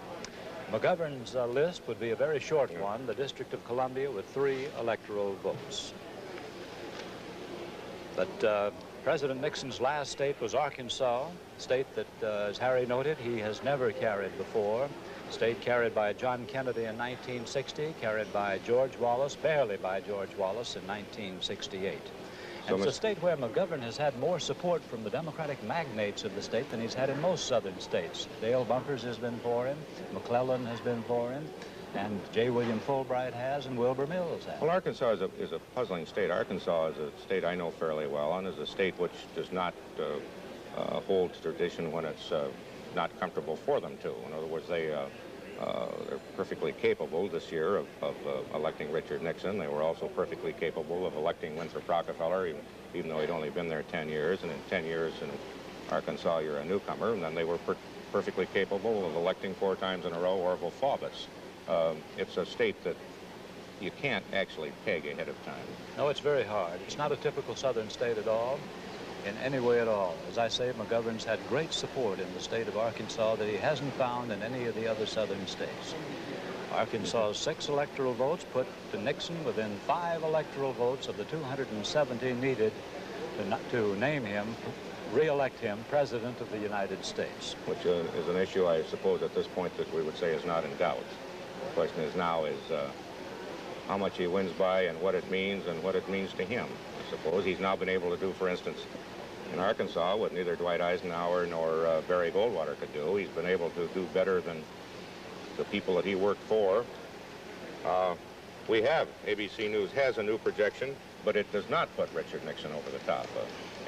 McGovern's list would be a very short one, the District of Columbia with 3 electoral votes. But President Nixon's last state was Arkansas, a state that, as Harry noted, he has never carried before. State carried by John Kennedy in 1960, carried by George Wallace, barely by George Wallace in 1968. And it's a state where McGovern has had more support from the Democratic magnates of the state than he's had in most southern states. Dale Bumpers has been for him, McClellan has been for him, and J. William Fulbright has, and Wilbur Mills has. Well, Arkansas is a puzzling state. Arkansas is a state I know fairly well, and is a state which does not hold tradition when it's not comfortable for them to. In other words, they're perfectly capable this year of electing Richard Nixon. They were also perfectly capable of electing Winthrop Rockefeller, even though he'd only been there 10 years. And in 10 years in Arkansas, you're a newcomer. And then they were perfectly capable of electing 4 times in a row Orville Faubus. It's a state that you can't actually peg ahead of time. No, it's very hard. It's not a typical southern state at all, in any way at all. As I say, McGovern's had great support in the state of Arkansas that he hasn't found in any of the other southern states. Arkansas's 6 electoral votes put Nixon within 5 electoral votes of the 270 needed to name him, re-elect him President of the United States. Which is an issue, I suppose, at this point that we would say is not in doubt. The question is now how much he wins by and what it means to him. I suppose he's now been able to do, for instance, in Arkansas, what neither Dwight Eisenhower nor Barry Goldwater could do. He's been able to do better than the people that he worked for. ABC News has a new projection, but it does not put Richard Nixon over the top.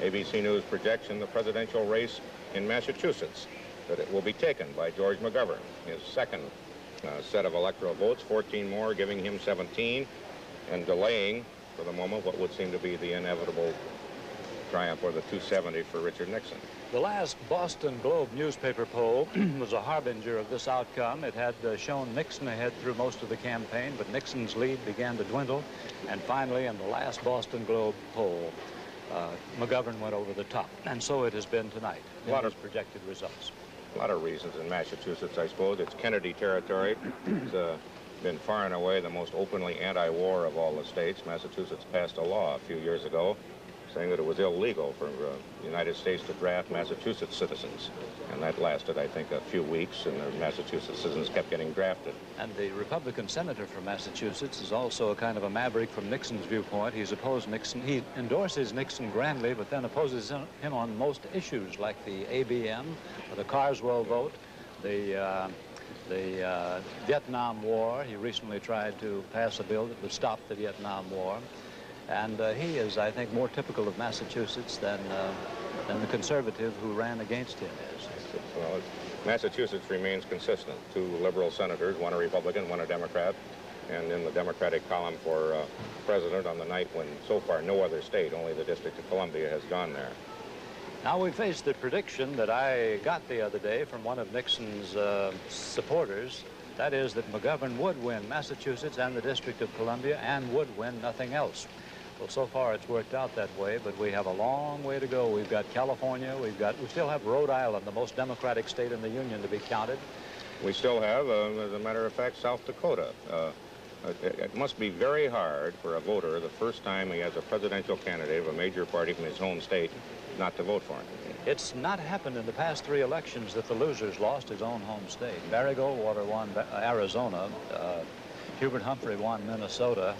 ABC News projection the presidential race in Massachusetts, that it will be taken by George McGovern, his second set of electoral votes, 14 more, giving him 17, and delaying, for the moment, what would seem to be the inevitable triumph or the 270 for Richard Nixon. The last Boston Globe newspaper poll was a harbinger of this outcome. It had shown Nixon ahead through most of the campaign, but Nixon's lead began to dwindle, and finally, in the last Boston Globe poll, McGovern went over the top, and so it has been tonight in his projected results. A lot of reasons in Massachusetts, I suppose. It's Kennedy territory. It's been far and away the most openly anti-war of all the states. Massachusetts passed a law a few years ago saying that it was illegal for the United States to draft Massachusetts citizens. And that lasted, I think, a few weeks, and the Massachusetts citizens kept getting drafted. And the Republican senator from Massachusetts is also a kind of a maverick from Nixon's viewpoint. He's opposed Nixon. He endorses Nixon grandly, but then opposes him on most issues, like the ABM, or the Carswell vote, the Vietnam War. He recently tried to pass a bill that would stop the Vietnam War. And he is, I think, more typical of Massachusetts than the conservative who ran against him is. Well, Massachusetts remains consistent. 2 liberal senators, 1 a Republican, 1 a Democrat. And in the Democratic column for president on the night when, so far, no other state, only the District of Columbia, has gone there. Now we face the prediction that I got the other day from one of Nixon's supporters. That is that McGovern would win Massachusetts and the District of Columbia and would win nothing else. Well, so far it's worked out that way, but we have a long way to go. We've got California, we still have Rhode Island, the most democratic state in the Union, to be counted. We still have, as a matter of fact, South Dakota. It must be very hard for a voter the first time he has a presidential candidate of a major party from his home state not to vote for him. It's not happened in the past 3 elections that the losers lost his own home state. Barry Goldwater won Arizona, Hubert Humphrey won Minnesota,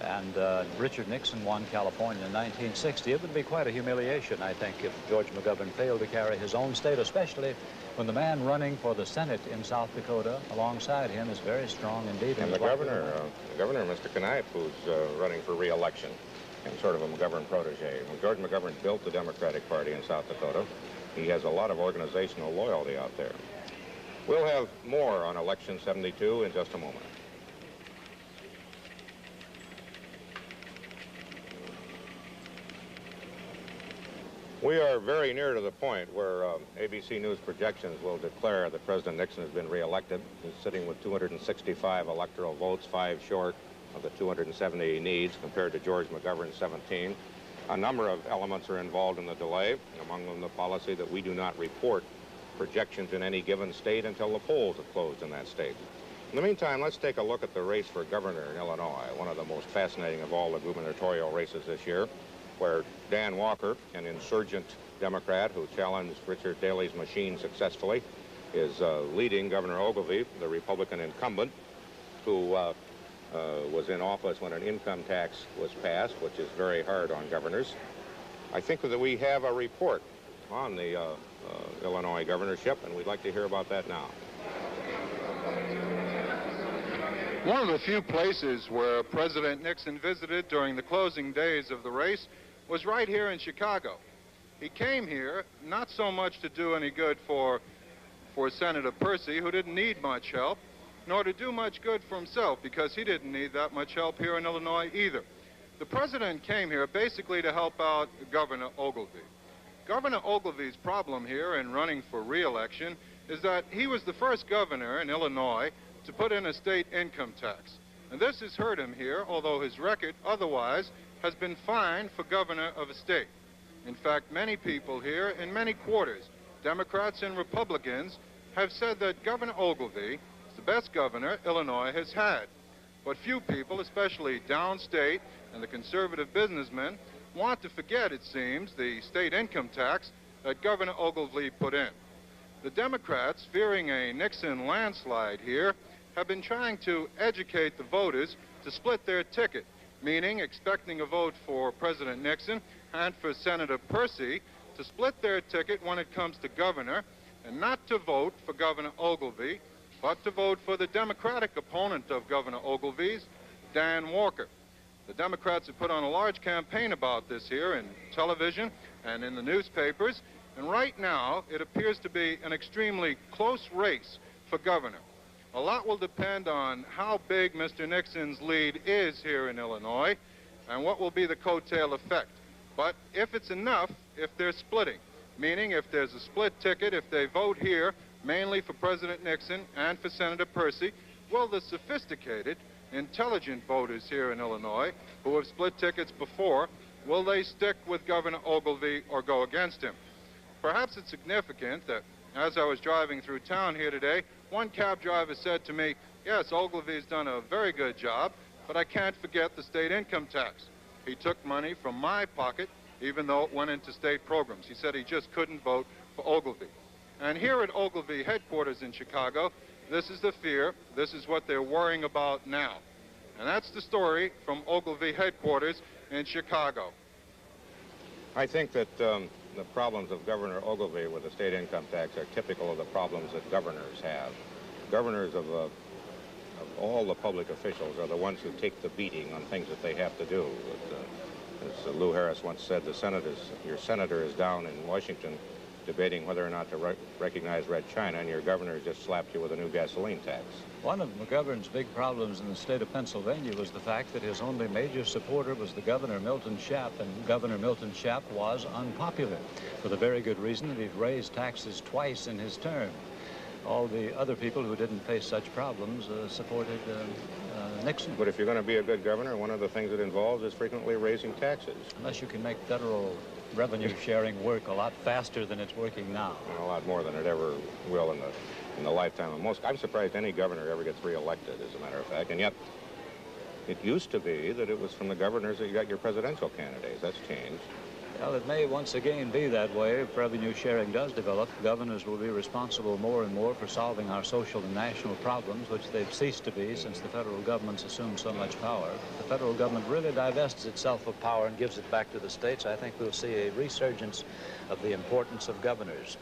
and Richard Nixon won California in 1960. It would be quite a humiliation, I think, if George McGovern failed to carry his own state, especially when the man running for the Senate in South Dakota alongside him is very strong indeed. And the governor, Mr. Knipe, who's running for re-election, and sort of a McGovern protege. When George McGovern built the Democratic Party in South Dakota, he has a lot of organizational loyalty out there. We'll have more on Election 72 in just a moment. We are very near to the point where ABC News projections will declare that President Nixon has been re-elected. He's sitting with 265 electoral votes, 5 short of the 270 he needs, compared to George McGovern's 17. A number of elements are involved in the delay, among them the policy that we do not report projections in any given state until the polls have closed in that state. In the meantime, let's take a look at the race for governor in Illinois, one of the most fascinating of all the gubernatorial races this year, where Dan Walker, an insurgent Democrat who challenged Richard Daley's machine successfully, is leading Governor Ogilvie, the Republican incumbent, who was in office when an income tax was passed, which is very hard on governors. I think that we have a report on the Illinois governorship, and we'd like to hear about that now. One of the few places where President Nixon visited during the closing days of the race was right here in Chicago. He came here not so much to do any good for Senator Percy, who didn't need much help, nor to do much good for himself, because he didn't need that much help here in Illinois either. The president came here basically to help out Governor Ogilvie. Governor Ogilvie's problem here in running for re-election is that he was the first governor in Illinois to put in a state income tax. And this has hurt him here, although his record otherwise has been fine for governor of a state. In fact, many people here in many quarters, Democrats and Republicans, have said that Governor Ogilvie is the best governor Illinois has had. But few people, especially downstate and the conservative businessmen, want to forget, it seems, the state income tax that Governor Ogilvie put in. The Democrats, fearing a Nixon landslide here, have been trying to educate the voters to split their ticket, meaning expecting a vote for President Nixon and for Senator Percy, to split their ticket when it comes to governor, and not to vote for Governor Ogilvie, but to vote for the Democratic opponent of Governor Ogilvie's, Dan Walker. The Democrats have put on a large campaign about this here in television and in the newspapers, and right now it appears to be an extremely close race for governor. A lot will depend on how big Mr. Nixon's lead is here in Illinois and what will be the coattail effect. But if it's enough, if they're splitting, meaning if there's a split ticket, if they vote here mainly for President Nixon and for Senator Percy, will the sophisticated, intelligent voters here in Illinois who have split tickets before, will they stick with Governor Ogilvie or go against him? Perhaps it's significant that As I was driving through town here today, one cab driver said to me, yes, Ogilvy's done a very good job, but I can't forget the state income tax. He took money from my pocket, even though it went into state programs. He said he just couldn't vote for Ogilvy. And here at Ogilvy headquarters in Chicago, this is the fear, this is what they're worrying about now. And that's the story from Ogilvy headquarters in Chicago. I think that the problems of Governor Ogilvy with the state income tax are typical of the problems that governors have. Governors of all the public officials are the ones who take the beating on things that they have to do. As Lou Harris once said, your senator is down in Washington debating whether or not to recognize Red China, and your governor just slapped you with a new gasoline tax. One of McGovern's big problems in the state of Pennsylvania was the fact that his only major supporter was the Governor Milton Shapp, and Governor Milton Shapp was unpopular for the very good reason that he'd raised taxes twice in his term. All the other people who didn't face such problems supported Nixon. But if you're going to be a good governor, one of the things it involves is frequently raising taxes. Unless you can make federal revenue sharing work a lot faster than it's working now. And a lot more than it ever will in the lifetime of most. I'm surprised any governor ever gets reelected, as a matter of fact. And yet, it used to be that it was from the governors that you got your presidential candidates. That's changed. Well, it may once again be that way. If revenue sharing does develop, governors will be responsible more and more for solving our social and national problems, which they've ceased to be since the federal government's assumed so much power. If the federal government really divests itself of power and gives it back to the states, I think we'll see a resurgence of the importance of governors.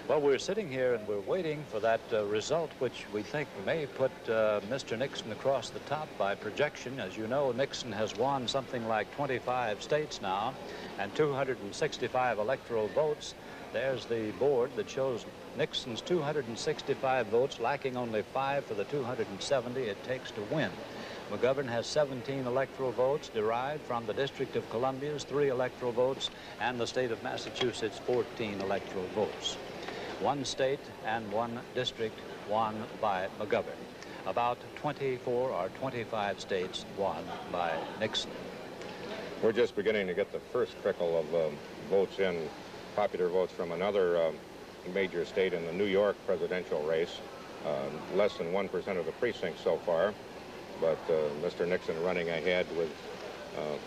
Well, we're sitting here and we're waiting for that result, which we think may put Mr. Nixon across the top by projection. As you know, Nixon has won something like 25 states now and 265 electoral votes. There's the board that shows Nixon's 265 votes, lacking only 5 for the 270 it takes to win. McGovern has 17 electoral votes derived from the District of Columbia's 3 electoral votes and the state of Massachusetts' 14 electoral votes. 1 state and 1 district won by McGovern. About 24 or 25 states won by Nixon. We're just beginning to get the first trickle of votes in, popular votes from another major state in the New York presidential race. Less than 1% of the precincts so far, but Mr. Nixon running ahead with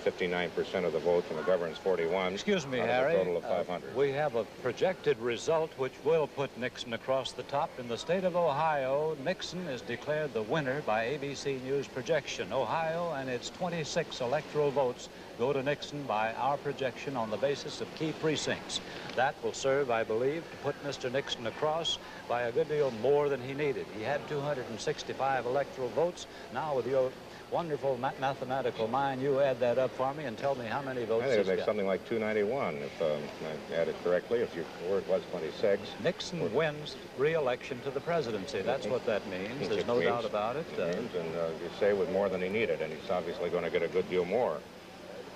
59% of the votes, and McGovern's 41. Excuse me, out of Harry. a total of 500. We have a projected result which will put Nixon across the top. In the state of Ohio, Nixon is declared the winner by ABC News projection. Ohio and its 26 electoral votes go to Nixon by our projection on the basis of key precincts. That will serve, I believe, to put Mr. Nixon across by a good deal more than he needed. He had 265 electoral votes. Now, with your wonderful mathematical mind, you add that up for me and tell me how many votes I think he's it makes got. something like 291, if I add it correctly, if your word was 26. Nixon wins re-election to the presidency. That's what that means. There's no doubt about it. And you say with more than he needed, and he's obviously going to get a good deal more,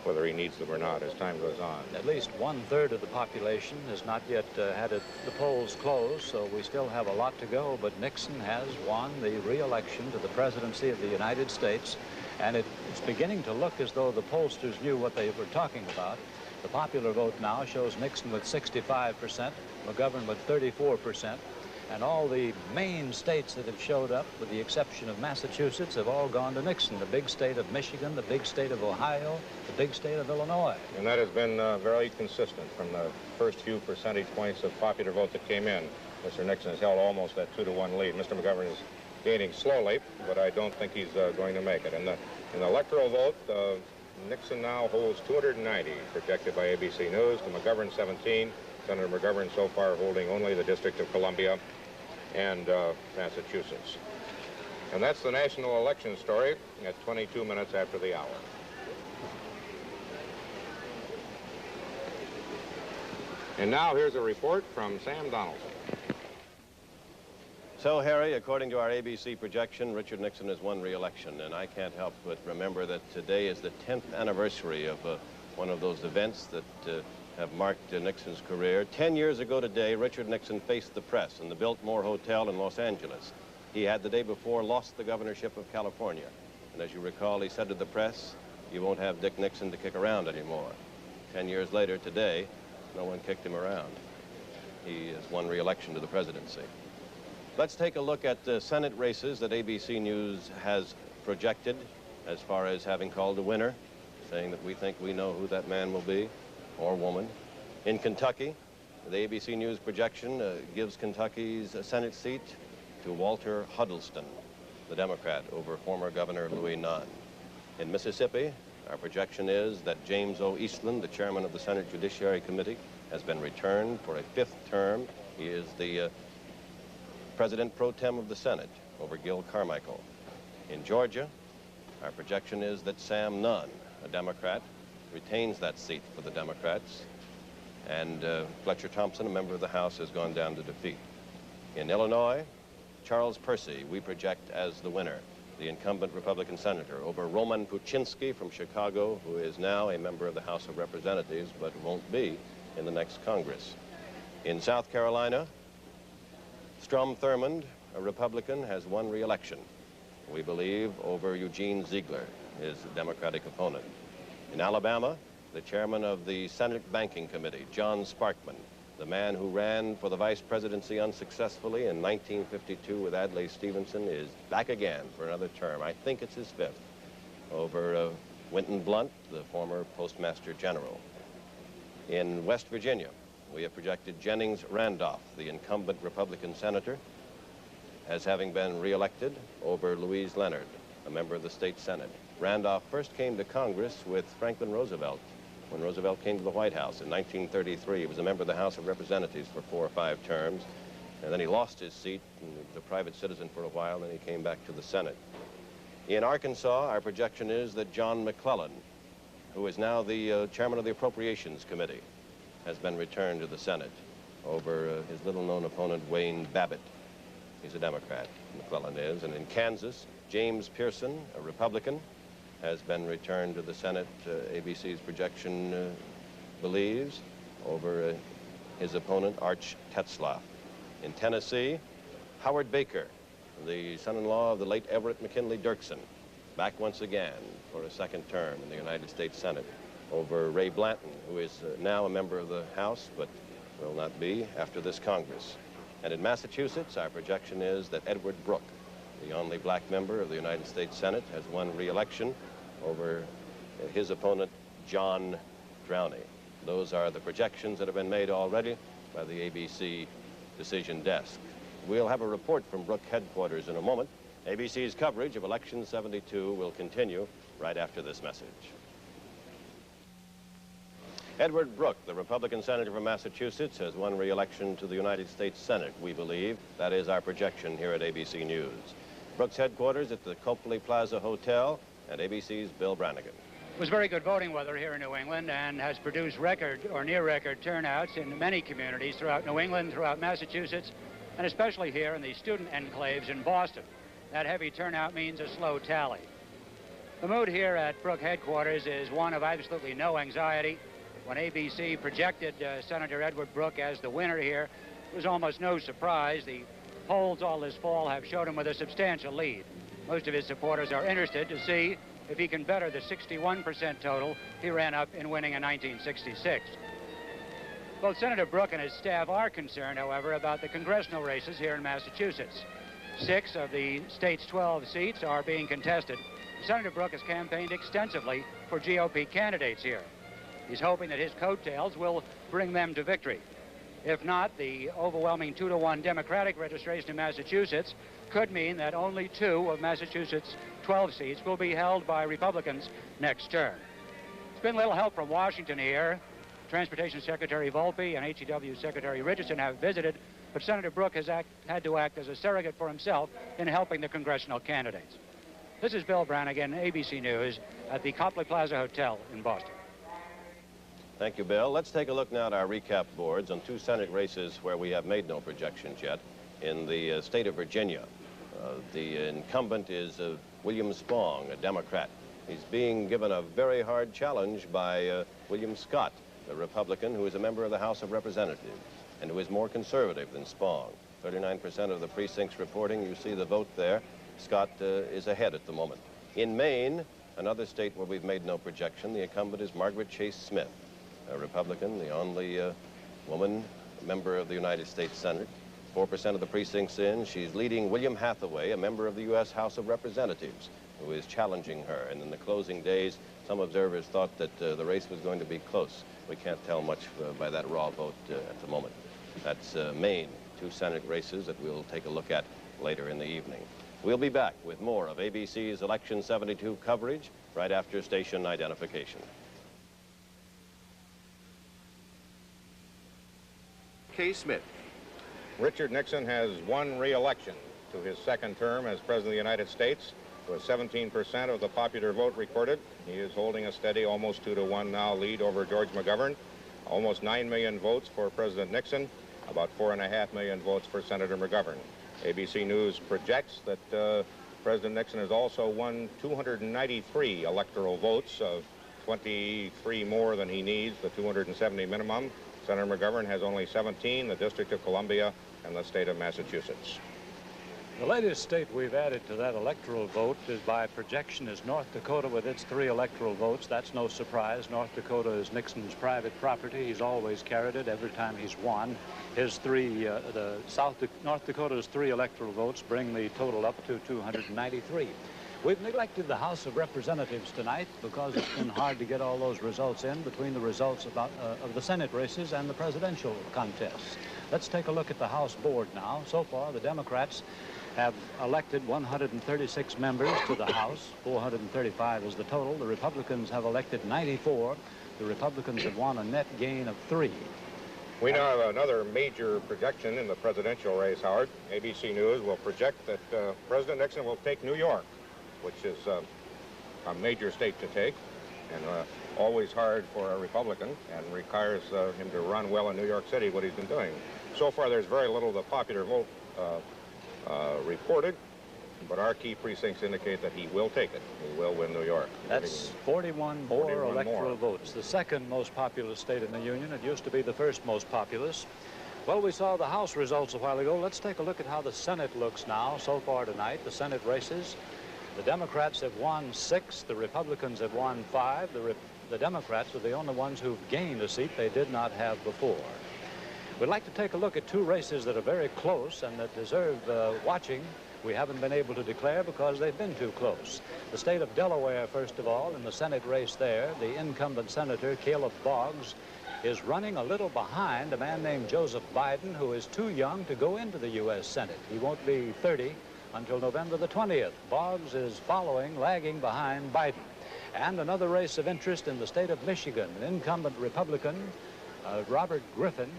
whether he needs them or not, as time goes on. At least 1/3 of the population has not yet had the polls closed, so we still have a lot to go, but Nixon has won the re-election to the presidency of the United States, and it's beginning to look as though the pollsters knew what they were talking about. The popular vote now shows Nixon with 65%, McGovern with 34%, and all the main states that have showed up, with the exception of Massachusetts, have all gone to Nixon. The big state of Michigan, the big state of Ohio, the big state of Illinois. And that has been very consistent from the first few percentage points of popular vote that came in. Mr. Nixon has held almost that 2-to-1 lead. Mr. McGovern is gaining slowly, but I don't think he's going to make it. In the electoral vote, Nixon now holds 290, projected by ABC News, to McGovern 17. Senator McGovern so far holding only the District of Columbia and Massachusetts. And that's the national election story at 22 minutes after the hour. And now here's a report from Sam Donaldson. So, Harry, according to our ABC projection, Richard Nixon has won re-election, and I can't help but remember that today is the 10th anniversary of one of those events that have marked Nixon's career. 10 years ago today, Richard Nixon faced the press in the Biltmore Hotel in Los Angeles. He had the day before lost the governorship of California. And as you recall, he said to the press, "You won't have Dick Nixon to kick around anymore." 10 years later today, no one kicked him around. he has won re-election to the presidency. Let's take a look at the Senate races that ABC News has projected as far as having called a winner, saying that we think we know who that man will be, or woman. In Kentucky, the ABC News projection gives Kentucky's Senate seat to Walter Huddleston, the Democrat, over former Governor Louis Nunn. In Mississippi, our projection is that James O. Eastland, the chairman of the Senate Judiciary Committee, has been returned for a 5th term. He is the President pro tem of the Senate over Gil Carmichael. In Georgia, our projection is that Sam Nunn, a Democrat, retains that seat for the Democrats, and Fletcher Thompson, a member of the House, has gone down to defeat. In Illinois, Charles Percy, we project as the winner, the incumbent Republican senator, over Roman Puczynski from Chicago, who is now a member of the House of Representatives, but won't be in the next Congress. In South Carolina, Strom Thurmond, a Republican, has won re-election, we believe, over Eugene Ziegler, his Democratic opponent. In Alabama, the chairman of the Senate Banking Committee, John Sparkman, the man who ran for the vice presidency unsuccessfully in 1952 with Adlai Stevenson, is back again for another term. I think it's his 5th, over Winton Blunt, the former Postmaster General. In West Virginia, we have projected Jennings Randolph, the incumbent Republican senator, as having been re-elected over Louise Leonard, a member of the state Senate. Randolph first came to Congress with Franklin Roosevelt when Roosevelt came to the White House in 1933. He was a member of the House of Representatives for 4 or 5 terms, and then he lost his seat and was a private citizen for a while, and then he came back to the Senate. In Arkansas, our projection is that John McClellan, who is now the chairman of the Appropriations Committee, has been returned to the Senate over his little-known opponent, Wayne Babbitt. He's a Democrat, McClellan is. And in Kansas, James Pearson, a Republican, has been returned to the Senate, ABC's projection believes, over his opponent, Arch Tetzlaff. In Tennessee, Howard Baker, the son-in-law of the late Everett McKinley Dirksen, back once again for a 2nd term in the United States Senate, over Ray Blanton, who is now a member of the House, but will not be after this Congress. And in Massachusetts, our projection is that Edward Brooke, the only black member of the United States Senate, has won re-election over his opponent, John Drowney. Those are the projections that have been made already by the ABC decision desk. We'll have a report from Brooke headquarters in a moment. ABC's coverage of Election 72 will continue right after this message. Edward Brooke, the Republican senator from Massachusetts, has won re-election to the United States Senate, we believe. That is our projection here at ABC News. Brooke's headquarters at the Copley Plaza Hotel, and ABC's Bill Brannigan. It was very good voting weather here in New England and has produced record or near record turnouts in many communities throughout New England, throughout Massachusetts, and especially here in the student enclaves in Boston. That heavy turnout means a slow tally. The mood here at Brooke headquarters is one of absolutely no anxiety. When ABC projected Senator Edward Brooke as the winner here, it was almost no surprise. The polls all this fall have showed him with a substantial lead. Most of his supporters are interested to see if he can better the 61% total he ran up in winning in 1966. Both Senator Brooke and his staff are concerned, however, about the congressional races here in Massachusetts. 6 of the state's 12 seats are being contested. Senator Brooke has campaigned extensively for GOP candidates here. He's hoping that his coattails will bring them to victory. If not, the overwhelming 2-to-1 Democratic registration in Massachusetts could mean that only 2 of Massachusetts' 12 seats will be held by Republicans next term. There's been little help from Washington here. Transportation Secretary Volpe and HEW Secretary Richardson have visited, but Senator Brooke has had to act as a surrogate for himself in helping the congressional candidates. This is Bill Brannigan, ABC News, at the Copley Plaza Hotel in Boston. Thank you, Bill. Let's take a look now at our recap boards on 2 Senate races where we have made no projections yet. In the state of Virginia, the incumbent is William Spong, a Democrat. He's being given a very hard challenge by William Scott, a Republican who is a member of the House of Representatives and who is more conservative than Spong. 39% of the precincts reporting. You see the vote there. Scott is ahead at the moment. In Maine, another state where we've made no projection, the incumbent is Margaret Chase Smith, a Republican, the only woman member of the United States Senate. 4% of the precincts in. She's leading William Hathaway, a member of the U.S. House of Representatives, who is challenging her. And in the closing days, some observers thought that the race was going to be close. We can't tell much by that raw vote at the moment. That's Maine, 2 Senate races that we'll take a look at later in the evening. We'll be back with more of ABC's Election 72 coverage right after station identification. K. Smith. Richard Nixon has won re-election to his second term as President of the United States with 17% of the popular vote recorded. He is holding a steady almost 2-to-1 now lead over George McGovern. Almost 9 million votes for President Nixon, about 4.5 million votes for Senator McGovern. ABC News projects that President Nixon has also won 293 electoral votes, 23 more than he needs, the 270 minimum. Senator McGovern has only 17, the District of Columbia and the state of Massachusetts. The latest state we've added to that electoral vote is by projection is North Dakota with its 3 electoral votes. That's no surprise. North Dakota is Nixon's private property. He's always carried it every time he's won. His North Dakota's 3 electoral votes bring the total up to 293. We've neglected the House of Representatives tonight because it's been hard to get all those results in between the results of the Senate races and the presidential contests. Let's take a look at the House board now. So far, the Democrats have elected 136 members to the House. 435 is the total. The Republicans have elected 94. The Republicans have won a net gain of 3. We now have another major projection in the presidential race, Howard. ABC News will project that President Nixon will take New York, which is a major state to take, and always hard for a Republican, and requires him to run well in New York City, what he's been doing. So far, there's very little of the popular vote reported, but our key precincts indicate that he will take it. He will win New York. That's 41 more electoral votes, the second most populous state in the Union. It used to be the first most populous. Well, we saw the House results a while ago. Let's take a look at how the Senate looks now so far tonight. The Senate races. The Democrats have won 6. The Republicans have won 5. The Democrats are the only ones who've gained a seat they did not have before. We'd like to take a look at 2 races that are very close and that deserve watching. We haven't been able to declare because they've been too close. The state of Delaware, first of all, in the Senate race there, the incumbent Senator Caleb Boggs is running a little behind a man named Joseph Biden, who is too young to go into the U.S. Senate. He won't be 30 until November the 20th. Boggs is lagging behind Biden. And another race of interest in the state of Michigan, an incumbent Republican, Robert Griffin,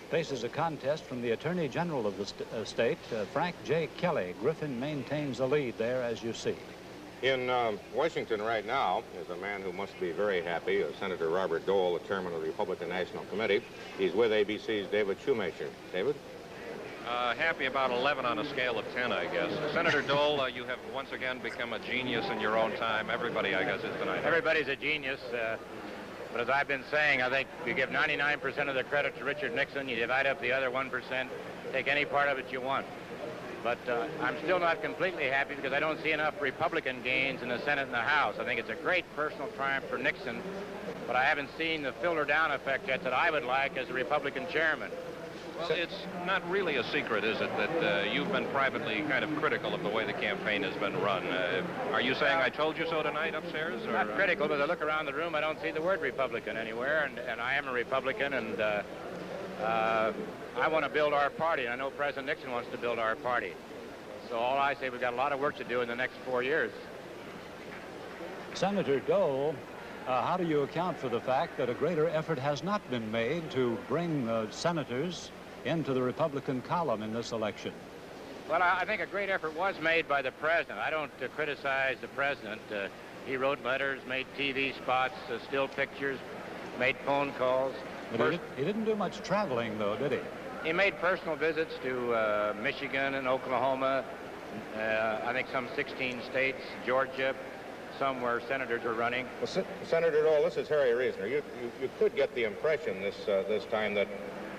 faces a contest from the Attorney General of the state, Frank J. Kelly. Griffin maintains the lead there, as you see. In Washington right now is a man who must be very happy, Senator Robert Dole, the chairman of the Republican National Committee. He's with ABC's David Shoemaker. David? Happy about 11 on a scale of 10, I guess. Senator Dole, you have once again become a genius in your own time. Everybody, I guess, is tonight. Everybody's a genius. But as I've been saying, I think you give 99% of the credit to Richard Nixon. You divide up the other 1%, take any part of it you want. But I'm still not completely happy because I don't see enough Republican gains in the Senate and the House. I think it's a great personal triumph for Nixon, but I haven't seen the filter-down effect yet that I would like as a Republican chairman. Well, it's not really a secret, is it, that you've been privately kind of critical of the way the campaign has been run. Are you saying I told you so tonight upstairs? Or? Not critical, but I look around the room, I don't see the word Republican anywhere, and I am a Republican, and I want to build our party, and I know President Nixon wants to build our party. So all I say, we've got a lot of work to do in the next 4 years. Senator Dole, how do you account for the fact that a greater effort has not been made to bring senators into the Republican column in this election? Well, I think a great effort was made by the president. I don't criticize the president. He wrote letters, made TV spots, still pictures, made phone calls. But he didn't do much traveling, though, did he? He made personal visits to Michigan and Oklahoma, I think some 16 states, Georgia, some where senators are running. Well, Senator Dole, this is Harry Reasoner. You could get the impression this time that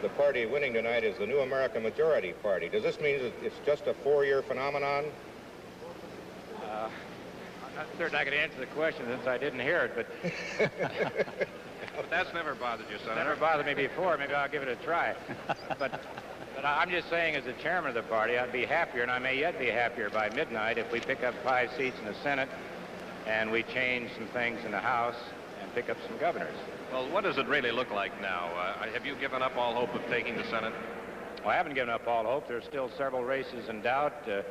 the party winning tonight is the New American Majority Party. Does this mean it's just a 4-year phenomenon? I'm certain I could answer the question since I didn't hear it, but But that's never bothered you, Senator. never bothered me before. Maybe I'll give it a try. But I'm just saying, as the chairman of the party, I'd be happier, and I may yet be happier by midnight if we pick up 5 seats in the Senate and we change some things in the House and pick up some governors. Well, what does it really look like now? Have you given up all hope of taking the Senate? Well, I haven't given up all hope. There's still several races in doubt. There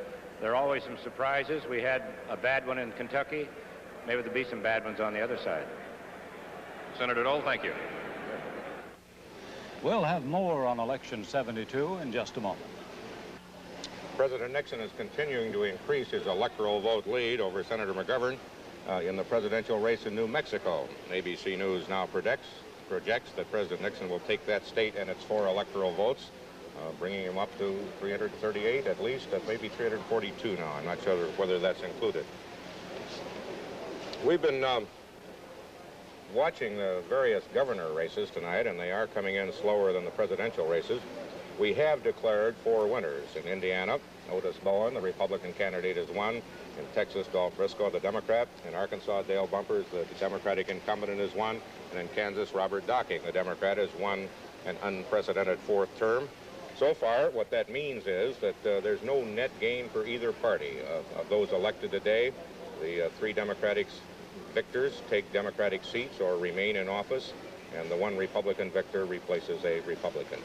are always some surprises. We had a bad one in Kentucky. Maybe there'll be some bad ones on the other side. Senator Dole, thank you. We'll have more on Election 72 in just a moment. President Nixon is continuing to increase his electoral vote lead over Senator McGovern in the presidential race in New Mexico. ABC News now projects that President Nixon will take that state and its 4 electoral votes, bringing him up to 338 at least, maybe 342 now. I'm not sure whether that's included. We've been watching the various governor races tonight, and they are coming in slower than the presidential races. We have declared 4 winners. In Indiana, Otis Bowen, the Republican candidate, has won. In Texas, Dolph Briscoe, the Democrat. In Arkansas, Dale Bumpers, the Democratic incumbent, has won. And in Kansas, Robert Docking, the Democrat, has won an unprecedented 4th term. So far, what that means is that there's no net gain for either party. Of those elected today, the 3 Democratic victors take Democratic seats or remain in office, and the 1 Republican victor replaces a Republican.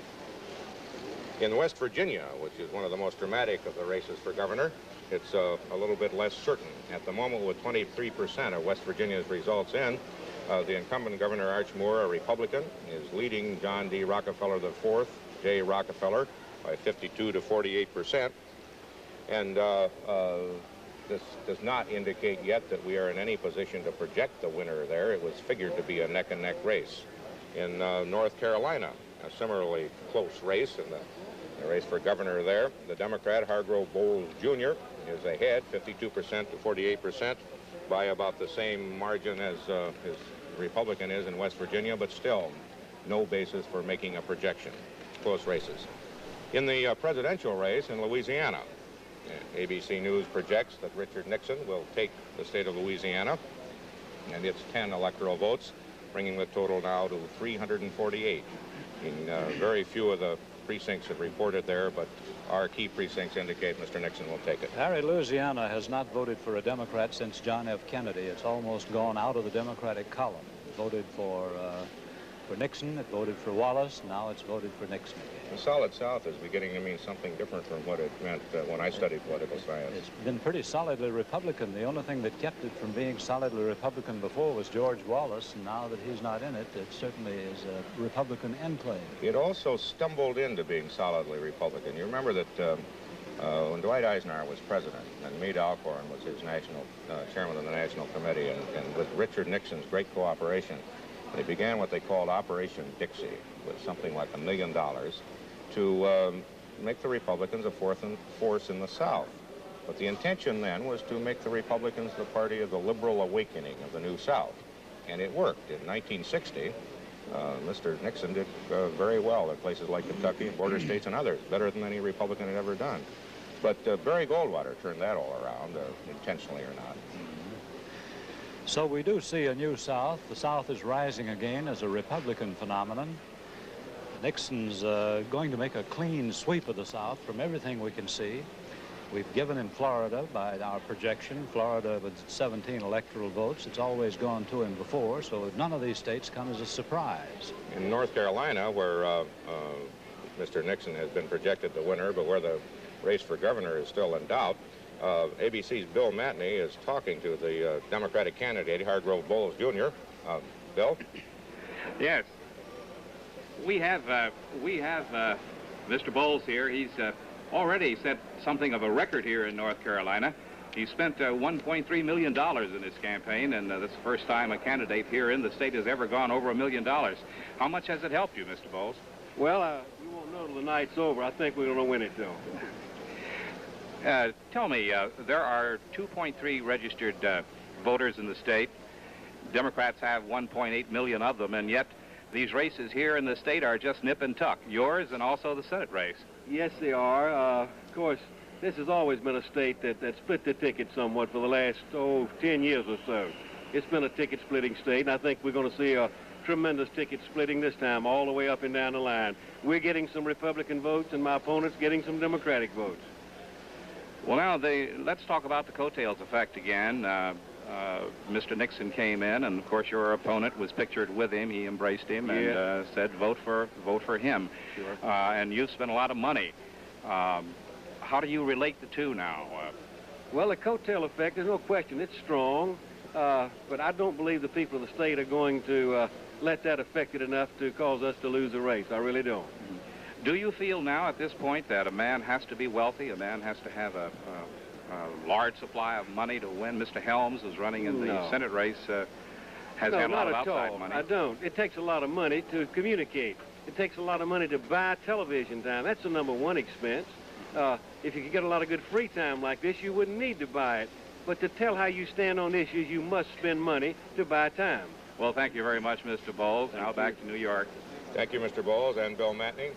In West Virginia, which is one of the most dramatic of the races for governor, it's a little bit less certain. At the moment, with 23% of West Virginia's results in, the incumbent Governor Arch Moore, a Republican, is leading John D. Rockefeller IV, J. Rockefeller, by 52 to 48%. And this does not indicate yet that we are in any position to project the winner there. It was figured to be a neck-and-neck race. In North Carolina, a similarly close race in the race for governor there. The Democrat, Hargrove Bowles Jr., is ahead, 52% to 48%, by about the same margin as his Republican is in West Virginia, but still no basis for making a projection. Close races. In the presidential race in Louisiana, ABC News projects that Richard Nixon will take the state of Louisiana and its 10 electoral votes, bringing the total now to 348. Very few of the precincts have reported there, but our key precincts indicate Mr. Nixon will take it. Harry, Louisiana has not voted for a Democrat since John F. Kennedy. It's almost gone out of the Democratic column. It voted for Nixon, it voted for Wallace, now it's voted for Nixon again. The Solid South is beginning to mean something different from what it meant when I studied political science. It's been pretty solidly Republican. The only thing that kept it from being solidly Republican before was George Wallace, and now that he's not in it, it certainly is a Republican enclave. It also stumbled into being solidly Republican. You remember that when Dwight Eisenhower was president, and Meade Alcorn was his national chairman of the National Committee, and with Richard Nixon's great cooperation, they began what they called Operation Dixie, with something like $1 million to make the Republicans a force in the South. But the intention then was to make the Republicans the party of the liberal awakening of the New South. And it worked. In 1960, Mr. Nixon did very well at places like Kentucky and border states and others, better than any Republican had ever done. But Barry Goldwater turned that all around, intentionally or not. So we do see a new South. The South is rising again as a Republican phenomenon. Nixon's going to make a clean sweep of the South from everything we can see. We've given in Florida, by our projection, Florida with 17 electoral votes. It's always gone to him before, so none of these states come as a surprise. In North Carolina, where Mr. Nixon has been projected the winner, but where the race for governor is still in doubt, ABC's Bill Matney is talking to the Democratic candidate, Hargrove Bowles Jr. Bill? Yes. We have Mr. Bowles here. He's already set something of a record here in North Carolina. He spent $1.3 million in his campaign, and this is the first time a candidate here in the state has ever gone over $1 million. How much has it helped you, Mr. Bowles? Well, we won't know till the night's over. I think we're going to win it, though. Tell me, there are 2.3 registered voters in the state. Democrats have 1.8 million of them, and yet these races here in the state are just nip and tuck. Yours and also the Senate race. Yes, they are. Of course, this has always been a state that split the ticket somewhat for the last, 10 years or so. It's been a ticket-splitting state, and I think we're going to see a tremendous ticket splitting this time, all the way up and down the line. We're getting some Republican votes, and my opponent's getting some Democratic votes. Well, now, let's talk about the coattails effect again. Mr. Nixon came in, and of course your opponent was pictured with him. He embraced him and said, vote for him. Sure. And you've spent a lot of money. How do you relate the two now? Well, the coattail effect, there's no question, it's strong. But I don't believe the people of the state are going to let that affect it enough to cause us to lose a race. I really don't. Do you feel now at this point that a man has to be wealthy, a man has to have a large supply of money to win? Mr. Helms is running in the Senate race, has had a lot of outside money. I don't. It takes a lot of money to communicate. It takes a lot of money to buy television time. That's the #1 expense. If you could get a lot of good free time like this, you wouldn't need to buy it. But to tell how you stand on issues, you must spend money to buy time. Well, thank you very much, Mr. Bowles. Now back to New York. Thank you, Mr. Bowles and Bill Matney.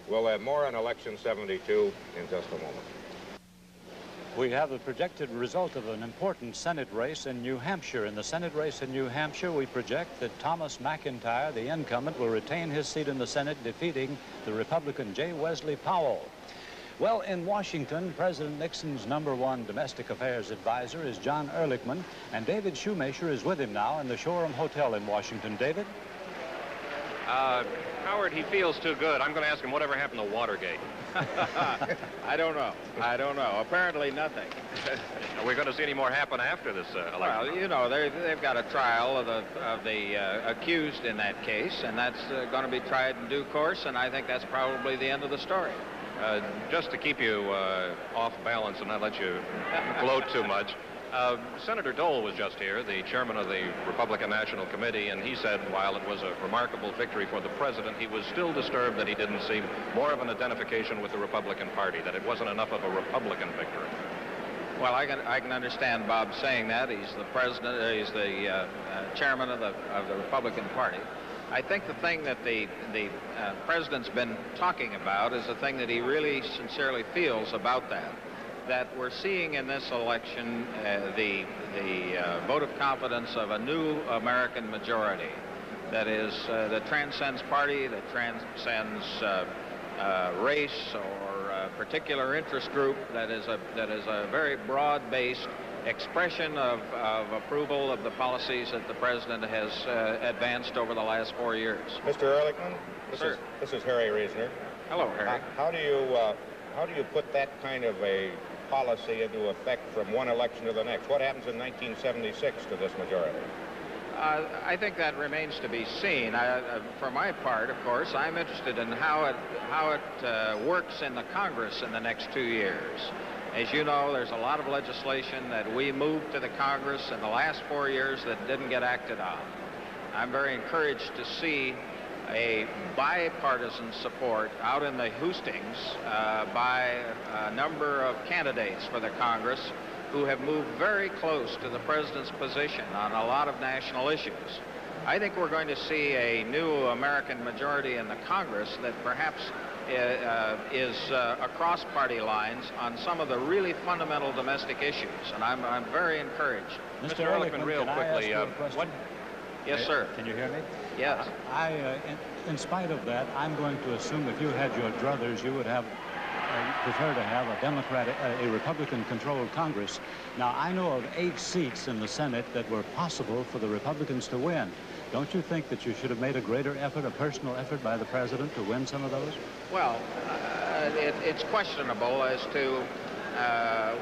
We'll have more on Election 72 in just a moment. We have the projected result of an important Senate race in New Hampshire. In the Senate race in New Hampshire, we project that Thomas McIntyre, the incumbent, will retain his seat in the Senate, defeating the Republican J. Wesley Powell. Well, in Washington, President Nixon's #1 domestic affairs advisor is John Ehrlichman, and David Shoemaker is with him now in the Shoreham Hotel in Washington. David? Howard, he feels too good. I'm going to ask him whatever happened to Watergate. I don't know. Apparently nothing. Are we going to see any more happen after this election? Well, you know, they've got a trial of the accused in that case, and that's going to be tried in due course, and I think that's probably the end of the story. Just to keep you off balance and not let you gloat too much, Senator Dole was just here, the chairman of the Republican National Committee, and he said while it was a remarkable victory for the president, he was still disturbed that he didn't see more of an identification with the Republican Party, that it wasn't enough of a Republican victory. Well, I can understand Bob saying that. He's the president, he's the chairman of the Republican Party. I think the thing that the president's been talking about is the thing that he really sincerely feels about that we're seeing in this election the vote of confidence of a new American majority that transcends party, that transcends race or particular interest group, that is a very broad-based expression of approval of the policies that the president has advanced over the last 4 years. Mr. Ehrlichman, this is Harry Reasoner. Hello, Harry. How do you put that kind of a policy into effect from one election to the next? What happens in 1976 to this majority? I think that remains to be seen. For my part, of course, I'm interested in how it works in the Congress in the next 2 years. As you know, there's a lot of legislation that we moved to the Congress in the last 4 years that didn't get acted on. I'm very encouraged to see a bipartisan support out in the hustings by a number of candidates for the Congress who have moved very close to the president's position on a lot of national issues. I think we're going to see a new American majority in the Congress that perhaps is across party lines on some of the really fundamental domestic issues, and I'm very encouraged. Mr. Ehrlichman, real quickly, yes, sir. Can you hear me? Yes. In spite of that, I'm going to assume if you had your druthers, you would have prefer to have a Republican-controlled Congress. Now, I know of 8 seats in the Senate that were possible for the Republicans to win. Don't you think that you should have made a greater effort, a personal effort by the president to win some of those? Well, it's questionable as to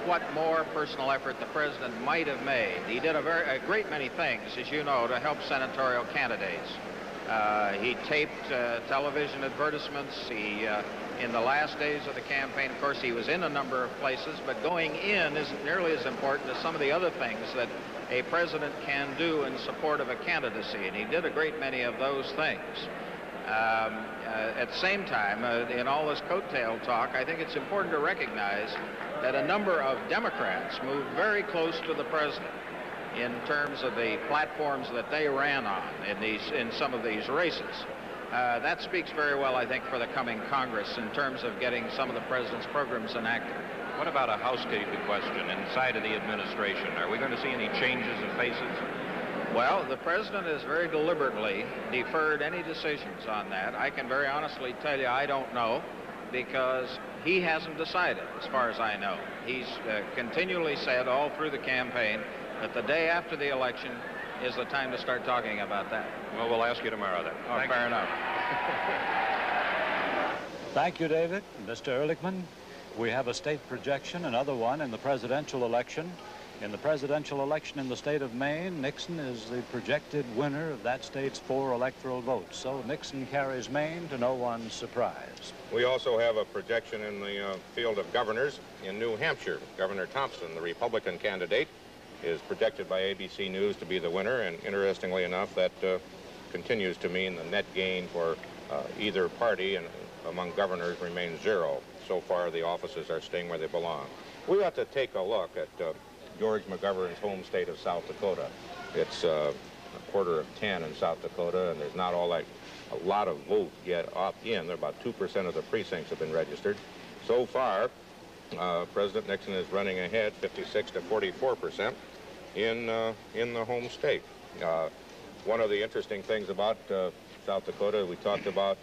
what more personal effort the president might have made. He did a great many things, as you know, to help senatorial candidates. He taped television advertisements. In the last days of the campaign, of course, he was in a number of places, but going in isn't nearly as important as some of the other things that a president can do in support of a candidacy, and he did a great many of those things. At the same time, in all this coattail talk, I think it's important to recognize that a number of Democrats moved very close to the president in terms of the platforms that they ran on in some of these races. That speaks very well, I think, for the coming Congress in terms of getting some of the president's programs enacted. What about a housekeeping question inside of the administration? Are we going to see any changes of faces? Well, the president has very deliberately deferred any decisions on that. I can very honestly tell you I don't know, because he hasn't decided, as far as I know. He's continually said all through the campaign that the day after the election is the time to start talking about that. Well, we'll ask you tomorrow then. Oh, fair enough. Thank you, David. Mr. Ehrlichman, we have a state projection, another one in the presidential election. In the presidential election in the state of Maine, Nixon is the projected winner of that state's 4 electoral votes. So Nixon carries Maine to no one's surprise. We also have a projection in the field of governors in New Hampshire. Governor Thompson, the Republican candidate, is projected by ABC News to be the winner, and interestingly enough, that continues to mean the net gain for either party and among governors remains 0. So far, the offices are staying where they belong. We ought to take a look at George McGovern's home state of South Dakota. It's a 9:45 in South Dakota, and there's not a lot of votes yet up in. There are about 2% of the precincts have been registered. So far, President Nixon is running ahead 56 to 44% in the home state. One of the interesting things about South Dakota, we talked about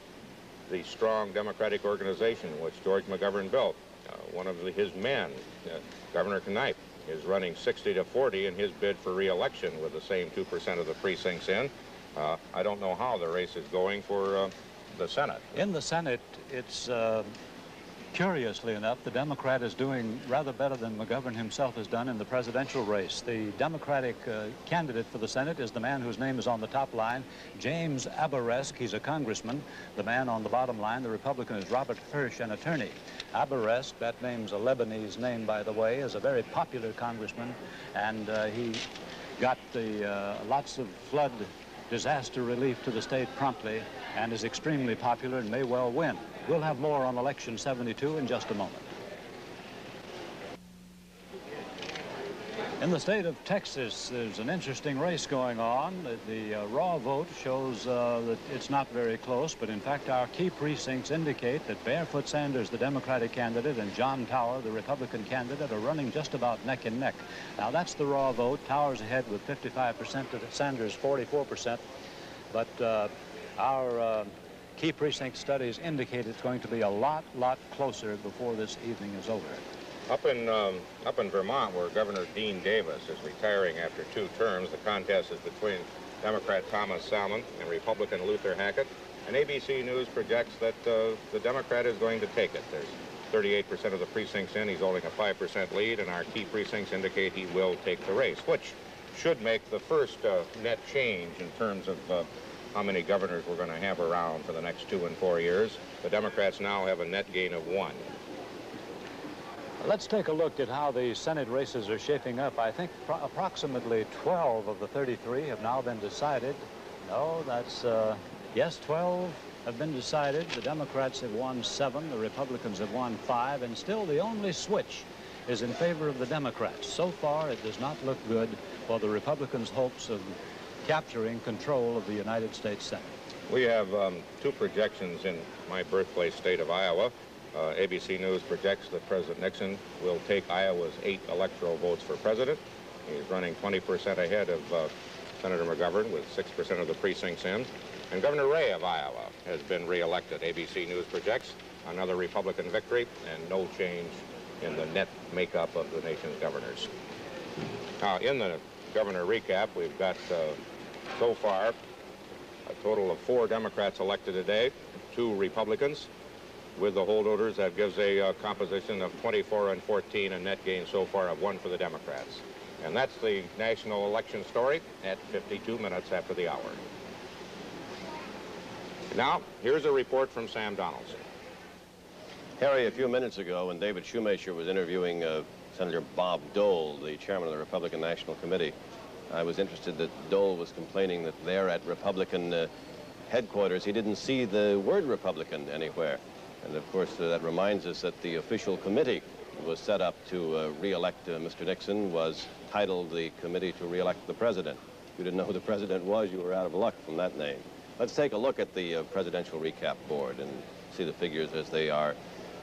the strong Democratic organization which George McGovern built. One of his men, Governor Knipe, is running 60 to 40 in his bid for re-election with the same 2% of the precincts in. I don't know how the race is going for the Senate. In the Senate, it's curiously enough, the Democrat is doing rather better than McGovern himself has done in the presidential race. The Democratic candidate for the Senate is the man whose name is on the top line, James Abourezk. He's a congressman. The man on the bottom line, the Republican, is Robert Hirsch, an attorney. Abourezk, that name's a Lebanese name, by the way, is a very popular congressman, and he got the lots of flood disaster relief to the state promptly and is extremely popular and may well win. We'll have more on Election 72 in just a moment. In the state of Texas, there's an interesting race going on. The raw vote shows that it's not very close, but in fact our key precincts indicate that Barefoot Sanders, the Democratic candidate, and John Tower, the Republican candidate, are running just about neck and neck. Now that's the raw vote. Tower's ahead with 55% to Sanders 44%, but our key precinct studies indicate it's going to be a lot closer before this evening is over. Up in Vermont, where Governor Dean Davis is retiring after 2 terms, the contest is between Democrat Thomas Salmon and Republican Luther Hackett. And ABC News projects that the Democrat is going to take it. There's 38% of the precincts in. He's holding a 5% lead, and our key precincts indicate he will take the race, which should make the first net change in terms of how many governors we're going to have around for the next 2 and 4 years. The Democrats now have a net gain of 1. Let's take a look at how the Senate races are shaping up. I think approximately 12 of the 33 have now been decided. No, that's, yes, 12 have been decided. The Democrats have won 7, the Republicans have won 5, and still the only switch is in favor of the Democrats. So far, it does not look good for the Republicans' hopes of capturing control of the United States Senate. We have 2 projections in my birthplace state of Iowa. ABC News projects that President Nixon will take Iowa's 8 electoral votes for president. He's running 20% ahead of Senator McGovern with 6% of the precincts in. And Governor Ray of Iowa has been reelected. ABC News projects another Republican victory and no change in the net makeup of the nation's governors. Now, in the governor recap, we've got so far a total of 4 Democrats elected today, 2 Republicans. With the holdovers, that gives a composition of 24 and 14, a net gain so far of 1 for the Democrats. And that's the national election story at 52 minutes after the hour. Now, here's a report from Sam Donaldson. Harry, a few minutes ago, when David Shoemaker was interviewing Senator Bob Dole, the chairman of the Republican National Committee, I was interested that Dole was complaining that there at Republican headquarters, he didn't see the word Republican anywhere. And of course, that reminds us that the official committee was set up to re-elect Mr. Nixon was titled the Committee to Re-elect the President. If you didn't know who the president was, you were out of luck from that name. Let's take a look at the presidential recap board and see the figures as they are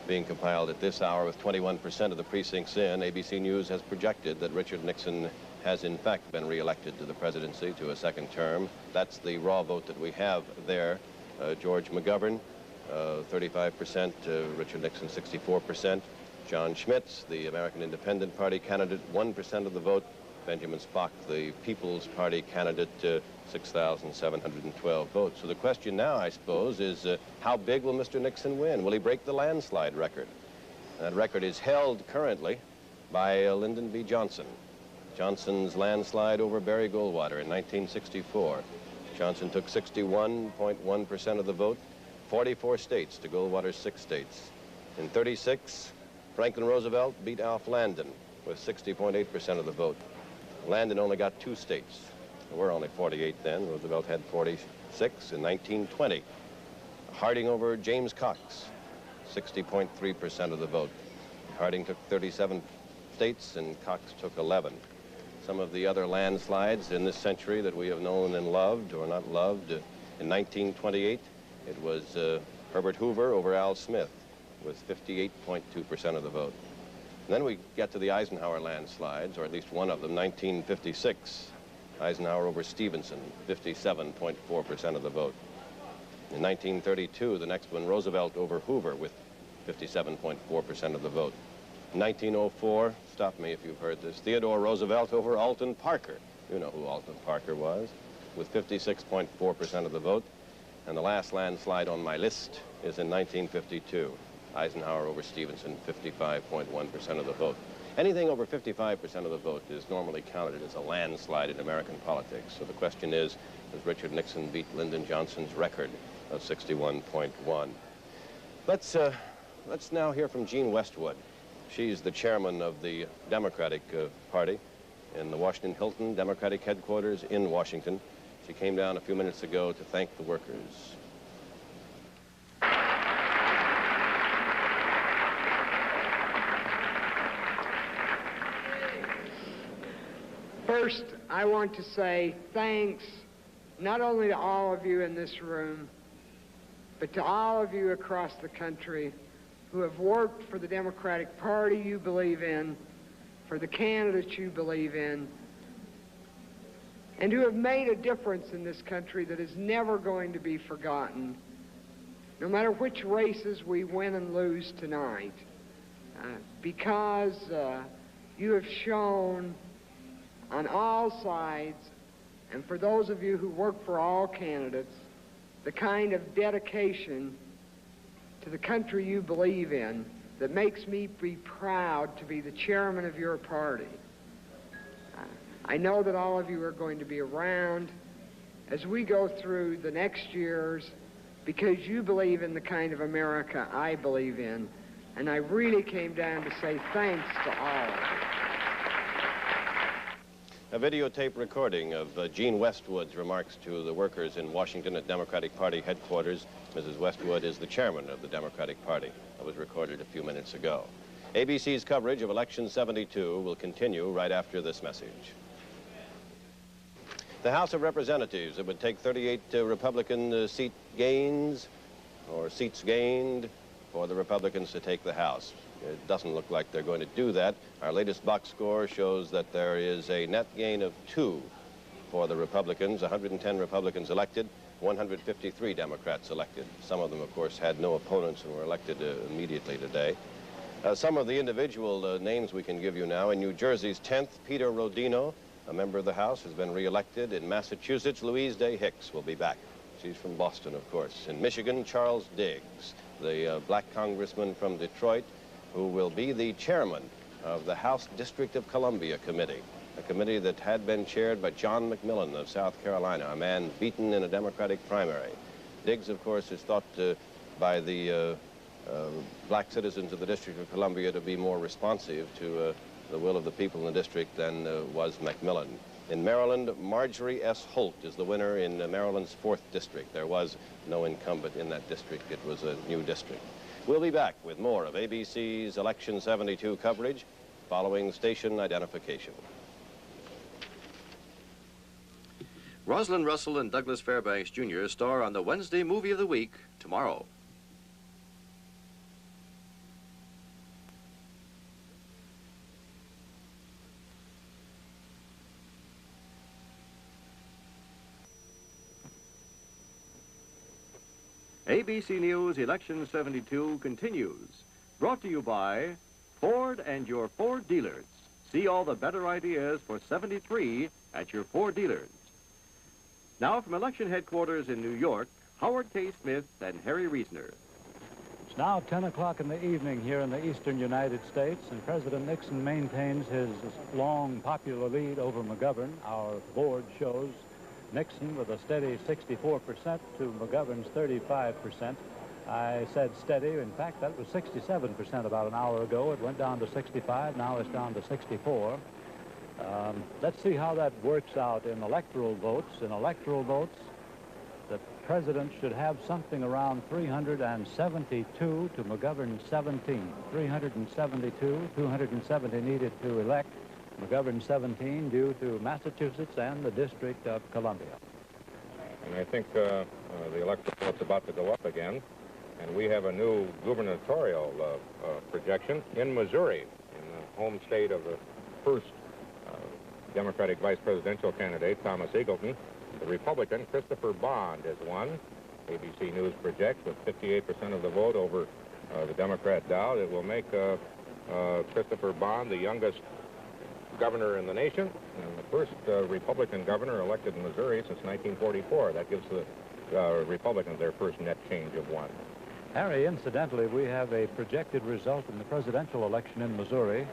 being compiled at this hour with 21% of the precincts in. ABC News has projected that Richard Nixon has in fact been reelected to the presidency to a second term. That's the raw vote that we have there. George McGovern, 35%, Richard Nixon, 64%. John Schmitz, the American Independent Party candidate, 1% of the vote. Benjamin Spock, the People's Party candidate, 6,712 votes. So the question now, I suppose, is how big will Mr. Nixon win? Will he break the landslide record? That record is held currently by Lyndon B. Johnson. Johnson's landslide over Barry Goldwater in 1964. Johnson took 61.1% of the vote, 44 states to Goldwater's 6 states. In 36, Franklin Roosevelt beat Alf Landon with 60.8% of the vote. Landon only got 2 states. There were only 48 then. Roosevelt had 46 in 1920. Harding over James Cox, 60.3% of the vote. Harding took 37 states and Cox took 11. Some of the other landslides in this century that we have known and loved or not loved. In 1928, it was Herbert Hoover over Al Smith with 58.2% of the vote. And then we get to the Eisenhower landslides, or at least one of them, 1956. Eisenhower over Stevenson, 57.4% of the vote. In 1932, the next one, Roosevelt over Hoover with 57.4% of the vote. In 1904, stop me if you've heard this, Theodore Roosevelt over Alton Parker. You know who Alton Parker was, with 56.4% of the vote. And the last landslide on my list is in 1952. Eisenhower over Stevenson, 55.1% of the vote. Anything over 55% of the vote is normally counted as a landslide in American politics. So the question is, does Richard Nixon beat Lyndon Johnson's record of 61.1? Let's now hear from Jean Westwood. She's the chairman of the Democratic Party in the Washington Hilton Democratic headquarters in Washington. She came down a few minutes ago to thank the workers. First, I want to say thanks not only to all of you in this room, but to all of you across the country who have worked for the Democratic Party you believe in, for the candidates you believe in, and who have made a difference in this country that is never going to be forgotten, no matter which races we win and lose tonight, because you have shown on all sides, and for those of you who work for all candidates, the kind of dedication to the country you believe in that makes me be proud to be the chairman of your party. I know that all of you are going to be around as we go through the next years because you believe in the kind of America I believe in, and I really came down to say thanks to all of you. A videotape recording of Jean Westwood's remarks to the workers in Washington at Democratic Party headquarters. Mrs. Westwood is the chairman of the Democratic Party. That was recorded a few minutes ago. ABC's coverage of Election 72 will continue right after this message. The House of Representatives, it would take 38 Republican seat gains or seats gained for the Republicans to take the House. It doesn't look like they're going to do that. Our latest box score shows that there is a net gain of 2 for the Republicans, 110 Republicans elected, 153 Democrats elected. Some of them, of course, had no opponents and were elected immediately today. Some of the individual names we can give you now. In New Jersey's 10th, Peter Rodino, a member of the House, has been reelected. In Massachusetts, Louise Day Hicks will be back. She's from Boston, of course. In Michigan, Charles Diggs, the black congressman from Detroit, who will be the chairman of the House District of Columbia Committee, a committee that had been chaired by John McMillan of South Carolina, a man beaten in a Democratic primary. Diggs, of course, is thought by the black citizens of the District of Columbia to be more responsive to the will of the people in the district than was McMillan. In Maryland, Marjorie S. Holt is the winner in Maryland's 4th district. There was no incumbent in that district. It was a new district. We'll be back with more of ABC's Election 72 coverage following station identification. Rosalind Russell and Douglas Fairbanks Jr. star on the Wednesday Movie of the Week tomorrow. ABC News Election 72 continues. Brought to you by Ford and your Ford dealers. See all the better ideas for 73 at your Ford dealers. Now from election headquarters in New York, Howard K. Smith and Harry Reisner. It's now 10 o'clock in the evening here in the eastern United States, and President Nixon maintains his long popular lead over McGovern. Our board shows Nixon with a steady 64% to McGovern's 35%. I said steady. In fact, that was 67% about an hour ago. It went down to 65. Now it's down to 64. Let's see how that works out in electoral votes. In electoral votes, the president should have something around 372 to McGovern's 17. 372, 270 needed to elect. McGovern 17 due to Massachusetts and the District of Columbia. And I think the electoral vote's about to go up again. And we have a new gubernatorial projection in Missouri, in the home state of the first Democratic vice presidential candidate, Thomas Eagleton. The Republican, Christopher Bond, has won. ABC News projects with 58% of the vote over the Democrat Dowd. It will make Christopher Bond the youngest governor in the nation, and the first Republican governor elected in Missouri since 1944. That gives the Republicans their first net change of one. Harry, incidentally, we have a projected result in the presidential election in Missouri.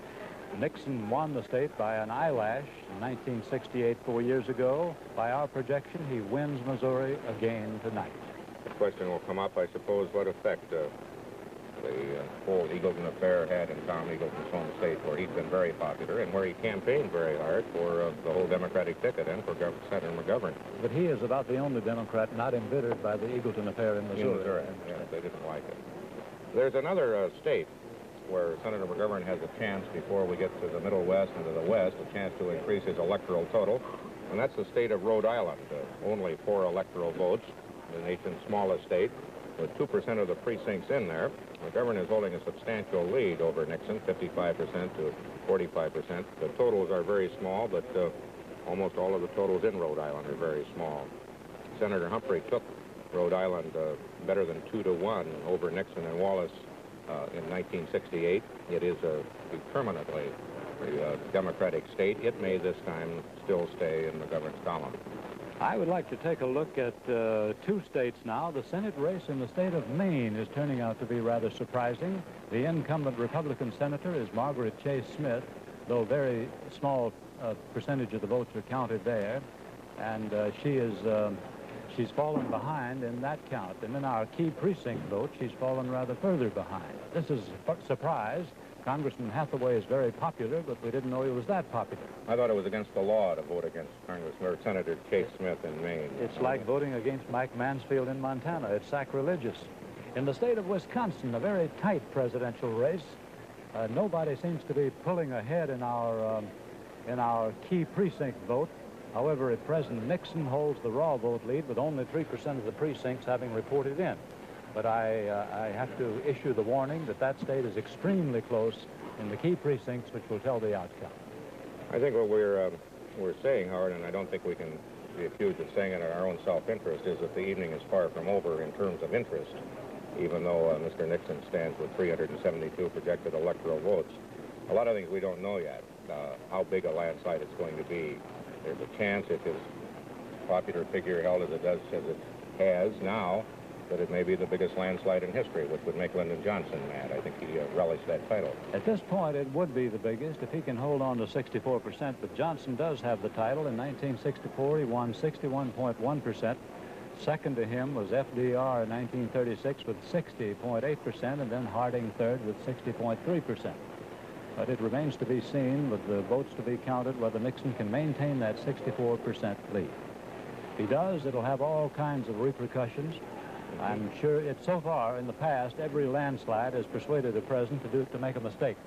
Nixon won the state by an eyelash in 1968, 4 years ago. By our projection, he wins Missouri again tonight. The question will come up, I suppose, what effect the whole Eagleton affair had in Tom Eagleton's home state, where he'd been very popular and where he campaigned very hard for the whole Democratic ticket and for Senator McGovern. But he is about the only Democrat not embittered by the Eagleton affair in Missouri. In Missouri, yes, they didn't like it. There's another state where Senator McGovern has a chance before we get to the Middle West and to the West, a chance to increase his electoral total, and that's the state of Rhode Island. Only 4 electoral votes, the nation's smallest state, with 2% of the precincts in there. McGovern is holding a substantial lead over Nixon, 55% to 45%. The totals are very small, but almost all of the totals in Rhode Island are very small. Senator Humphrey took Rhode Island better than 2-1 over Nixon and Wallace in 1968. It is permanently a Democratic state. It may this time still stay in McGovern's column. I would like to take a look at 2 states now. The Senate race in the state of Maine is turning out to be rather surprising. The incumbent Republican senator is Margaret Chase Smith, though a very small percentage of the votes are counted there. And she's fallen behind in that count. And in our key precinct vote, she's fallen rather further behind. This is a surprise. Congressman Hathaway is very popular, but we didn't know he was that popular. I thought it was against the law to vote against Senator Chase Smith in Maine. It's like voting against Mike Mansfield in Montana. It's sacrilegious. In the state of Wisconsin, a very tight presidential race. Nobody seems to be pulling ahead in our key precinct vote. However, President Nixon holds the raw vote lead with only 3% of the precincts having reported in. But I have to issue the warning that that state is extremely close in the key precincts, which will tell the outcome. I think what we're saying, Howard, and I don't think we can be accused of saying it in our own self-interest, is that the evening is far from over in terms of interest, even though Mr. Nixon stands with 372 projected electoral votes. A lot of things we don't know yet. How big a landslide it's going to be. There's a chance, if his popular figure held as it has now, that it may be the biggest landslide in history, which would make Lyndon Johnson mad. I think he relished that title. At this point, it would be the biggest if he can hold on to 64%, but Johnson does have the title. In 1964, he won 61.1%. Second to him was FDR in 1936 with 60.8%, and then Harding third with 60.3%. But it remains to be seen, with the votes to be counted, whether Nixon can maintain that 64% lead. If he does, it'll have all kinds of repercussions. I'm sure so far in the past, every landslide has persuaded the president to make a mistake.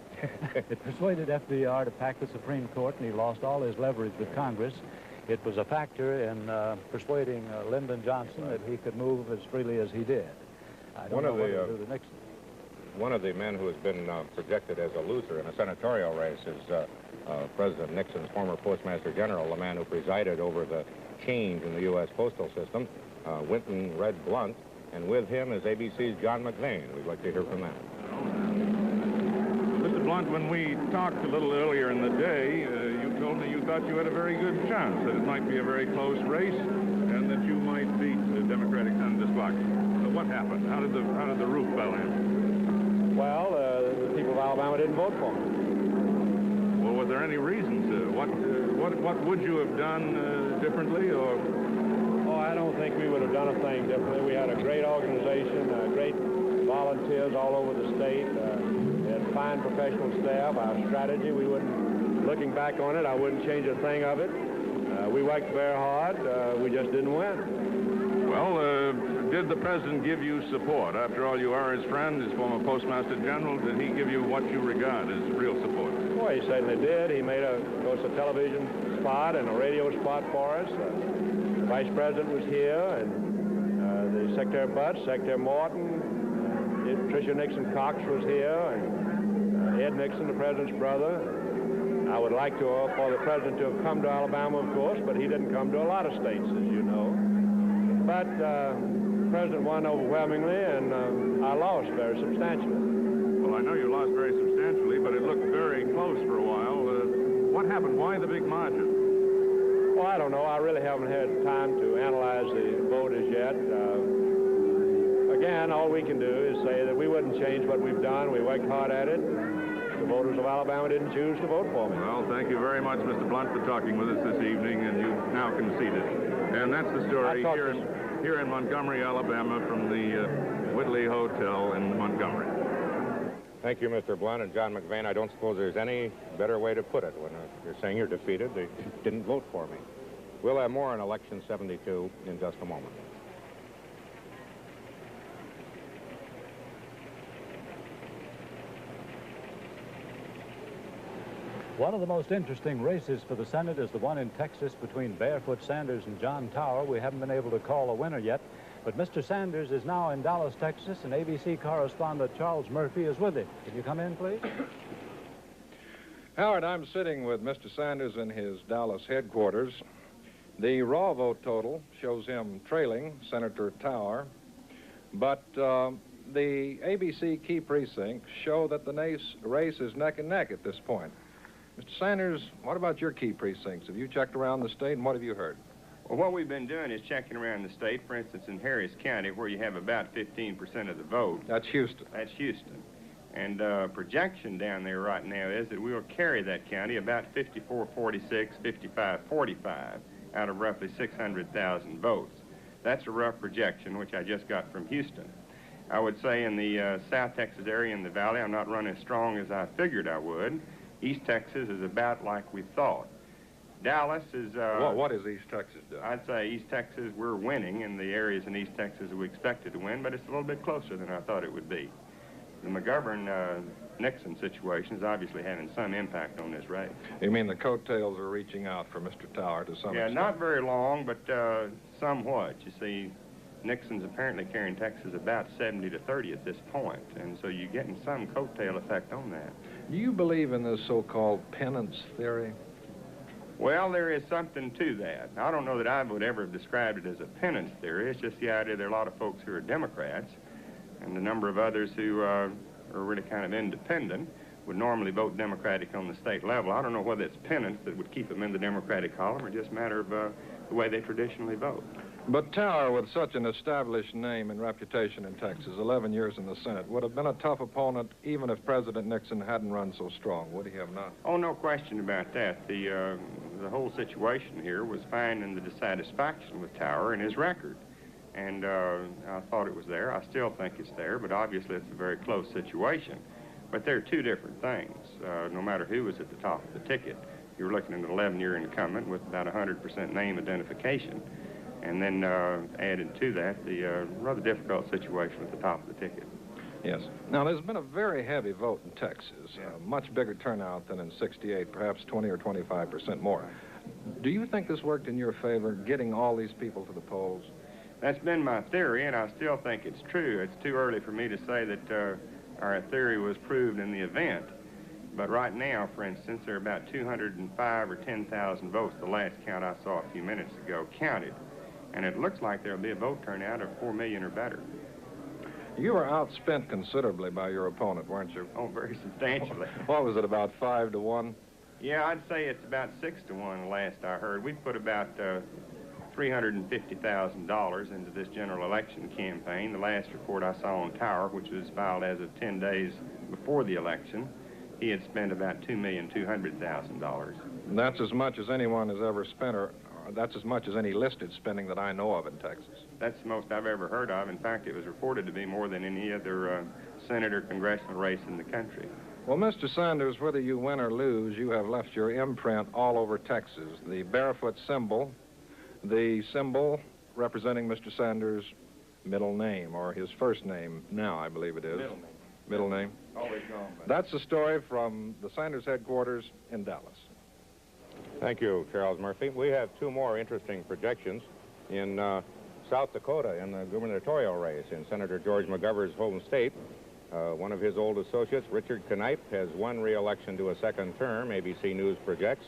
It persuaded FDR to pack the Supreme Court, and he lost all his leverage with Congress. It was a factor in persuading Lyndon Johnson that he could move as freely as he did. I don't know what to do to Nixon. One of the men who has been projected as a loser in a senatorial race is President Nixon's former Postmaster General, the man who presided over the change in the U.S. postal system, Winton Red Blunt. And with him is ABC's John McVane. We'd like to hear from that. Mr. Blunt, when we talked a little earlier in the day, you told me you thought you had a very good chance, that it might be a very close race, and that you might beat Democratic Senator Splotkin. So what happened? How did the roof fell in? Well, the people of Alabama didn't vote for him. Well, was there any reason to? What would you have done differently, or? Oh, I don't think we would have done a thing differently. We had a great organization, great volunteers all over the state. We had fine professional staff. Our strategy, looking back on it, I wouldn't change a thing of it. We worked very hard. We just didn't win. Well, did the president give you support? After all, you are his friend, his former postmaster general. Did he give you what you regard as real support? Well, he certainly did. He made of course, a television spot and a radio spot for us. The vice president was here, and the Secretary Butts, Secretary Morton, Patricia Nixon Cox was here, and Ed Nixon, the president's brother. I would like for the president to have come to Alabama, of course, but he didn't come to a lot of states, as you know. But the president won overwhelmingly, and I lost very substantially. Well, I know you lost very substantially, but it looked very close for a while. What happened? Why the big margin? Well, I don't know. I really haven't had time to analyze the vote as yet. Again, all we can do is say that we wouldn't change what we've done. We worked hard at it. The voters of Alabama didn't choose to vote for me. Well, thank you very much, Mr. Blunt, for talking with us this evening, and you've now conceded. And that's the story here in Montgomery, Alabama, from the Whitley Hotel in Montgomery. Thank you, Mr. Blunt and John McVane. I don't suppose there's any better way to put it. When you're saying you're defeated, they didn't vote for me. We'll have more on Election 72 in just a moment. One of the most interesting races for the Senate is the one in Texas between Barefoot Sanders and John Tower. We haven't been able to call a winner yet, but Mr. Sanders is now in Dallas, Texas, and ABC correspondent Charles Murphy is with him. Can you come in, please? Howard, I'm sitting with Mr. Sanders in his Dallas headquarters. The raw vote total shows him trailing Senator Tower, but the ABC key precincts show that the race is neck and neck at this point. Mr. Sanders, what about your key precincts? Have you checked around the state, and what have you heard? Well, what we've been doing is checking around the state. For instance, in Harris County, where you have about 15% of the vote. That's Houston. That's Houston. And projection down there right now is that we will carry that county about 54-46, 55-45 out of roughly 600,000 votes. That's a rough projection, which I just got from Houston. I would say in the South Texas area in the Valley, I'm not running as strong as I figured I would. East Texas is about like we thought. Dallas is... what is East Texas doing? I'd say East Texas, we're winning in the areas in East Texas that we expected to win, but it's a little bit closer than I thought it would be. The McGovern-Nixon situation is obviously having some impact on this race. You mean the coattails are reaching out for Mr. Tower to some extent? Yeah, not very long, but somewhat. You see, Nixon's apparently carrying Texas about 70-30 at this point, and so you're getting some coattail effect on that. Do you believe in this so-called penance theory? Well, there is something to that. I don't know that I would ever have described it as a penance theory. It's just the idea there are a lot of folks who are Democrats, and a number of others who are really kind of independent would normally vote Democratic on the state level. I don't know whether it's penance that would keep them in the Democratic column or just a matter of the way they traditionally vote. But Tower, with such an established name and reputation in Texas, 11 years in the Senate, would have been a tough opponent even if President Nixon hadn't run so strong, would he have not? Oh, no question about that. The whole situation here was finding the dissatisfaction with Tower and his record. And I thought it was there. I still think it's there, but obviously it's a very close situation. But they're two different things. No matter who was at the top of the ticket, you're looking at an 11-year incumbent with about 100% name identification. And then added to that, the rather difficult situation at the top of the ticket. Yes. Now, there's been a very heavy vote in Texas, much bigger turnout than in '68, perhaps 20 or 25% more. Do you think this worked in your favor, getting all these people to the polls? That's been my theory, and I still think it's true. It's too early for me to say that our theory was proved in the event. But right now, for instance, there are about 205 or 10,000 votes, the last count I saw a few minutes ago, counted. and it looks like there'll be a vote turnout of 4 million or better. You were outspent considerably by your opponent, weren't you? Oh, very substantially. What was it, about 5 to 1? Yeah, I'd say it's about 6 to 1 last I heard. We put about $350,000 into this general election campaign. The last report I saw on Tower, which was filed as of 10 days before the election, he had spent about $2,200,000. That's as much as anyone has ever spent, or that's as much as any listed spending that I know of in Texas. That's the most I've ever heard of. In fact, it was reported to be more than any other Senate or congressional race in the country. Well, Mr. Sanders, whether you win or lose, you have left your imprint all over Texas. The barefoot symbol, the symbol representing Mr. Sanders' middle name, or his first name now, I believe it is. Middle name. Middle name. Always gone. That's the story from the Sanders headquarters in Dallas. Thank you, Charles Murphy. We have 2 more interesting projections in South Dakota in the gubernatorial race in Senator George McGovern's home state. One of his old associates, Richard Knipe, has won re-election to a second term, ABC News projects.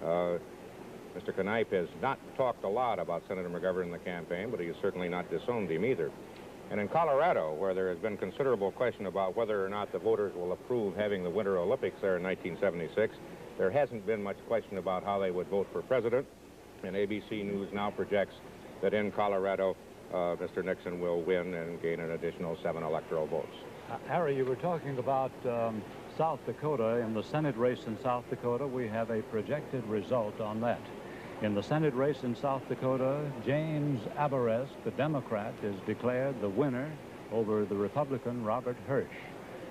Mr. Knipe has not talked a lot about Senator McGovern in the campaign, but he has certainly not disowned him either. And in Colorado, where there has been considerable question about whether or not the voters will approve having the Winter Olympics there in 1976, there hasn't been much question about how they would vote for president. And ABC News now projects that in Colorado, Mr. Nixon will win and gain an additional 7 electoral votes. Harry, you were talking about South Dakota. In the Senate race in South Dakota, we have a projected result on that. In the Senate race in South Dakota, James Abourezk, the Democrat, is declared the winner over the Republican Robert Hirsch.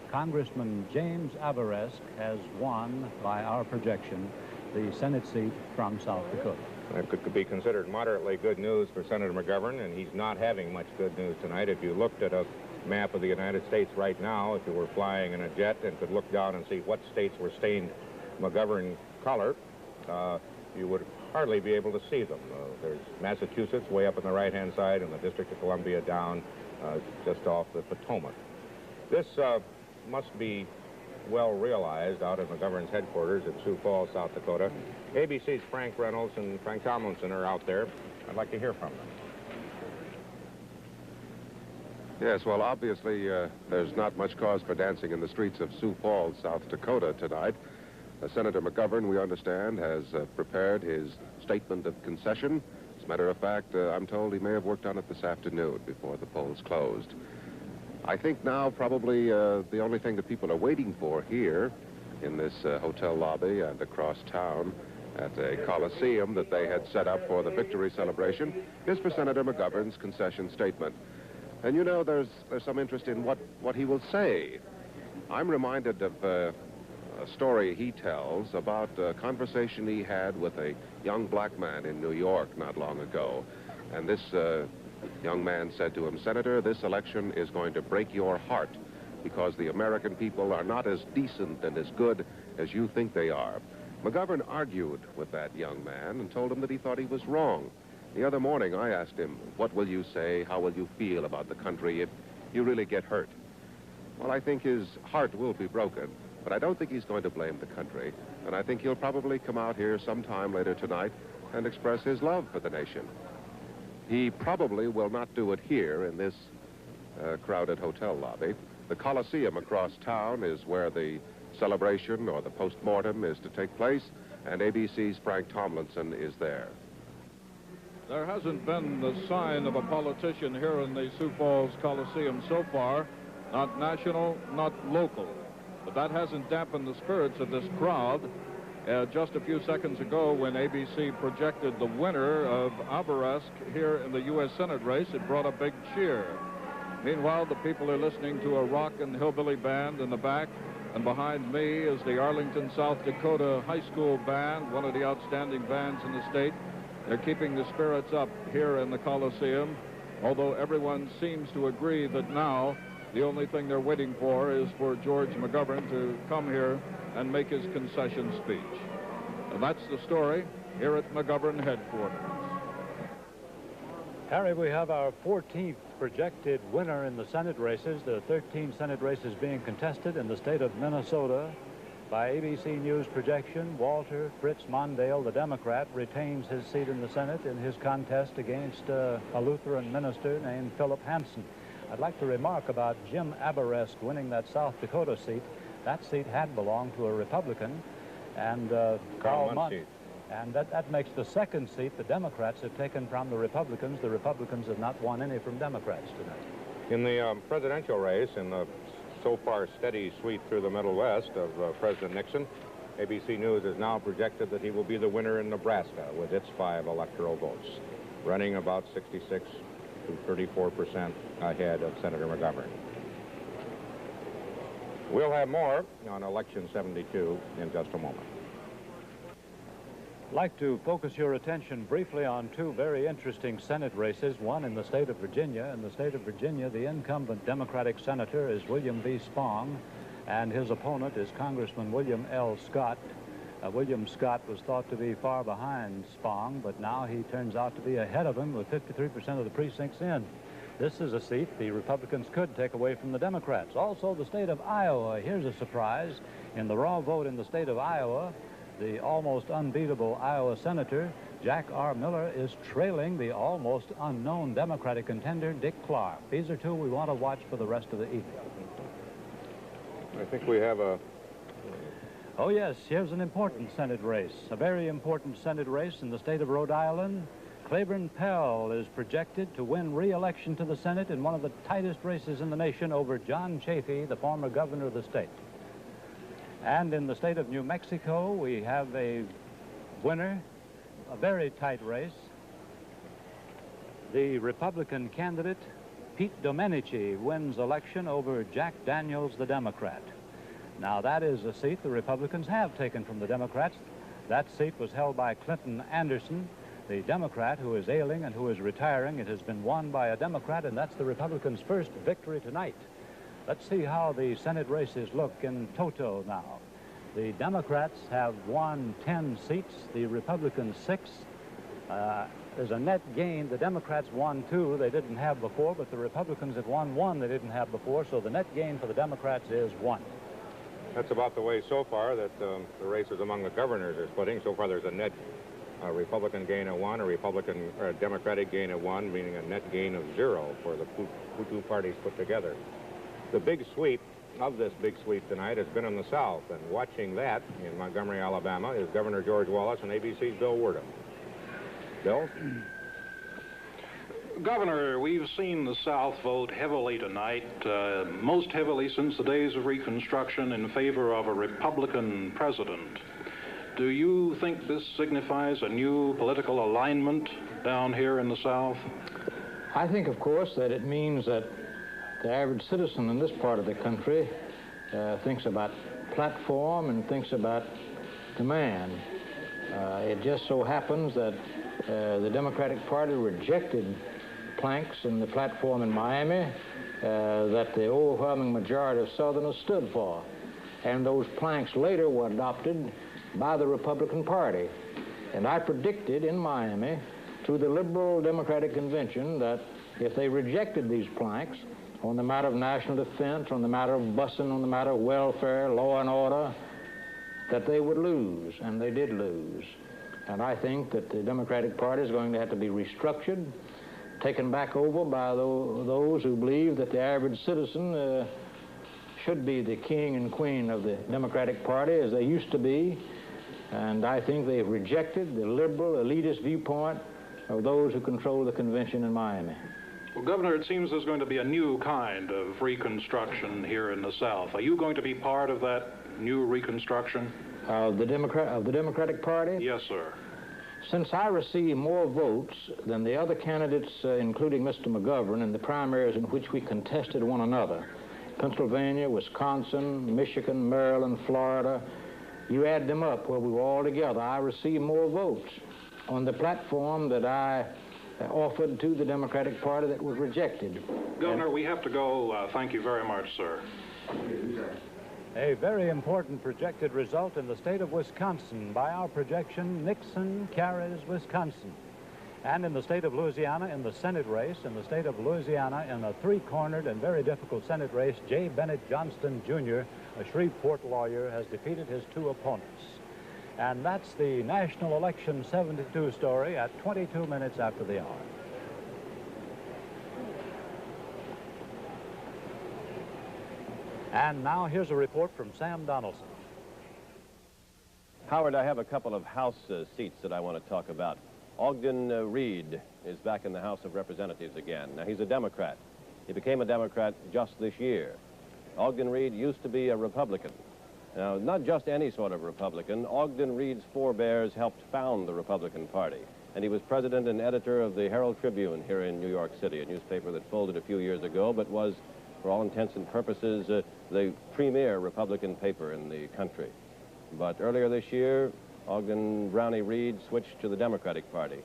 Congressman James Abourezk has won, by our projection, the Senate seat from South Dakota. That could be considered moderately good news for Senator McGovern, and he's not having much good news tonight. If you looked at a map of the United States right now, if you were flying in a jet and could look down and see what states were stained McGovern color, you would hardly be able to see them. There's Massachusetts way up on the right-hand side and the District of Columbia down just off the Potomac. This must be well realized out at McGovern's headquarters at Sioux Falls, South Dakota. ABC's Frank Reynolds and Frank Tomlinson are out there. I'd like to hear from them. Yes, well, obviously, there's not much cause for dancing in the streets of Sioux Falls, South Dakota tonight. Senator McGovern, we understand, has prepared his statement of concession. As a matter of fact, I'm told he may have worked on it this afternoon before the polls closed. I think now probably the only thing that people are waiting for here in this hotel lobby and across town at a coliseum that they had set up for the victory celebration is for Senator McGovern's concession statement. And you know, there's some interest in what he will say. I'm reminded of a story he tells about a conversation he had with a young black man in New York not long ago. And this young man said to him, "Senator, this election is going to break your heart because the American people are not as decent and as good as you think they are." McGovern argued with that young man and told him that he thought he was wrong. The other morning, I asked him, "What will you say? How will you feel about the country if you really get hurt?" Well, I think his heart will be broken, but I don't think he's going to blame the country. And I think he'll probably come out here sometime later tonight and express his love for the nation. He probably will not do it here in this crowded hotel lobby. The Coliseum across town is where the celebration or the post-mortem is to take place, and ABC's Frank Tomlinson is there. There hasn't been the sign of a politician here in the Sioux Falls Coliseum so far, not national, not local. But that hasn't dampened the spirits of this crowd. Just a few seconds ago, when ABC projected the winner of Abourezk here in the U.S. Senate race, it brought a big cheer. Meanwhile, the people are listening to a rock and hillbilly band in the back, and behind me is the Arlington, South Dakota High School Band, one of the outstanding bands in the state. They're keeping the spirits up here in the Coliseum, although everyone seems to agree that now the only thing they're waiting for is for George McGovern to come here and make his concession speech. And that's the story here at McGovern headquarters. Harry, we have our 14th projected winner in the Senate races. There are 13 Senate races being contested in the state of Minnesota. By ABC News projection, Walter Fritz Mondale, the Democrat, retains his seat in the Senate in his contest against a Lutheran minister named Philip Hansen. I'd like to remark about Jim Aberesk winning that South Dakota seat. That seat had belonged to a Republican, and Carl Mundt. And that makes the second seat the Democrats have taken from the Republicans. The Republicans have not won any from Democrats tonight. In the presidential race, in the so far steady sweep through the Middle West of President Nixon, ABC News has now projected that he will be the winner in Nebraska with its 5 electoral votes, running about 66 to 34% ahead of Senator McGovern. We'll have more on Election 72 in just a moment. I'd like to focus your attention briefly on 2 very interesting Senate races, one in the state of Virginia. In the state of Virginia, the incumbent Democratic senator is William V. Spong, and his opponent is Congressman William L. Scott. William Scott was thought to be far behind Spong, but now he turns out to be ahead of him with 53% of the precincts in. This is a seat the Republicans could take away from the Democrats. Also, the state of Iowa. Here's a surprise. In the raw vote in the state of Iowa, the almost unbeatable Iowa Senator, Jack R. Miller, is trailing the almost unknown Democratic contender, Dick Clark. These are 2 we want to watch for the rest of the evening. I think we have a... Oh, yes, here's an important Senate race, a very important Senate race in the state of Rhode Island. Claiborne Pell is projected to win re-election to the Senate in one of the tightest races in the nation over John Chafee, the former governor of the state. And in the state of New Mexico, we have a winner, a very tight race. The Republican candidate, Pete Domenici, wins election over Jack Daniels, the Democrat. Now, that is a seat the Republicans have taken from the Democrats. That seat was held by Clinton Anderson, the Democrat who is ailing and who is retiring. It has been won by a Democrat, and that's the Republicans' first victory tonight. Let's see how the Senate races look in toto now. The Democrats have won 10 seats, the Republicans 6. There's a net gain. The Democrats won 2 they didn't have before, but the Republicans have won 1 they didn't have before, so the net gain for the Democrats is 1. That's about the way so far that the races among the governors are splitting. So far there's a net Republican gain of 1, a Democratic gain of 1, meaning a net gain of 0 for the 2 parties put together. The big sweep of this big sweep tonight has been in the South, and watching that in Montgomery, Alabama, is Governor George Wallace and ABC's Bill Werdum. Bill? Governor, we've seen the South vote heavily tonight, most heavily since the days of Reconstruction, in favor of a Republican president. Do you think this signifies a new political alignment down here in the South? I think, of course, that it means that the average citizen in this part of the country thinks about platform and thinks about demand. It just so happens that the Democratic Party rejected planks in the platform in Miami that the overwhelming majority of Southerners stood for. And those planks later were adopted by the Republican Party. And I predicted in Miami to the Liberal Democratic Convention that if they rejected these planks on the matter of national defense, on the matter of busing, on the matter of welfare, law and order, that they would lose, and they did lose. And I think that the Democratic Party is going to have to be restructured, taken back over by those who believe that the average citizen should be the king and queen of the Democratic Party, as they used to be. And I think they've rejected the liberal, elitist viewpoint of those who control the convention in Miami. Well, Governor, it seems there's going to be a new kind of Reconstruction here in the South. Are you going to be part of that new Reconstruction? Of the Democratic Party? Yes, sir. Since I received more votes than the other candidates, including Mr. McGovern, in the primaries in which we contested one another, Pennsylvania, Wisconsin, Michigan, Maryland, Florida, you add them up where we were all together, I received more votes on the platform that I offered to the Democratic Party that was rejected. Governor, we have to go. Thank you very much, sir. A very important projected result in the state of Wisconsin. By our projection, Nixon carries Wisconsin. And in the state of Louisiana, in the Senate race, in the state of Louisiana, in a three-cornered and very difficult Senate race, J. Bennett Johnston, Jr., a Shreveport lawyer, has defeated his two opponents. And that's the National Election 72 story at 22 minutes after the hour. And now here's a report from Sam Donaldson. Howard, I have a couple of House seats that I want to talk about. Ogden Reed is back in the House of Representatives again. Now, he's a Democrat. He became a Democrat just this year. Ogden Reed used to be a Republican. Now, not just any sort of Republican. Ogden Reed's forebears helped found the Republican Party. And he was president and editor of the Herald Tribune here in New York City, a newspaper that folded a few years ago, but was, for all intents and purposes, the premier Republican paper in the country. But earlier this year, Ogden Brownie Reed switched to the Democratic Party.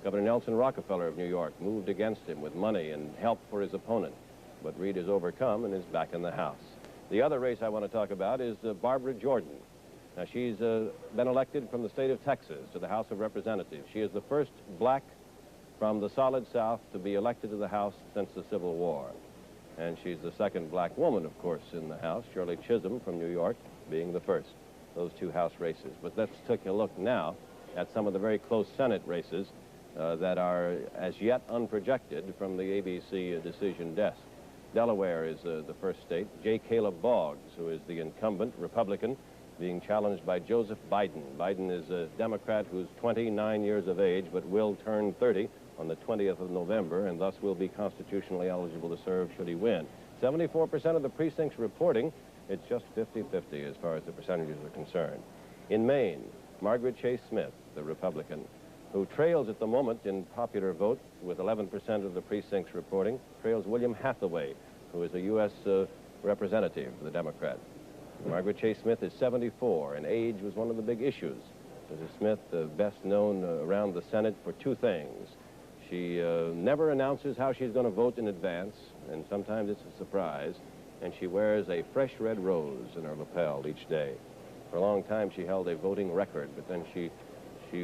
Governor Nelson Rockefeller of New York moved against him with money and help for his opponent. But Reed is overcome and is back in the House. The other race I want to talk about is Barbara Jordan. Now, she's been elected from the state of Texas to the House of Representatives. She is the first black from the Solid South to be elected to the House since the Civil War. And she's the second black woman, of course, in the House, Shirley Chisholm from New York being the first. Those two House races. But let's take a look now at some of the very close Senate races that are as yet unprojected from the ABC decision desk. Delaware is the first state. J. Caleb Boggs, who is the incumbent Republican, being challenged by Joseph Biden. Biden is a Democrat who's 29 years of age, but will turn 30 on the 20th of November, and thus will be constitutionally eligible to serve should he win. 74% of the precincts reporting. It's just 50-50 as far as the percentages are concerned. In Maine, Margaret Chase Smith, the Republican, who trails at the moment in popular vote with 11% of the precincts reporting, trails William Hathaway, who is a U.S. representative for the Democrat. Margaret Chase Smith is 74, and age was one of the big issues. Mrs. Smith, best known around the Senate for two things. She never announces how she's going to vote in advance, and sometimes it's a surprise. And she wears a fresh red rose in her lapel each day. For a long time, she held a voting record, but then she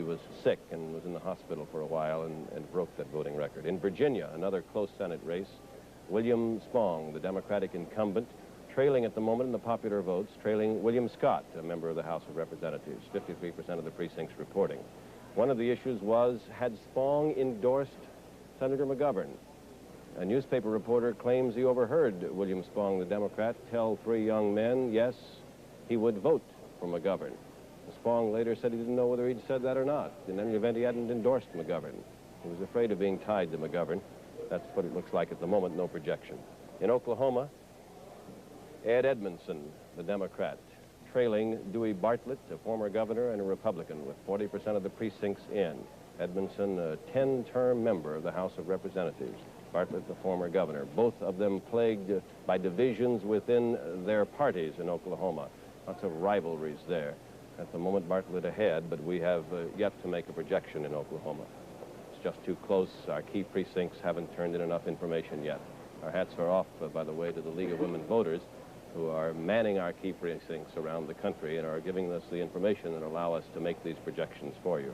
was sick and was in the hospital for a while and broke that voting record. In Virginia, another close Senate race, William Spong, the Democratic incumbent, trailing at the moment in the popular votes, trailing William Scott, a member of the House of Representatives, 53% of the precincts reporting. One of the issues was, had Spong endorsed Senator McGovern? A newspaper reporter claims he overheard William Spong, the Democrat, tell three young men, yes, he would vote for McGovern. Spong later said he didn't know whether he'd said that or not. In any event, he hadn't endorsed McGovern. He was afraid of being tied to McGovern. That's what it looks like at the moment, no projection. In Oklahoma, Ed Edmondson, the Democrat, trailing Dewey Bartlett, a former governor and a Republican, with 40% of the precincts in. Edmondson, a 10-term member of the House of Representatives. Bartlett, the former governor. Both of them plagued by divisions within their parties in Oklahoma. Lots of rivalries there. At the moment, Bartlett ahead, but we have yet to make a projection in Oklahoma. It's just too close. Our key precincts haven't turned in enough information yet. Our hats are off, by the way, to the League of Women Voters, who are manning our key precincts around the country and are giving us the information and allow us to make these projections for you.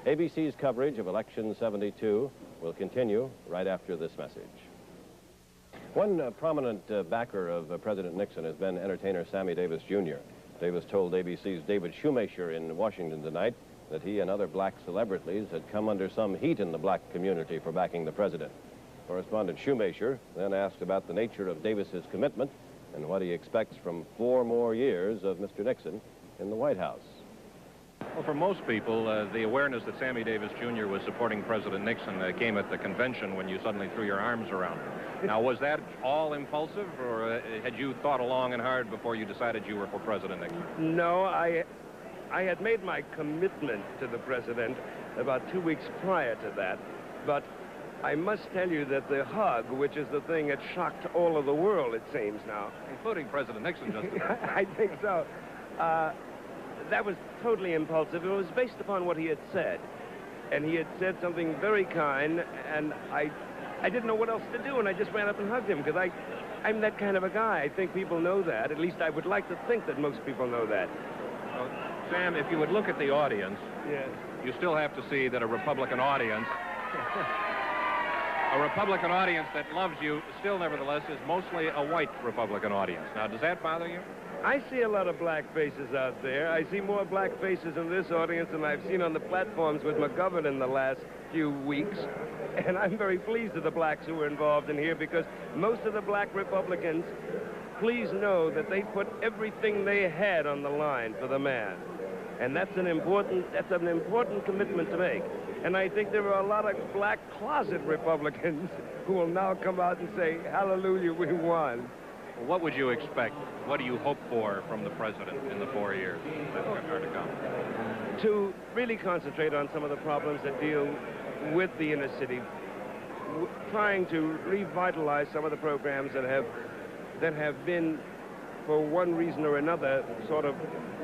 ABC's coverage of Election 72 will continue right after this message. One prominent backer of President Nixon has been entertainer Sammy Davis, Jr. Davis told ABC's David Shoemaker in Washington tonight that he and other black celebrities had come under some heat in the black community for backing the president. Correspondent Shoemaker then asked about the nature of Davis's commitment and what he expects from 4 more years of Mr. Nixon in the White House. Well, for most people, the awareness that Sammy Davis, Jr. was supporting President Nixon came at the convention when you suddenly threw your arms around him. Now, was that all impulsive, or had you thought long and hard before you decided you were for President Nixon? No, I had made my commitment to the president about 2 weeks prior to that, but I must tell you that the hug, which is the thing that shocked all of the world, it seems now. Including President Nixon, just I think so. That was totally impulsive. It was based upon what he had said. And he had said something very kind, and I didn't know what else to do, and I just ran up and hugged him, because I'm that kind of a guy. I think people know that. At least I would like to think that most people know that. Sam, if you would look at the audience, Yes. you still have to see that a Republican audience that loves you still nevertheless is mostly a white Republican audience. Now, does that bother you? I see a lot of black faces out there. I see more black faces in this audience than I've seen on the platforms with McGovern in the last few weeks. And I'm very pleased with the blacks who were involved in here, because most of the black Republicans, please know that they put everything they had on the line for the man. And that's an important commitment to make. And I think there are a lot of black closet Republicans who will now come out and say, hallelujah, we won. Well, what would you expect? What do you hope for from the president in the 4 years that are to come? To really concentrate on some of the problems that deal with the inner city, trying to revitalize some of the programs that have been, for one reason or another, sort of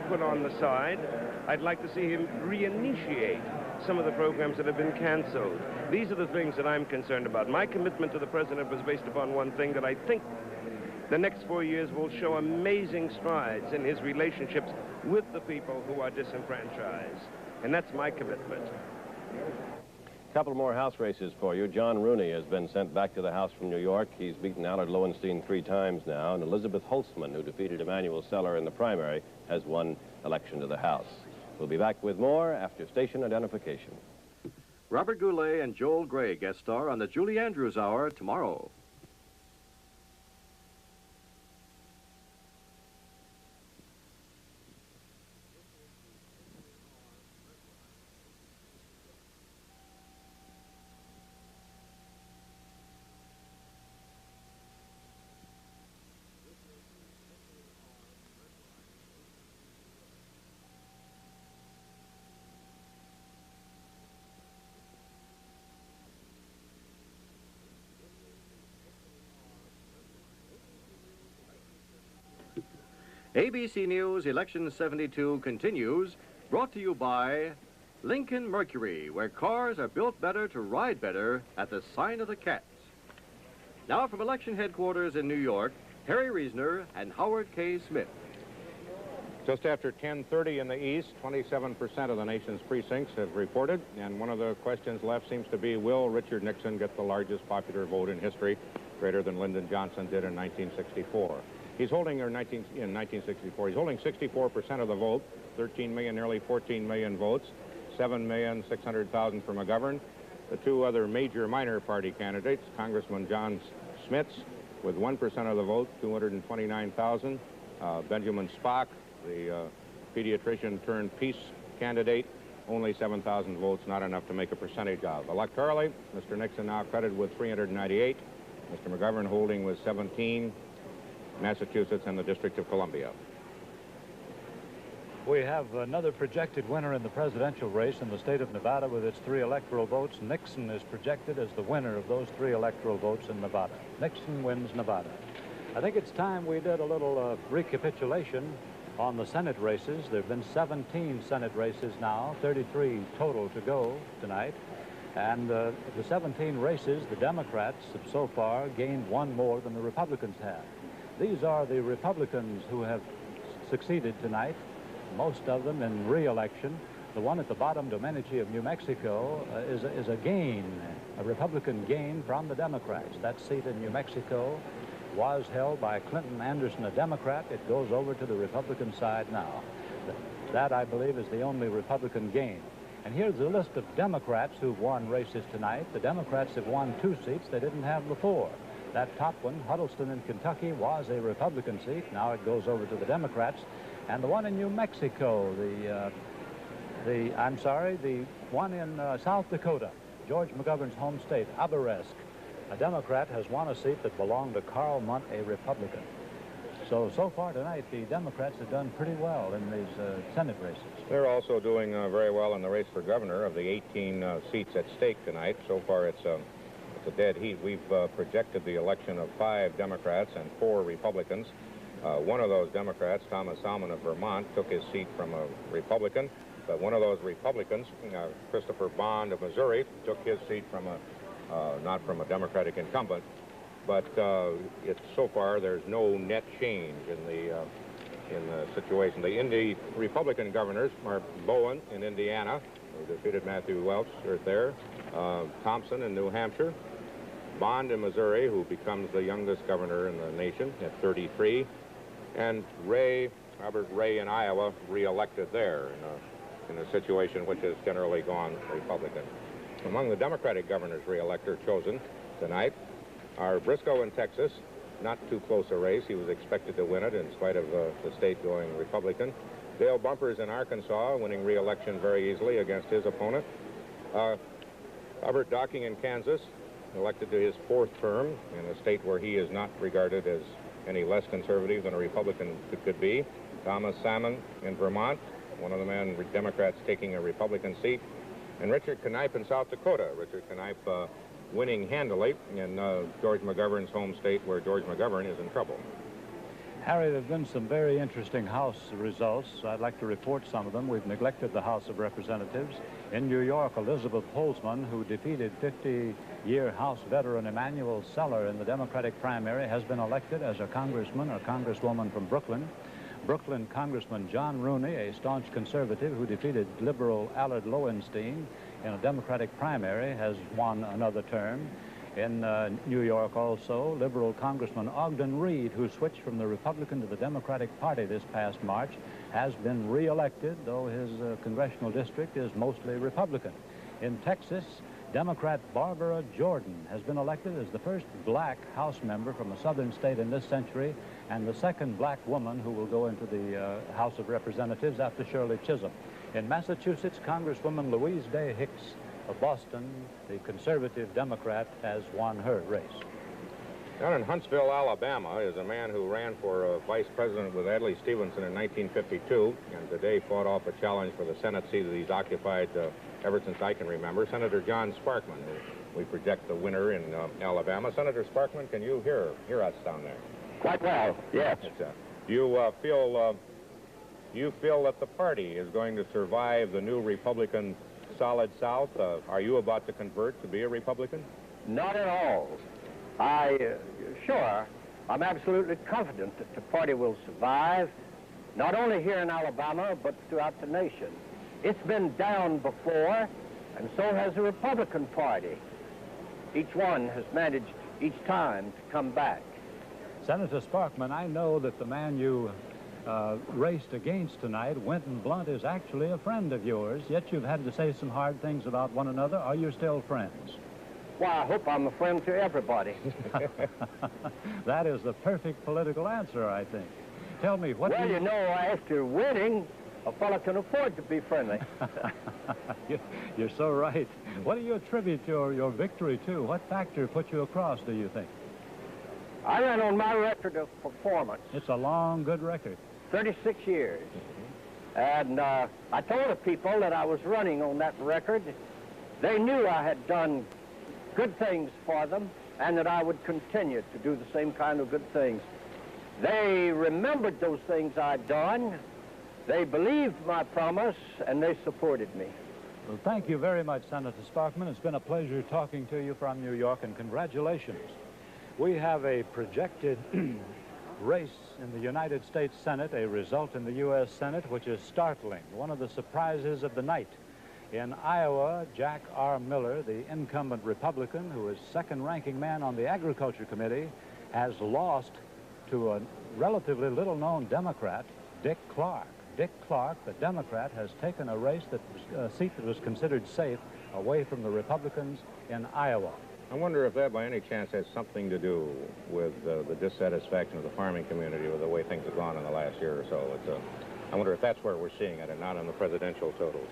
put on the side. I'd like to see him reinitiate some of the programs that have been canceled. These are the things that I'm concerned about. My commitment to the president was based upon one thing, that I think the next 4 years will show amazing strides in his relationships with the people who are disenfranchised. And that's my commitment. A couple more House races for you. John Rooney has been sent back to the House from New York. He's beaten Allard Lowenstein 3 times now, and Elizabeth Holtzman, who defeated Emanuel Seller in the primary, has won election to the House. We'll be back with more after station identification. Robert Goulet and Joel Grey guest star on the Julie Andrews Hour tomorrow. ABC News Election 72 continues, brought to you by Lincoln Mercury, where cars are built better to ride better at the sign of the cats. Now from election headquarters in New York, Harry Reasoner and Howard K. Smith. Just after 10:30 in the East, 27% of the nation's precincts have reported, and one of the questions left seems to be, will Richard Nixon get the largest popular vote in history, greater than Lyndon Johnson did in 1964? He's holding, in 1964, he's holding 64% of the vote, 13 million, nearly 14 million votes, 7,600,000 for McGovern. The two other major minor party candidates, Congressman John Smits, with 1% of the vote, 229,000. Benjamin Spock, the pediatrician turned peace candidate, only 7,000 votes, not enough to make a percentage of. Electorally, Mr. Nixon now credited with 398, Mr. McGovern holding with 17, Massachusetts and the District of Columbia. We have another projected winner in the presidential race in the state of Nevada with its 3 electoral votes. Nixon is projected as the winner of those 3 electoral votes in Nevada. Nixon wins Nevada. I think it's time we did a little recapitulation on the Senate races. There have been 17 Senate races now, 33 total to go tonight. And the 17 races, the Democrats have so far gained 1 more than the Republicans have. These are the Republicans who have succeeded tonight, most of them in re-election. The one at the bottom, Domenici of New Mexico, is a gain, a Republican gain from the Democrats. That seat in New Mexico was held by Clinton Anderson, a Democrat. It goes over to the Republican side now. That, I believe, is the only Republican gain. And here's a list of Democrats who've won races tonight. The Democrats have won 2 seats they didn't have before. That top one, Huddleston in Kentucky, was a Republican seat. Now it goes over to the Democrats. And the one in New Mexico, the one in South Dakota, George McGovern's home state, Aberest, a Democrat, has won a seat that belonged to Carl Munt, a Republican. So far tonight, the Democrats have done pretty well in these Senate races. They're also doing very well in the race for governor. Of the 18 seats at stake tonight, so far it's a dead heat. We've projected the election of 5 Democrats and 4 Republicans. One of those Democrats, Thomas Salmon of Vermont, took his seat from a Republican, but one of those Republicans, Christopher Bond of Missouri, took his seat from not from a Democratic incumbent. But so far there's no net change in the in the situation. The Republican governors are Bowen in Indiana, who defeated Matthew Welch right there, Thompson in New Hampshire, Bond in Missouri, who becomes the youngest governor in the nation at 33, and Robert Ray in Iowa, re-elected there in a situation which has generally gone Republican. Among the Democratic governors re-elected chosen tonight are Briscoe in Texas, not too close a race. He was expected to win it in spite of the state going Republican. Dale Bumpers in Arkansas, winning re-election very easily against his opponent. Robert Docking in Kansas, elected to his 4th term in a state where he is not regarded as any less conservative than a Republican could be. Thomas Salmon in Vermont, one of the Democrats taking a Republican seat. And Richard Knipe in South Dakota. Richard Knipe winning handily in George McGovern's home state, where George McGovern is in trouble. Harry, there have been some very interesting House results. I'd like to report some of them. We've neglected the House of Representatives. In New York, Elizabeth Holtzman, who defeated 50-year House veteran Emanuel Seller in the Democratic primary, has been elected as a congressman or congresswoman from Brooklyn. Brooklyn Congressman John Rooney, a staunch conservative who defeated liberal Allard Lowenstein in a Democratic primary, has won another term. In New York also, liberal Congressman Ogden Reed, who switched from the Republican to the Democratic Party this past March, has been re-elected, though his congressional district is mostly Republican. In Texas, Democrat Barbara Jordan has been elected as the first black House member from a southern state in this century, and the second black woman who will go into the House of Representatives after Shirley Chisholm. In Massachusetts, Congresswoman Louise Day Hicks of Boston, the conservative Democrat, has won her race. Down in Huntsville, Alabama, is a man who ran for vice president with Adlai Stevenson in 1952, and today fought off a challenge for the Senate seat that he's occupied ever since I can remember, Senator John Sparkman, who we project the winner in Alabama. Senator Sparkman, can you hear us down there? Quite well, yes. Do you feel that the party is going to survive the new Republican Solid South? Are you about to convert to be a Republican? Not at all. Sure, I'm absolutely confident that the party will survive, not only here in Alabama, but throughout the nation. It's been down before, and so has the Republican Party. Each one has managed each time to come back. Senator Sparkman, I know that the man you raced against tonight, Winton Blunt, is actually a friend of yours, yet you've had to say some hard things about one another. Are you still friends? Well, I hope I'm a friend to everybody. That is the perfect political answer, I think. Tell me, what Well, you know, after winning, a fellow can afford to be friendly. You're so right. What do you attribute your victory to? What factor put you across, do you think? I ran on my record of performance. It's a long, good record. 36 years. And I told the people that I was running on that record. They knew I had done good things for them and that I would continue to do the same kind of good things. They remembered those things I'd done. They believed my promise, and they supported me. Well, thank you very much, Senator Sparkman. It's been a pleasure talking to you from New York, and congratulations. We have a projected race in the United States Senate, a result in the U.S. Senate, which is startling. One of the surprises of the night. In Iowa, Jack R. Miller, the incumbent Republican, who is second-ranking man on the Agriculture Committee, has lost to a relatively little-known Democrat, Dick Clark. Dick Clark, the Democrat, has taken a race a seat that was considered safe away from the Republicans in Iowa. I wonder if that by any chance has something to do with the dissatisfaction of the farming community with the way things have gone in the last year or so. I wonder if that's where we're seeing it and not in the presidential totals.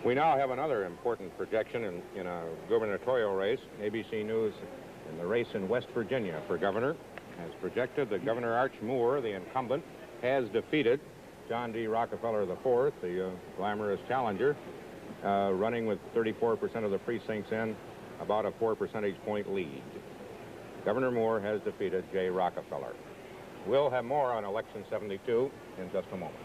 We now have another important projection in a gubernatorial race. ABC News, in the race in West Virginia for governor, has projected that Governor Arch Moore, the incumbent, has defeated John D. Rockefeller IV, the glamorous challenger, running with 34% of the precincts in, about a 4 percentage point lead. Governor Moore has defeated J. Rockefeller. We'll have more on Election 72 in just a moment.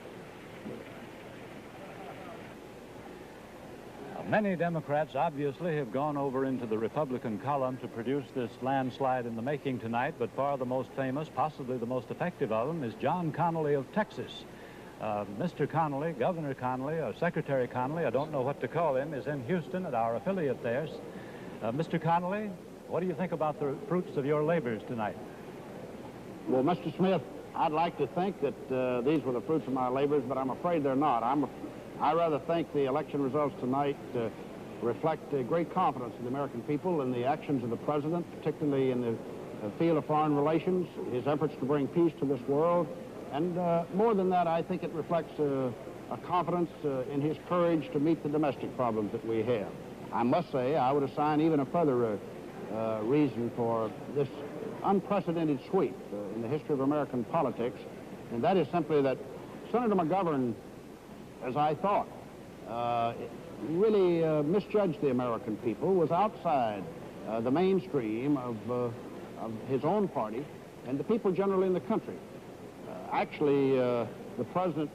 Many Democrats obviously have gone over into the Republican column to produce this landslide in the making tonight, but far the most famous, possibly the most effective of them, is John Connally of Texas. Mr. Connally, Governor Connally, or Secretary Connally, I don't know what to call him, is in Houston at our affiliate there. Mr. Connally, what do you think about the fruits of your labors tonight? Well, Mr. Smith, I'd like to think that these were the fruits of my labors, but I'm afraid they're not. I rather think the election results tonight reflect great confidence in the American people and the actions of the president, particularly in the field of foreign relations, his efforts to bring peace to this world. And more than that, I think it reflects a confidence in his courage to meet the domestic problems that we have. I must say, I would assign even a further reason for this unprecedented sweep in the history of American politics, and that is simply that Senator McGovern, as I thought, really misjudged the American people, was outside the mainstream of his own party and the people generally in the country. Actually, the president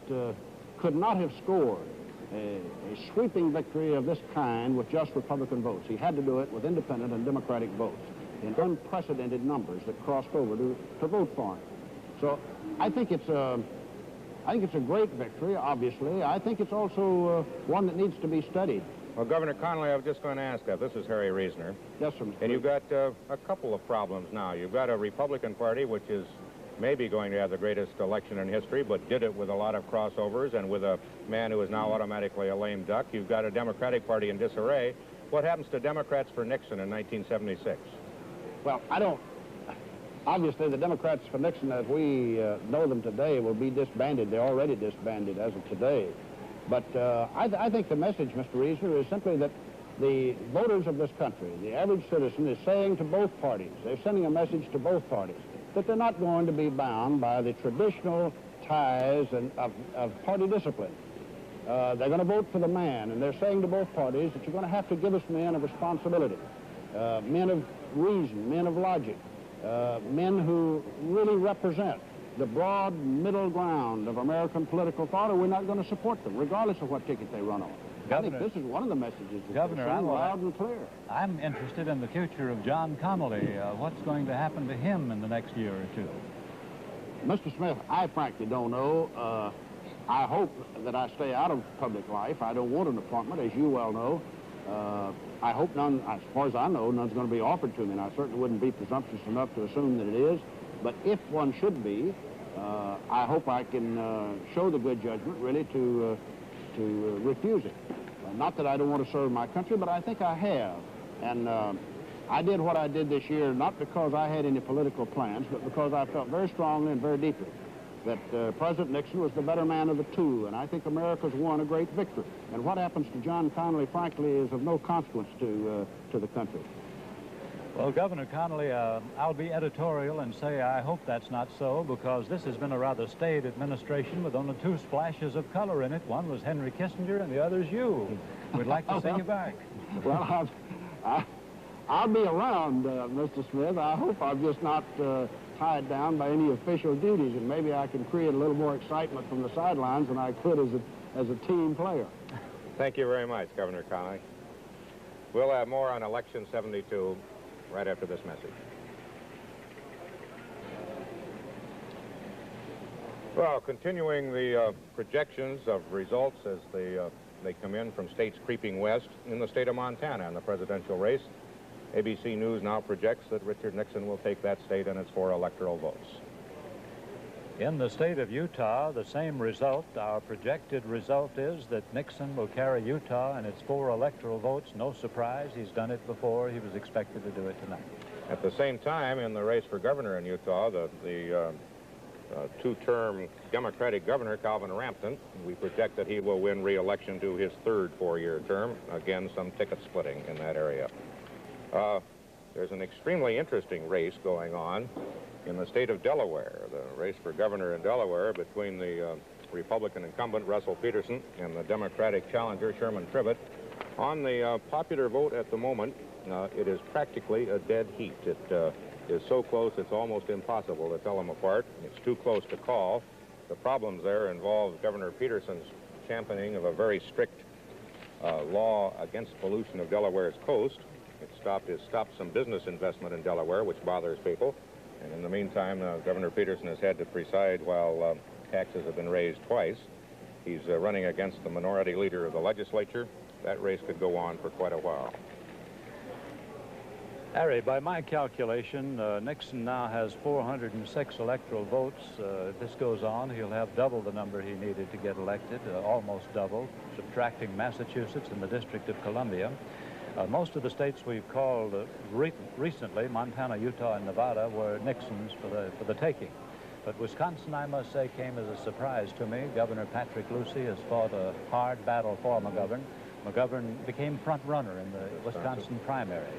could not have scored a sweeping victory of this kind with just Republican votes. He had to do it with independent and Democratic votes in unprecedented numbers that crossed over to vote for him. So I think it's a great victory, obviously. I think it's also one that needs to be studied. Well, Governor Connally, I was just going to ask that. This is Harry Reasoner. Yes, sir. And you've got a couple of problems now. You've got a Republican Party, which is maybe going to have the greatest election in history, but did it with a lot of crossovers and with a man who is now automatically a lame duck. You've got a Democratic Party in disarray. What happens to Democrats for Nixon in 1976? Well, I don't... Obviously, the Democrats for Nixon, as we know them today, will be disbanded. They're already disbanded as of today. But I think the message, Mr. Reasoner, is simply that the voters of this country, the average citizen, is saying to both parties, they're sending a message to both parties, that they're not going to be bound by the traditional ties of party discipline. They're going to vote for the man, and they're saying to both parties that you're going to have to give us men of responsibility, men of reason, men of logic, men who really represent the broad middle ground of American political thought, or we're not going to support them, regardless of what ticket they run on. Governor, I think this is one of the messages that Governor, they're saying loud and clear. I'm interested in the future of John Connally. What's going to happen to him in the next year or two? Mr. Smith, I frankly don't know. I hope that I stay out of public life. I don't want an appointment, as you well know. I hope none, as far as I know, none's going to be offered to me, and I certainly wouldn't be presumptuous enough to assume that it is. But if one should be, I hope I can show the good judgment, really, to refuse it. Not that I don't want to serve my country, but I think I have. And I did what I did this year, not because I had any political plans, but because I felt very strongly and very deeply that President Nixon was the better man of the two, and I think America's won a great victory. And what happens to John Connally, frankly, is of no consequence to the country. Well, Governor Connally, I'll be editorial and say I hope that's not so, because this has been a rather staid administration with only two splashes of color in it. One was Henry Kissinger and the other's you. We'd like to see you back. Well, I'll be around, Mr. Smith. I hope I'm just not tied down by any official duties, and maybe I can create a little more excitement from the sidelines than I could as a team player. Thank you very much, Governor Connally. We'll have more on Election 72 right after this message. Well, continuing the projections of results as they come in from states creeping west in the state of Montana in the presidential race, ABC News now projects that Richard Nixon will take that state and its 4 electoral votes. In the state of Utah, the same result. Our projected result is that Nixon will carry Utah and its 4 electoral votes. No surprise, he's done it before. He was expected to do it tonight. At the same time, in the race for governor in Utah, the two-term Democratic governor, Calvin Rampton, we project that he will win re-election to his 3rd 4-year term. Again, some ticket splitting in that area. There's an extremely interesting race going on in the state of Delaware, the race for governor in Delaware between the Republican incumbent, Russell Peterson, and the Democratic challenger, Sherman Tribbett. On the popular vote at the moment, it is practically a dead heat. It is so close it's almost impossible to tell them apart. It's too close to call. The problems there involve Governor Peterson's championing of a very strict law against pollution of Delaware's coast. It stopped some business investment in Delaware, which bothers people. And in the meantime, Governor Peterson has had to preside while taxes have been raised twice. He's running against the minority leader of the legislature. That race could go on for quite a while. Harry, by my calculation, Nixon now has 406 electoral votes. If this goes on, he'll have double the number he needed to get elected, almost double, subtracting Massachusetts and the District of Columbia. Most of the states we've called recently, Montana, Utah, and Nevada, were Nixon's for the taking. But Wisconsin, I must say, came as a surprise to me. Governor Patrick Lucey has fought a hard battle for McGovern. McGovern became front runner in the Wisconsin primary,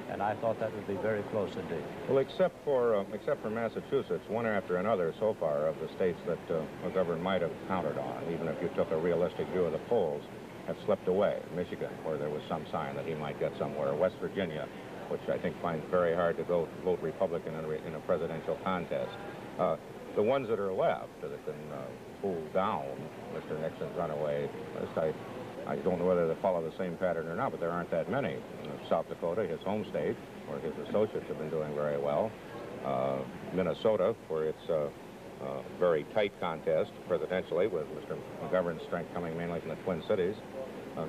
and I thought that would be very close indeed. Well, except for Massachusetts, one after another so far of the states that McGovern might have counted on, even if you took a realistic view of the polls, have slipped away. Michigan, where there was some sign that he might get somewhere. West Virginia, which I think finds very hard to vote Republican in a presidential contest. The ones that are left that can pull down Mr. Nixon's runaway list, I don't know whether they follow the same pattern or not, but there aren't that many. South Dakota, his home state, where his associates have been doing very well. Minnesota, where it's a very tight contest presidentially, with Mr. McGovern's strength coming mainly from the Twin Cities.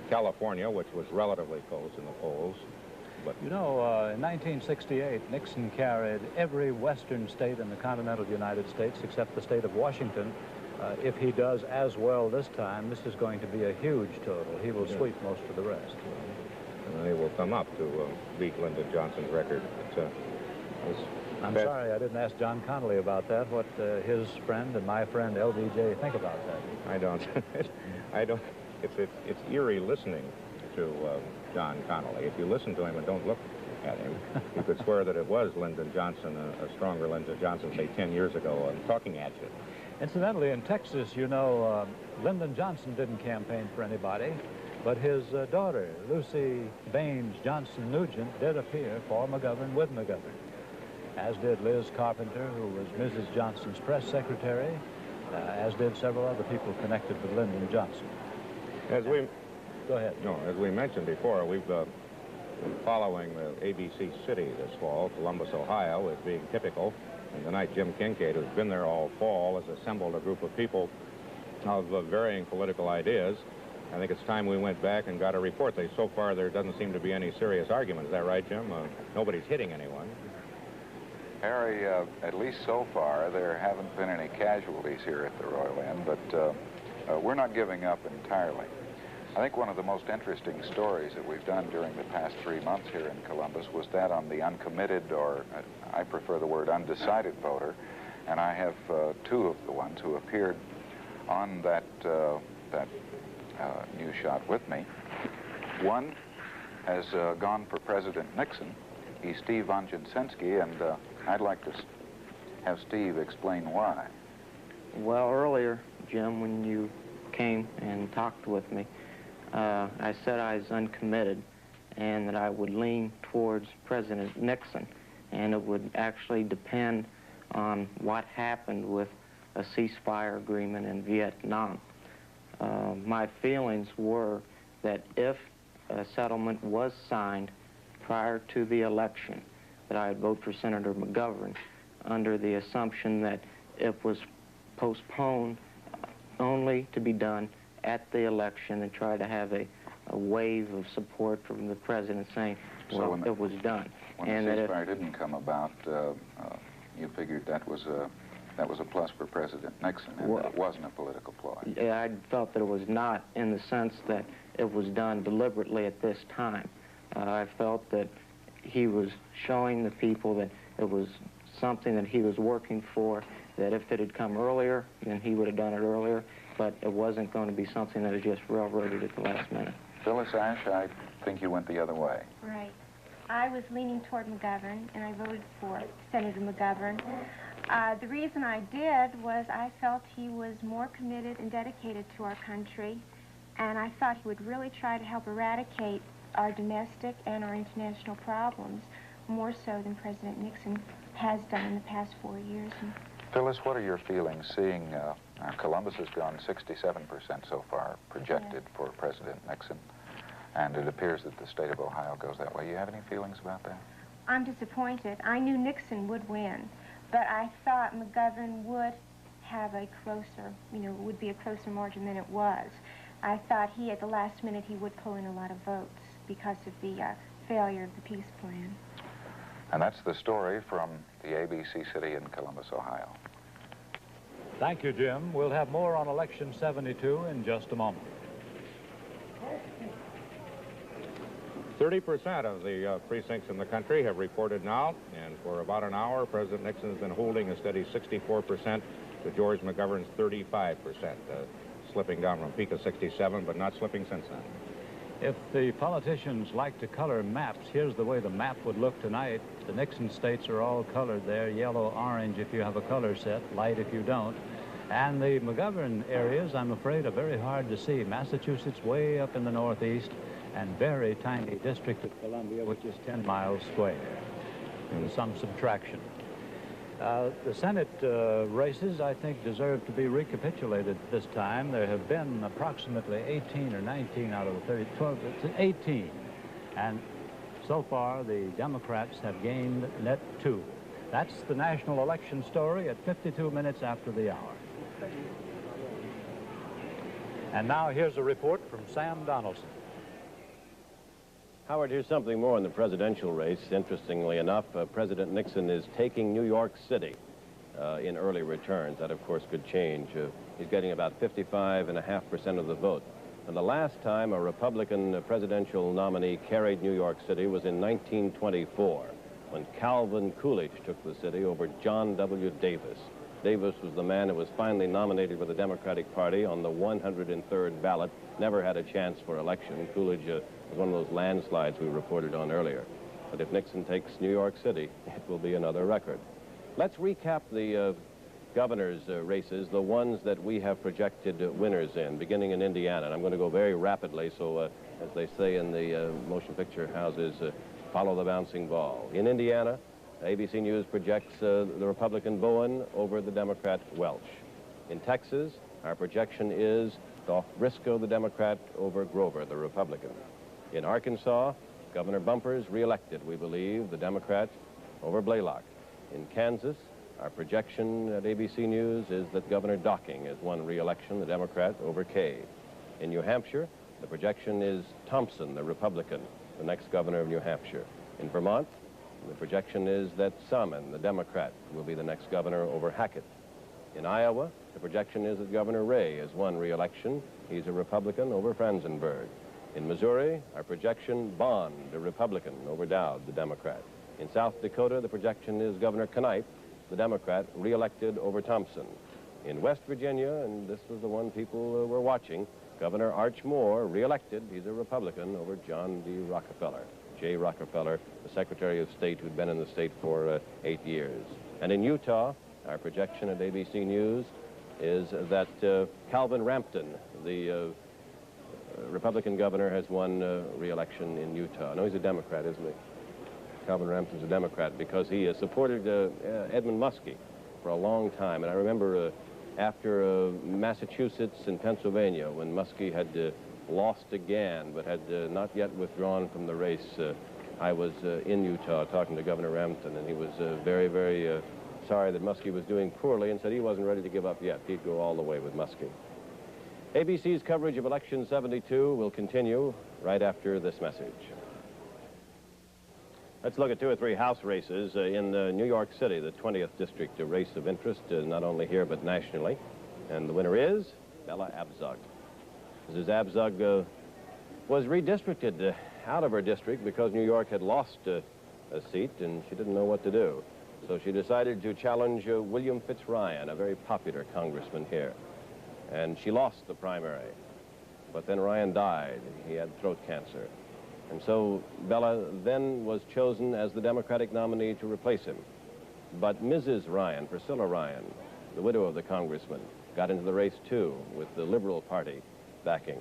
California, which was relatively close in the polls. But you know, in 1968, Nixon carried every western state in the continental United States except the state of Washington. If he does as well this time, this is going to be a huge total. He will sweep most of the rest. And then he will come up to beat Lyndon Johnson's record. I'm sorry I didn't ask John Connolly about that, what his friend and my friend LBJ think about that. I don't. It's eerie listening to John Connolly. If you listen to him and don't look at him, you could swear that it was Lyndon Johnson, a stronger Lyndon Johnson, say 10 years ago, talking at you. Incidentally, in Texas, you know, Lyndon Johnson didn't campaign for anybody, but his daughter, Lucy Baines Johnson Nugent, did appear for McGovern with McGovern, as did Liz Carpenter, who was Mrs. Johnson's press secretary, as did several other people connected with Lyndon Johnson. Go ahead. No, as we mentioned before, we've been following the ABC City this fall, Columbus, Ohio, as being typical. And tonight, Jim Kincaid, who's been there all fall, has assembled a group of people of varying political ideas. I think it's time we went back and got a report. So far, there doesn't seem to be any serious argument. Is that right, Jim? Nobody's hitting anyone. Harry, at least so far, there haven't been any casualties here at the Royal Inn, but we're not giving up entirely. I think one of the most interesting stories that we've done during the past 3 months here in Columbus was that on the uncommitted, or I prefer the word undecided voter, and I have two of the ones who appeared on that news shot with me. One has gone for President Nixon. He's Steve Von Jasinski, and I'd like to have Steve explain why. Well, earlier, Jim, when you came and talked with me, I said I was uncommitted and that I would lean towards President Nixon, and it would actually depend on what happened with a ceasefire agreement in Vietnam. My feelings were that if a settlement was signed prior to the election, that I would vote for Senator McGovern under the assumption that it was postponed only to be done at the election and try to have a wave of support from the president saying, well, it was done. When the ceasefire didn't come about, you figured that was a plus for President Nixon, and that it wasn't a political ploy. Yeah, I felt that it was not, in the sense that it was done deliberately at this time. I felt that he was showing the people that it was something that he was working for, that if it had come earlier, then he would have done it earlier, but it wasn't going to be something that was just railroaded at the last minute. Phyllis Ash, I think you went the other way. Right. I was leaning toward McGovern, and I voted for Senator McGovern. The reason I did was I felt he was more committed and dedicated to our country, and I thought he would really try to help eradicate our domestic and our international problems, more so than President Nixon has done in the past 4 years. Phyllis, what are your feelings seeing Columbus has gone 67% so far projected for President Nixon? And it appears that the state of Ohio goes that way. You have any feelings about that? I'm disappointed. I knew Nixon would win, but I thought McGovern would have a closer, would be a closer margin than it was. I thought at the last minute, he would pull in a lot of votes because of the failure of the peace plan. And that's the story from the ABC City in Columbus, Ohio. Thank you, Jim. We'll have more on Election 72 in just a moment. 30% of the precincts in the country have reported now, and for about an hour, President Nixon has been holding a steady 64% to George McGovern's 35%, slipping down from a peak of 67, but not slipping since then. If the politicians like to color maps, here's the way the map would look tonight. The Nixon states are all colored there, yellow, orange if you have a color set, light if you don't. And the McGovern areas, I'm afraid, are very hard to see. Massachusetts way up in the northeast, and very tiny District of Columbia, which is 10 miles square, and some subtraction. The Senate races, I think, deserve to be recapitulated this time. There have been approximately 18 or 19 out of the 30, 12, 18. And so far, the Democrats have gained net 2. That's the national election story at 52 minutes after the hour. And now here's a report from Sam Donaldson. Howard, here's something more in the presidential race. Interestingly enough, President Nixon is taking New York City in early returns. That, of course, could change. He's getting about 55.5% of the vote. And the last time a Republican presidential nominee carried New York City was in 1924, when Calvin Coolidge took the city over John W. Davis. Davis was the man who was finally nominated by the Democratic Party on the 103rd ballot, never had a chance for election. Coolidge was one of those landslides we reported on earlier. But if Nixon takes New York City, it will be another record. Let's recap the governor's races, the ones that we have projected winners in, beginning in Indiana. And I'm going to go very rapidly, so as they say in the motion picture houses, follow the bouncing ball. In Indiana, ABC News projects the Republican Bowen over the Democrat Welch. In Texas, our projection is Dolph Briscoe, the Democrat, over Grover, the Republican. In Arkansas, Governor Bumpers reelected, we believe, the Democrat over Blaylock. In Kansas, our projection at ABC News is that Governor Docking has won re-election, the Democrat, over Kay. In New Hampshire, the projection is Thompson, the Republican, the next governor of New Hampshire. In Vermont, the projection is that Salmon, the Democrat, will be the next governor over Hackett. In Iowa, the projection is that Governor Ray has won re-election. He's a Republican over Franzenberg. In Missouri, our projection, Bond, a Republican, over Dowd, the Democrat. In South Dakota, the projection is Governor Knipe, the Democrat, re-elected over Thompson. In West Virginia, and this was the one people were watching, Governor Arch Moore, re-elected. He's a Republican over John D. Rockefeller. J. Rockefeller, the Secretary of State who'd been in the state for 8 years. And in Utah, our projection at ABC News is that Calvin Rampton, the Republican governor, has won re-election in Utah. No, he's a Democrat, isn't he? Calvin Rampton's a Democrat because he supported Edmund Muskie for a long time. And I remember after Massachusetts and Pennsylvania, when Muskie had lost again, but had not yet withdrawn from the race, I was in Utah talking to Governor Rampton, and he was very, very sorry that Muskie was doing poorly and said he wasn't ready to give up yet. He'd go all the way with Muskie. ABC's coverage of Election 72 will continue right after this message. Let's look at 2 or 3 House races in New York City, the 20th district, a race of interest, not only here but nationally. And the winner is Bella Abzug. Mrs. Abzug was redistricted out of her district because New York had lost a seat and she didn't know what to do. So she decided to challenge William Fitzryan, a very popular congressman here. And she lost the primary. But then Ryan died. He had throat cancer. And so Bella then was chosen as the Democratic nominee to replace him. But Mrs. Ryan, Priscilla Ryan, the widow of the congressman, got into the race too with the Liberal Party backing.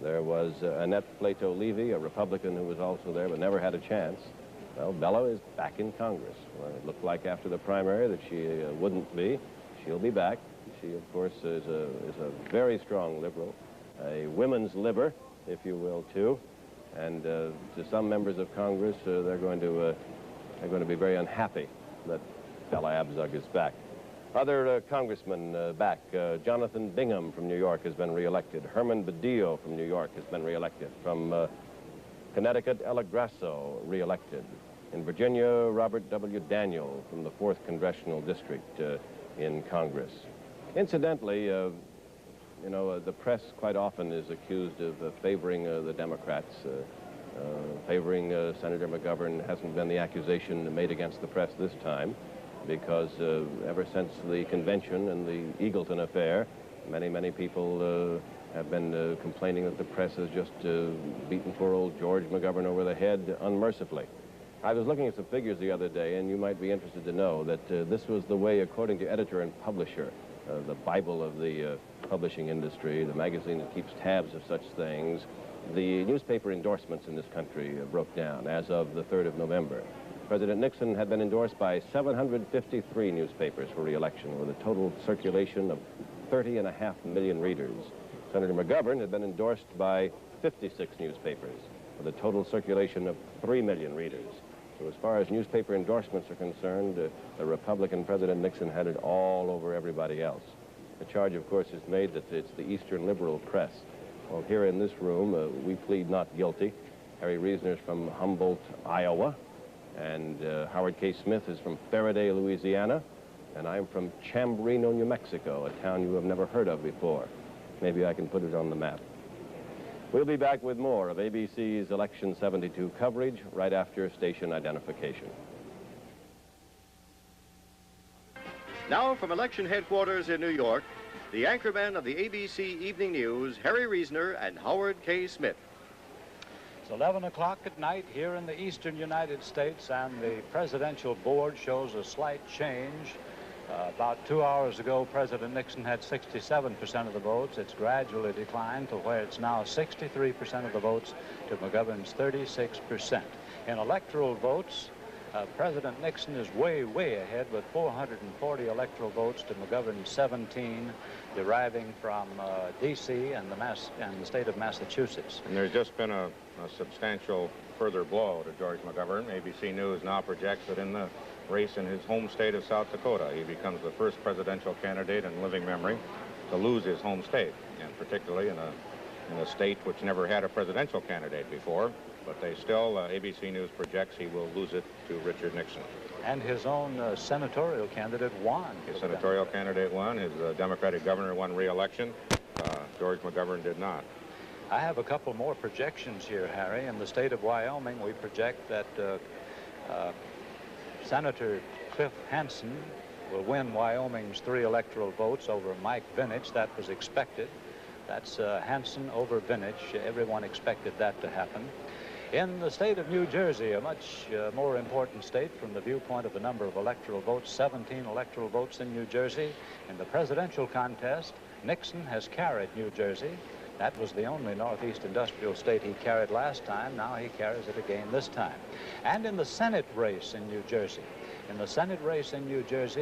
There was Annette Plato Levy, a Republican who was also there but never had a chance. Well, Bella is back in Congress. Well, it looked like after the primary that she wouldn't be. She'll be back. She, of course, is a very strong liberal, a women's liber, if you will, too. And to some members of Congress, they're going to be very unhappy that Bella Abzug is back. Other congressmen back. Jonathan Bingham from New York has been reelected. Herman Badillo from New York has been reelected. From Connecticut, Ella Grasso reelected. In Virginia, Robert W. Daniel from the 4th Congressional District in Congress. Incidentally, you know, the press quite often is accused of favoring the Democrats. Favoring Senator McGovern hasn't been the accusation made against the press this time, because ever since the convention and the Eagleton affair, many people have been complaining that the press has just beaten poor old George McGovern over the head unmercifully. I was looking at some figures the other day, and you might be interested to know that this was the way, according to editor and publisher, the Bible of the publishing industry, the magazine that keeps tabs of such things, the newspaper endorsements in this country broke down as of the 3rd of November. President Nixon had been endorsed by 753 newspapers for re-election, with a total circulation of 30.5 million readers. Senator McGovern had been endorsed by 56 newspapers, with a total circulation of 3 million readers. So as far as newspaper endorsements are concerned, the Republican President Nixon had it all over everybody else. The charge, of course, is made that it's the Eastern liberal press. Well, here in this room, we plead not guilty. Harry Reasoner's from Humboldt, Iowa, and Howard K. Smith is from Faraday, Louisiana, and I'm from Chamberino, New Mexico, a town you have never heard of before. Maybe I can put it on the map. We'll be back with more of ABC's Election 72 coverage right after station identification. Now from election headquarters in New York, the anchormen of the ABC Evening News, Harry Reasoner and Howard K. Smith. It's 11 o'clock at night here in the eastern United States, and the presidential board shows a slight change. About 2 hours ago, President Nixon had 67% of the votes. It's gradually declined to where it's now 63% of the votes to McGovern's 36%. In electoral votes, President Nixon is way ahead with 440 electoral votes to McGovern's 17, deriving from D.C. and the state of Massachusetts. And there's just been a substantial further blow to George McGovern. ABC News now projects that in the race in his home state of South Dakota, he becomes the first presidential candidate in living memory to lose his home state, and particularly in a state which never had a presidential candidate before. But they still, ABC News projects he will lose it to Richard Nixon. And his own senatorial candidate won. His senatorial candidate won. His Democratic governor won re-election. George McGovern did not. I have a couple more projections here, Harry. In the state of Wyoming, we project that Senator Cliff Hansen will win Wyoming's 3 electoral votes over Mike Vinich. That was expected. That's Hansen over Vinich. Everyone expected that to happen. In the state of New Jersey, a much more important state from the viewpoint of the number of electoral votes, 17 electoral votes in New Jersey. In the presidential contest, Nixon has carried New Jersey. That was the only Northeast industrial state he carried last time. Now he carries it again this time. And in the Senate race in New Jersey,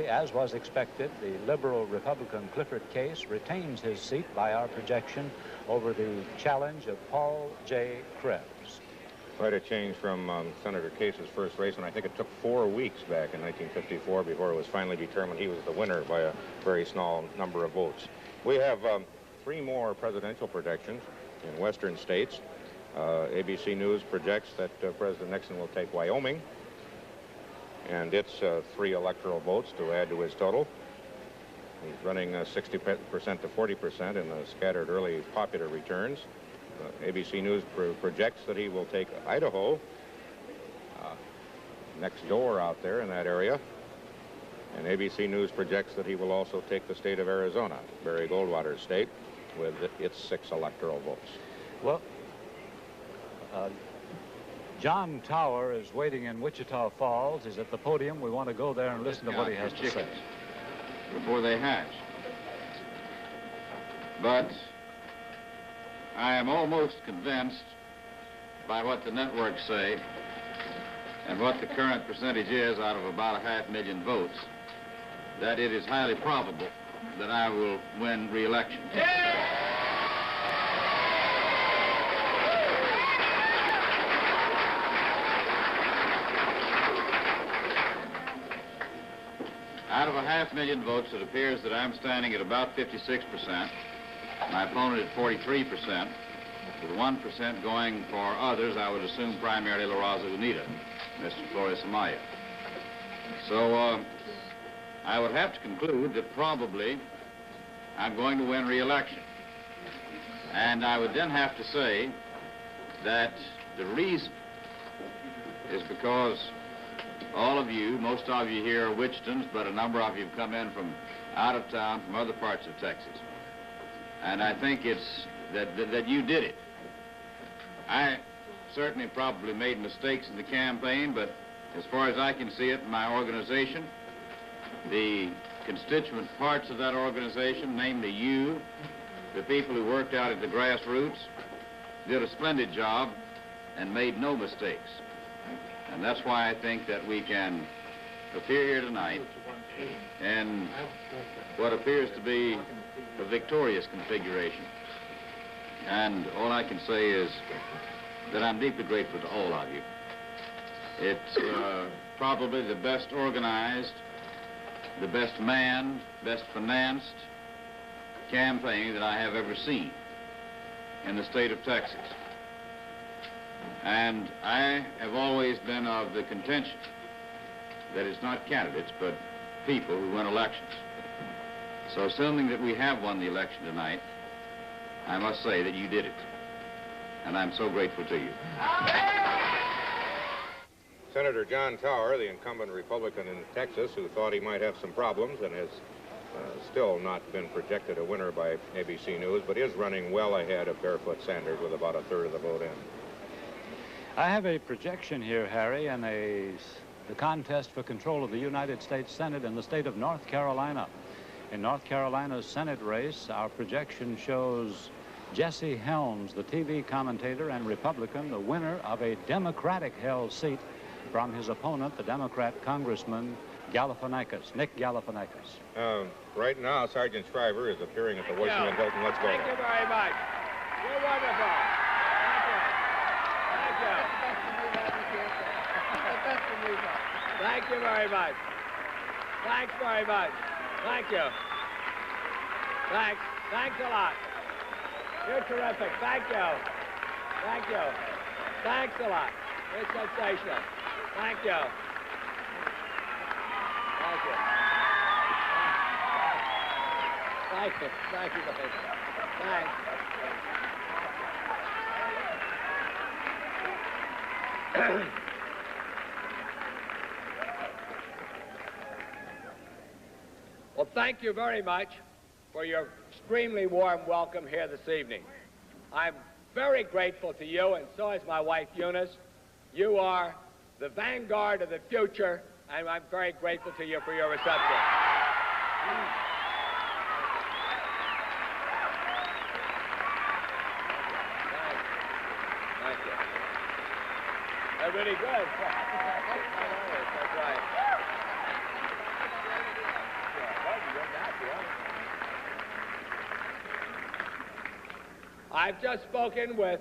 as was expected, the liberal-Republican Clifford Case retains his seat by our projection over the challenge of Paul J. Krebs. Quite a change from Senator Case's first race, and I think it took 4 weeks back in 1954 before it was finally determined he was the winner by a very small number of votes. We have 3 more presidential predictions in western states. ABC News projects that President Nixon will take Wyoming and its 3 electoral votes to add to his total. He's running 60% to 40% in the scattered early popular returns. ABC News projects that he will take Idaho, next door out there in that area. And ABC News projects that he will also take the state of Arizona, Barry Goldwater's state, with its 6 electoral votes. Well, John Tower is waiting in Wichita Falls. He's at the podium. We want to go there and listen to what he has to say. Before they hatch. But I am almost convinced by what the networks say and what the current percentage is out of about 500,000 votes, that it is highly probable that I will win re-election. Out of a 500,000 votes, it appears that I'm standing at about 56%, my opponent at 43%, with 1% going for others, I would assume primarily La Raza Unida, Mr. Flores Amaya. So I would have to conclude that probably I'm going to win re-election. And I would then have to say that the reason is because all of you, most of you here are Wichitans, but a number of you have come in from out of town, from other parts of Texas. And I think it's that you did it. I certainly probably made mistakes in the campaign, but as far as I can see it in my organization, the constituent parts of that organization, namely you, the people who worked out at the grassroots, did a splendid job and made no mistakes. And that's why I think that we can appear here tonight in what appears to be a victorious configuration. And all I can say is that I'm deeply grateful to all of you. It's probably the best organized, the best manned, best financed campaign that I have ever seen in the state of Texas. And I have always been of the contention that it's not candidates, but people who win elections. So assuming that we have won the election tonight, I must say that you did it. And I'm so grateful to you. Senator John Tower, the incumbent Republican in Texas, who thought he might have some problems and has still not been projected a winner by ABC News, but is running well ahead of Barefoot Sanders with about a third of the vote in. I have a projection here, Harry, in the contest for control of the United States Senate in the state of North Carolina. In North Carolina's Senate race, our projection shows Jesse Helms, the TV commentator and Republican, the winner of a Democratic-held seat from his opponent, the Democrat Congressman Galifianakis, Nick Galifianakis. Right now, Sergeant Shriver is appearing at the Washington Hilton. Let's go. Thank you very much. You're wonderful. Thank you. Thank you very much. Thanks very much. Thank you. Thanks. Thanks a lot. You're terrific. Thank you. Thank you. Thanks a lot. It's sensational. Thank you. Thank you. Thank you. Thank you. Thanks. Well, thank you very much for your extremely warm welcome here this evening. I'm very grateful to you, and so is my wife, Eunice. You are the vanguard of the future, and I'm very grateful to you for your reception. Thank you. They're really good. That's right. I've just spoken with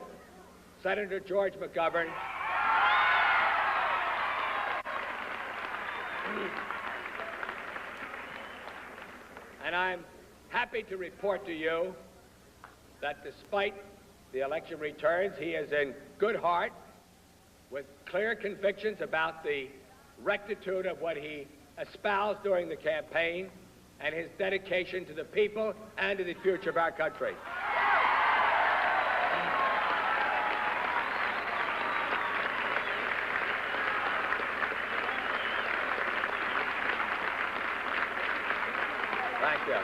Senator George McGovern. And I'm happy to report to you that despite the election returns, he is in good heart with clear convictions about the rectitude of what he espoused during the campaign and his dedication to the people and to the future of our country. Thank you.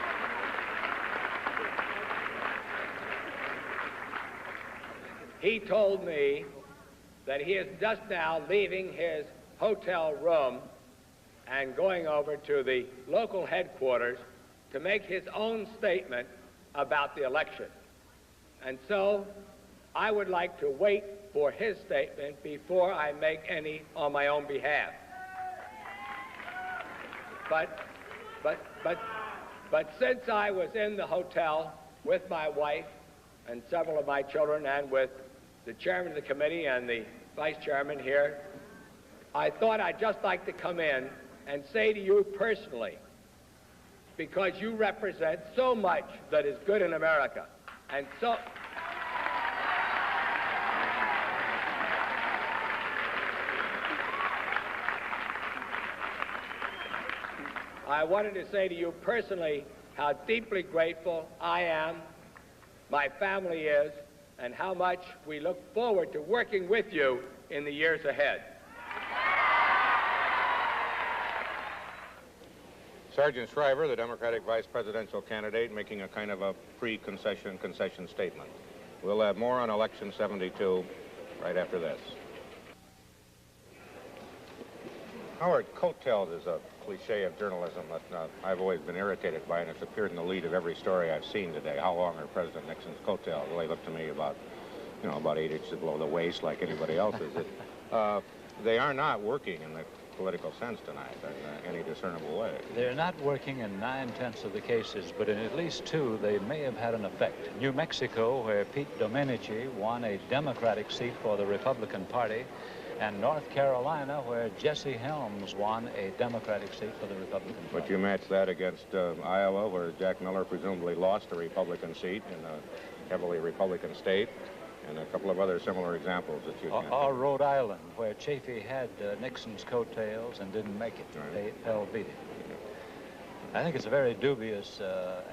He told me that he is just now leaving his hotel room and going over to the local headquarters to make his own statement about the election. And so I would like to wait for his statement before I make any on my own behalf. But since I was in the hotel with my wife and several of my children and with the chairman of the committee and the vice chairman here, I thought I'd just like to come in and say to you personally because you represent so much that is good in America. And so... I wanted to say to you personally how deeply grateful I am, my family is, and how much we look forward to working with you in the years ahead. Sergeant Shriver, the Democratic vice presidential candidate, making a kind of a pre-concession concession statement. We'll have more on Election 72 right after this. Howard, coattails is a cliche of journalism that I've always been irritated by, and it's appeared in the lead of every story I've seen today. How long are President Nixon's coattails? Well, they look to me about, you know, about 8 inches below the waist, like anybody else's. They are not working in the political sense tonight in any discernible way. They're not working in 9/10 of the cases, but in at least 2, they may have had an effect. New Mexico, where Pete Domenici won a Democratic seat for the Republican Party, and North Carolina, where Jesse Helms won a Democratic seat for the Republican Party. But you match that against Iowa, where Jack Miller presumably lost a Republican seat in a heavily Republican state, and a couple of other similar examples that you can... Or Rhode Island, where Chafee had Nixon's coattails and didn't make it. Right. Pell beat it. I think it's a very dubious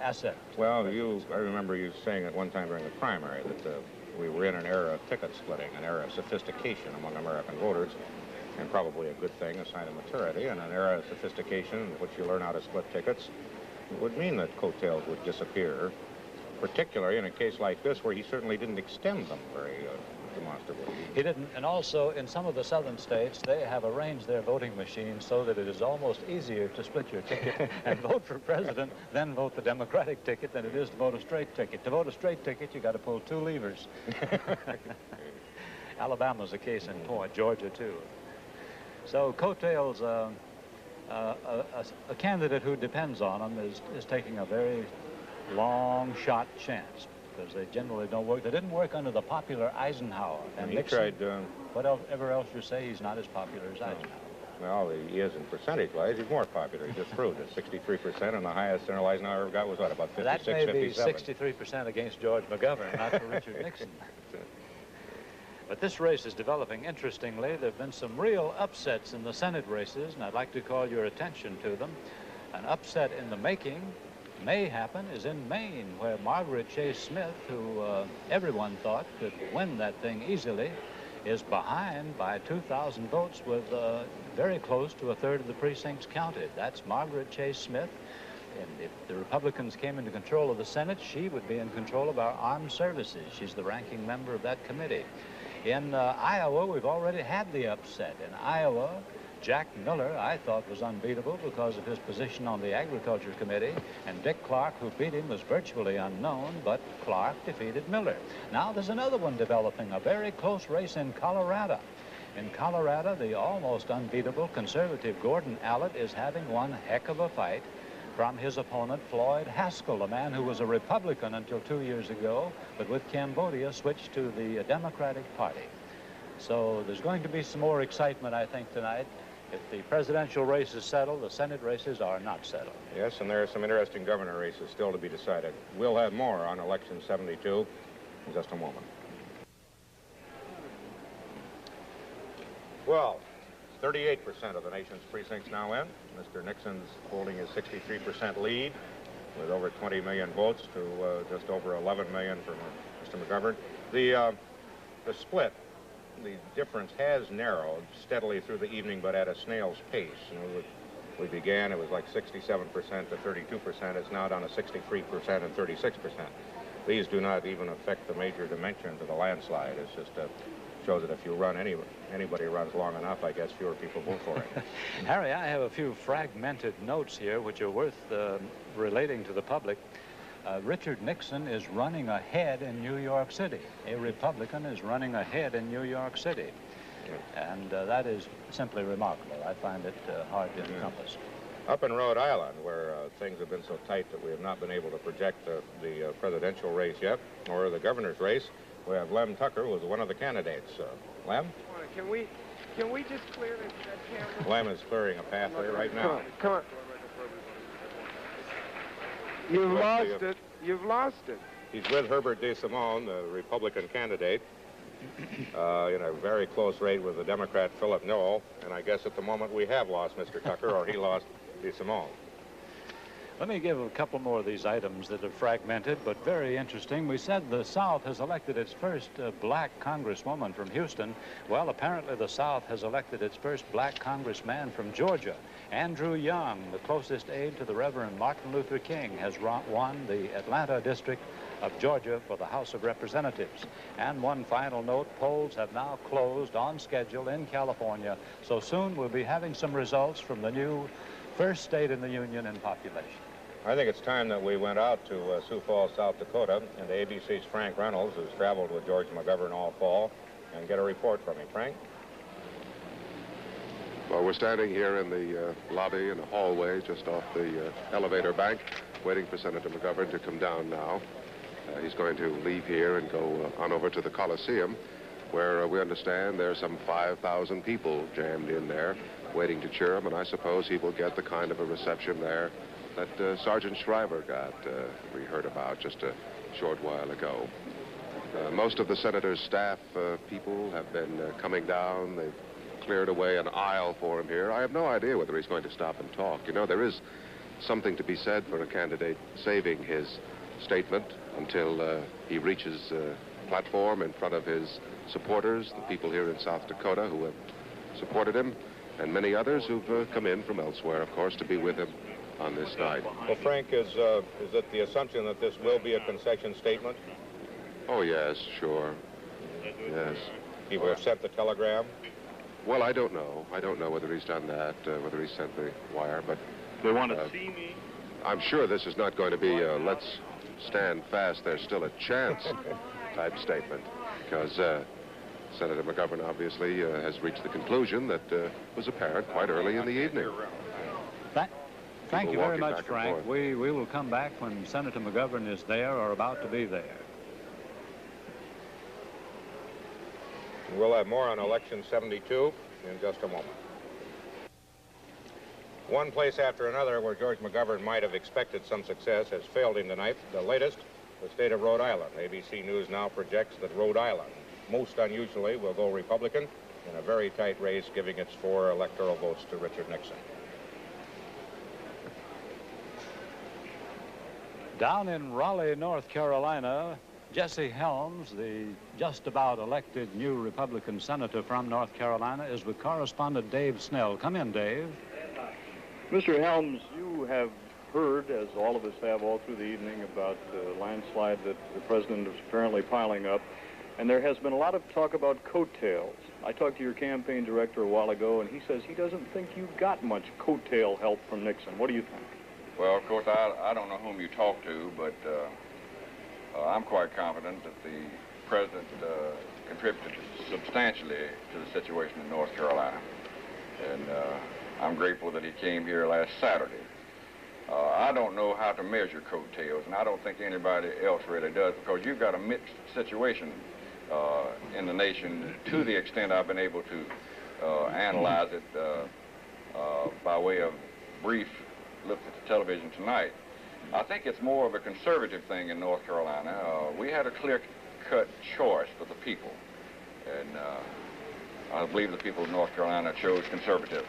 asset. Well, I remember you saying at one time during the primary that we were in an era of ticket splitting, an era of sophistication among American voters, and probably a good thing, a sign of maturity, and an era of sophistication in which you learn how to split tickets. It would mean that coattails would disappear, particularly in a case like this where he certainly didn't extend them very demonstrably. He didn't, and also in some of the southern states, they have arranged their voting machines so that it is almost easier to split your ticket and vote for president than vote the Democratic ticket than it is to vote a straight ticket. To vote a straight ticket, you got to pull 2 levers. Alabama's a case in point, Georgia too. So coattails, a candidate who depends on them is taking a very long shot chance, because they generally don't work. They didn't work under the popular Eisenhower. And he Nixon, tried... whatever else you say, he's not as popular as Eisenhower. Well, he is in percentage-wise. He's more popular. He just proved it. 63%, and the highest General Eisenhower ever got was, what, about 56, that may be 57? 63% against George McGovern, not for Richard Nixon. But this race is developing interestingly. There have been some real upsets in the Senate races, and I'd like to call your attention to them. An upset in the making may happen is in Maine, where Margaret Chase Smith, who everyone thought could win that thing easily, is behind by 2,000 votes with very close to 1/3 of the precincts counted. That's Margaret Chase Smith. And if the Republicans came into control of the Senate, she would be in control of our armed services. She's the ranking member of that committee. In Iowa, we've already had the upset. In Iowa, Jack Miller, I thought, was unbeatable because of his position on the Agriculture Committee, and Dick Clark, who beat him, was virtually unknown, but Clark defeated Miller. Now there's another one developing, a very close race in Colorado. In Colorado, the almost unbeatable conservative Gordon Allott is having one heck of a fight from his opponent, Floyd Haskell, a man who was a Republican until 2 years ago, but with Cambodia switched to the Democratic Party. So there's going to be some more excitement, I think, tonight. If the presidential race is settled, the Senate races are not settled. Yes, and there are some interesting governor races still to be decided. We'll have more on Election 72 in just a moment. Well, 38% of the nation's precincts now in. Mr. Nixon's holding his 63% lead with over 20 million votes to just over 11 million from Mr. McGovern. The split, the difference has narrowed steadily through the evening, but at a snail's pace. You know, we began, it was like 67% to 32%. It's now down to 63% and 36%. These do not even affect the major dimensions of the landslide. It's just shows that if you run, anybody runs long enough, I guess fewer people vote for it. Harry, I have a few fragmented notes here which are worth relating to the public. Richard Nixon is running ahead in New York City. A Republican is running ahead in New York City. And that is simply remarkable. I find it hard to encompass. Up in Rhode Island, where things have been so tight that we have not been able to project the presidential race yet, or the governor's race, we have Lem Tucker, who was one of the candidates. Lem? Can we just clear that camera? Lem is clearing a pathway right now. Come on. You've lost it. You've lost it. He's with Herbert DeSimone, the Republican candidate, in a very close race with the Democrat Philip Knoll. And I guess at the moment we have lost Mr. Tucker, or he lost DeSimone. Let me give a couple more of these items that are fragmented, but very interesting. We said the South has elected its first black congresswoman from Houston. Well, apparently the South has elected its first black congressman from Georgia. Andrew Young, the closest aide to the Reverend Martin Luther King, has won the Atlanta district of Georgia for the House of Representatives. And one final note, polls have now closed on schedule in California, so soon we'll be having some results from the new first state in the Union in population. I think it's time that we went out to Sioux Falls, South Dakota, and to ABC's Frank Reynolds, who's traveled with George McGovern all fall, and get a report from him. Frank? Well, we're standing here in the lobby in the hallway just off the elevator bank, waiting for Senator McGovern to come down now. He's going to leave here and go on over to the Coliseum, where we understand there are some 5,000 people jammed in there waiting to cheer him, and I suppose he will get the kind of a reception there that Sergeant Shriver got, we heard about just a short while ago. Most of the senator's staff people have been coming down. They've cleared away an aisle for him here. I have no idea whether he's going to stop and talk. You know, there is something to be said for a candidate saving his statement until he reaches the platform in front of his supporters, the people here in South Dakota who have supported him, and many others who've come in from elsewhere, of course, to be with him on this night. Well, Frank, is it the assumption that this will be a concession statement? Oh, yes, sure. Yes. He will have sent the telegram? Well, I don't know. I don't know whether he's done that, whether he sent the wire, but... They want to see me? I'm sure this is not going to be a let's stand fast, there's still a chance type statement, because Senator McGovern obviously has reached the conclusion that was apparent quite early in the evening. Thank you very much, Frank. We will come back when Senator McGovern is there or about to be there. We'll have more on Election 72 in just a moment. One place after another where George McGovern might have expected some success has failed him tonight. The latest, the state of Rhode Island. ABC News now projects that Rhode Island, most unusually, will go Republican in a very tight race, giving its 4 electoral votes to Richard Nixon. Down in Raleigh, North Carolina, Jesse Helms, the just about elected new Republican senator from North Carolina, is with correspondent Dave Snell. Come in, Dave. Mr. Helms, you have heard, as all of us have all through the evening, about the landslide that the president is apparently piling up, and there has been a lot of talk about coattails. I talked to your campaign director a while ago, and he says he doesn't think you got much coattail help from Nixon. What do you think? Well, of course, I don't know whom you talk to, but I'm quite confident that the president contributed substantially to the situation in North Carolina. And I'm grateful that he came here last Saturday. I don't know how to measure coattails, and I don't think anybody else really does, because you've got a mixed situation in the nation to the extent I've been able to analyze it by way of brief looked at the television tonight. I think it's more of a conservative thing in North Carolina. We had a clear-cut choice for the people, and I believe the people of North Carolina chose conservatism.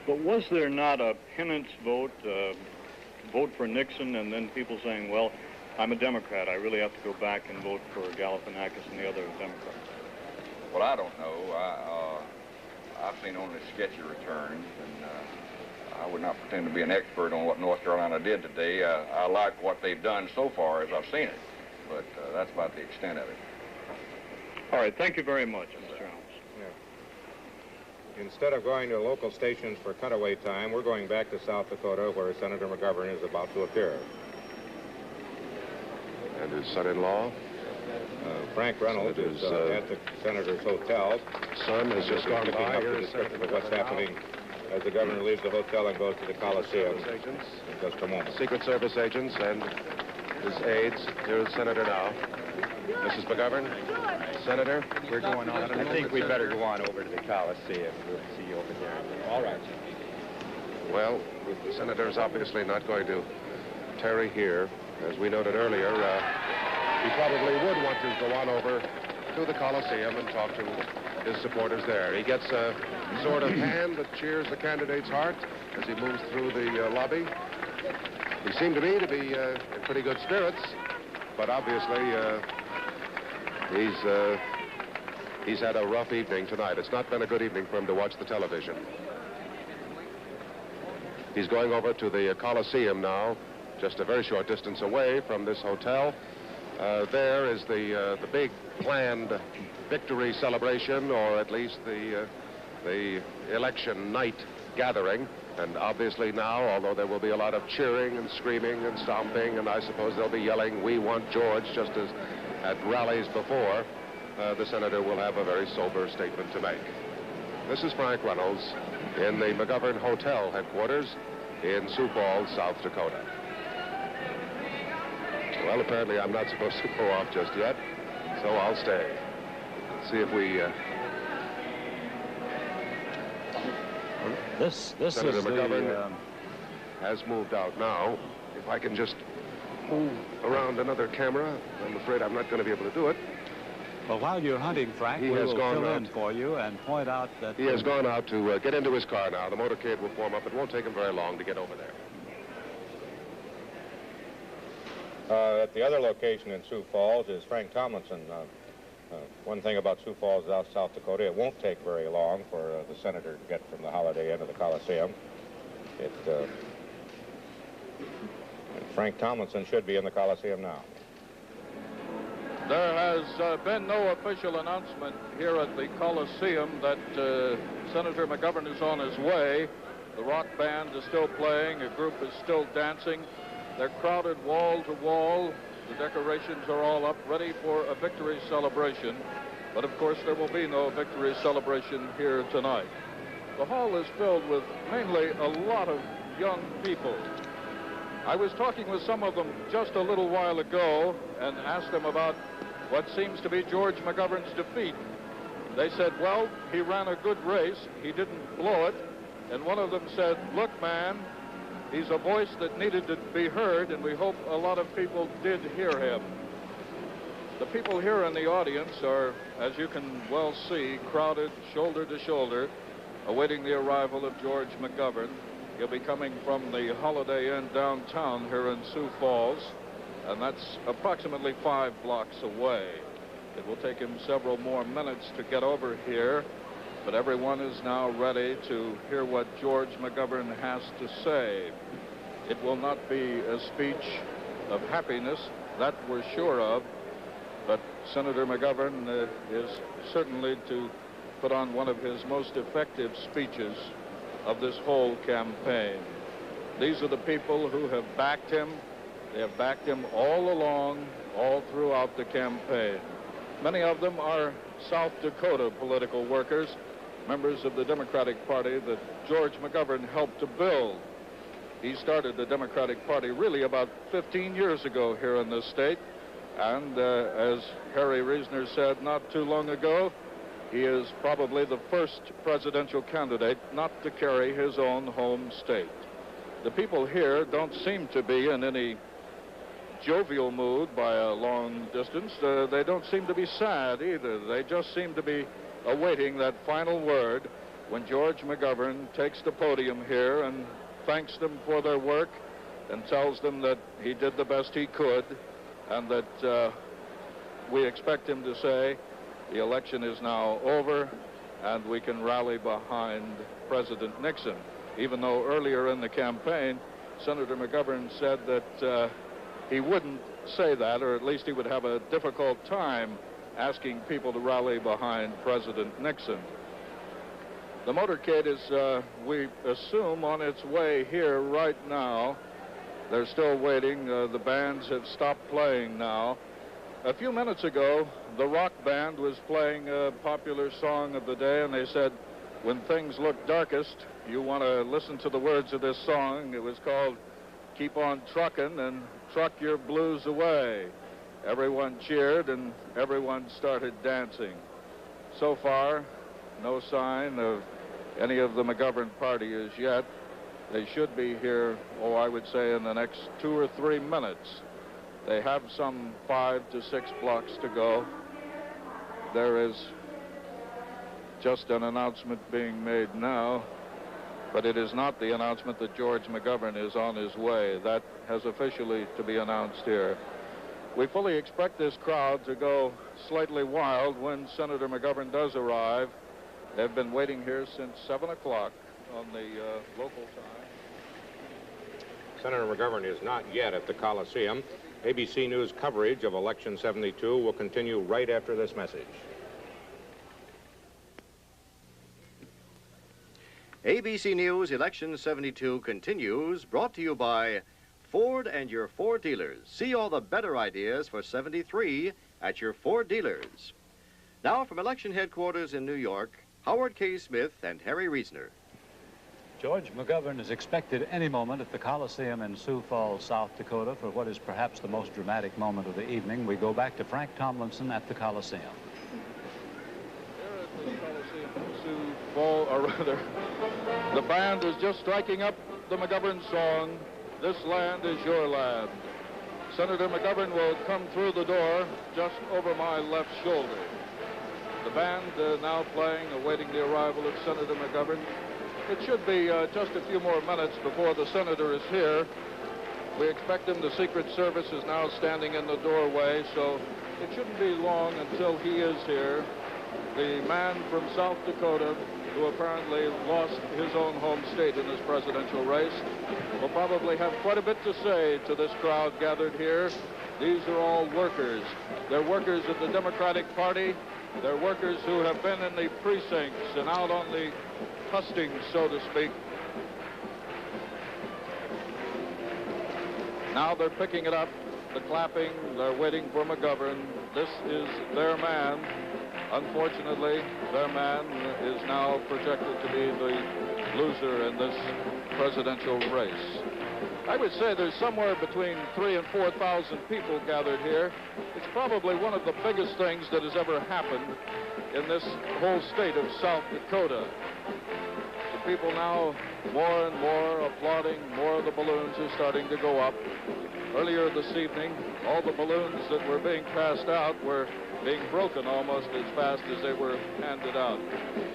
But was there not a penance vote, vote for Nixon, and then people saying, well, I'm a Democrat, I really have to go back and vote for Galifianakis and the other Democrats? Well, I don't know. I've seen only sketchy returns, and I would not pretend to be an expert on what North Carolina did today. I like what they've done so far as I've seen it, but that's about the extent of it. All right, thank you very much, Mr. Helms. Yeah. Instead of going to local stations for cutaway time, we're going back to South Dakota, where Senator McGovern is about to appear. And his son-in-law? Frank Reynolds is at the senator's hotel. Son has just gone by. Up the description of what's happening as the governor leaves the hotel and goes to the Coliseum in just a moment. Secret Service agents and his aides. Here's the senator now. Mrs. McGovern, Senator, we're going on. I think we better go on over to the Coliseum. We'll see you over there. All right. Well, the senator is obviously not going to Terry here. As we noted earlier, he probably would want to go on over to the Coliseum and talk to his supporters there. He gets a sort of hand that cheers the candidate's heart as he moves through the lobby. He seemed to me to be in pretty good spirits, but obviously he's had a rough evening tonight. It's not been a good evening for him to watch the television. He's going over to the Coliseum now, just a very short distance away from this hotel. There is the big planned victory celebration, or at least the election night gathering. And obviously now, although there will be a lot of cheering and screaming and stomping, and I suppose they'll be yelling, "We want George," just as at rallies before, the senator will have a very sober statement to make. This is Frank Reynolds in the McGovern Hotel headquarters in Sioux Falls, South Dakota. Well, apparently I'm not supposed to go off just yet, so I'll stay. Let's see if we... Senator McGovern has moved out now. If I can just move around another camera, I'm afraid I'm not going to be able to do it. Well, while you're hunting, Frank, we will fill in for you and point out that... He has gone out to get into his car now. The motorcade will form up. It won't take him very long to get over there. At the other location in Sioux Falls is Frank Tomlinson. One thing about Sioux Falls, South Dakota, it won't take very long for the senator to get from the Holiday Inn to the Coliseum. Frank Tomlinson should be in the Coliseum now. There has been no official announcement here at the Coliseum that Senator McGovern is on his way. The rock band is still playing. A group is still dancing. They're crowded wall to wall. The decorations are all up, ready for a victory celebration. But, of course, there will be no victory celebration here tonight. The hall is filled with mainly a lot of young people. I was talking with some of them just a little while ago and asked them about what seems to be George McGovern's defeat. They said, well, he ran a good race. He didn't blow it. And one of them said, look, man, he's a voice that needed to be heard, and we hope a lot of people did hear him. The people here in the audience are, as you can well see, crowded shoulder to shoulder, awaiting the arrival of George McGovern. He'll be coming from the Holiday Inn downtown here in Sioux Falls, and that's approximately 5 blocks away. It will take him several more minutes to get over here, but everyone is now ready to hear what George McGovern has to say. It will not be a speech of happiness, that we're sure of, but Senator McGovern is certainly to put on one of his most effective speeches of this whole campaign. These are the people who have backed him. They have backed him all along, all throughout the campaign. Many of them are South Dakota political workers, members of the Democratic Party that George McGovern helped to build. He started the Democratic Party really about 15 years ago here in this state, and as Harry Reasoner said not too long ago, he is probably the first presidential candidate not to carry his own home state. The people here don't seem to be in any jovial mood by a long distance. They don't seem to be sad either. They just seem to be awaiting that final word when George McGovern takes the podium here and thanks them for their work and tells them that he did the best he could, and that we expect him to say the election is now over and we can rally behind President Nixon. Even though earlier in the campaign, Senator McGovern said that he wouldn't say that, or at least he would have a difficult time asking people to rally behind President Nixon. The motorcade is, we assume, on its way here right now. They're still waiting. The bands have stopped playing now. A few minutes ago, the rock band was playing a popular song of the day, and they said, when things look darkest, you want to listen to the words of this song. It was called Keep On Truckin' and Truck Your Blues Away. Everyone cheered and everyone started dancing. So far, no sign of any of the McGovern party as yet. They should be here, I would say in the next 2 or 3 minutes. They have some 5 to 6 blocks to go. There is just an announcement being made now, but it is not the announcement that George McGovern is on his way. That has officially to be announced here. We fully expect this crowd to go slightly wild when Senator McGovern does arrive. They've been waiting here since 7 o'clock on the local time. Senator McGovern is not yet at the Coliseum. ABC News coverage of Election 72 will continue right after this message. ABC News Election 72 continues, brought to you by Ford and your Ford dealers. See all the better ideas for 73 at your Ford dealers. Now from election headquarters in New York, Howard K. Smith and Harry Reasoner. George McGovern is expected any moment at the Coliseum in Sioux Falls, South Dakota, for what is perhaps the most dramatic moment of the evening. We go back to Frank Tomlinson at the Coliseum. Here at the Coliseum in Sioux Falls, or rather, the band is just striking up the McGovern song, "This Land is Your Land." Senator McGovern will come through the door just over my left shoulder. The band now playing, awaiting the arrival of Senator McGovern. It should be just a few more minutes before the senator is here. We expect him. The Secret Service is now standing in the doorway, so it shouldn't be long until he is here. The man from South Dakota, who apparently lost his own home state in this presidential race, will probably have quite a bit to say to this crowd gathered here. These are all workers. They're workers of the Democratic Party. They're workers who have been in the precincts and out on the hustings, so to speak. Now they're picking it up, the clapping, they're waiting for McGovern. This is their man. Unfortunately, their man is now projected to be the loser in this presidential race. I would say there's somewhere between 3,000 and 4,000 people gathered here. It's probably one of the biggest things that has ever happened in this whole state of South Dakota. The people now more and more applauding. More of the balloons are starting to go up. Earlier this evening, all the balloons that were being passed out were being broken almost as fast as they were handed out.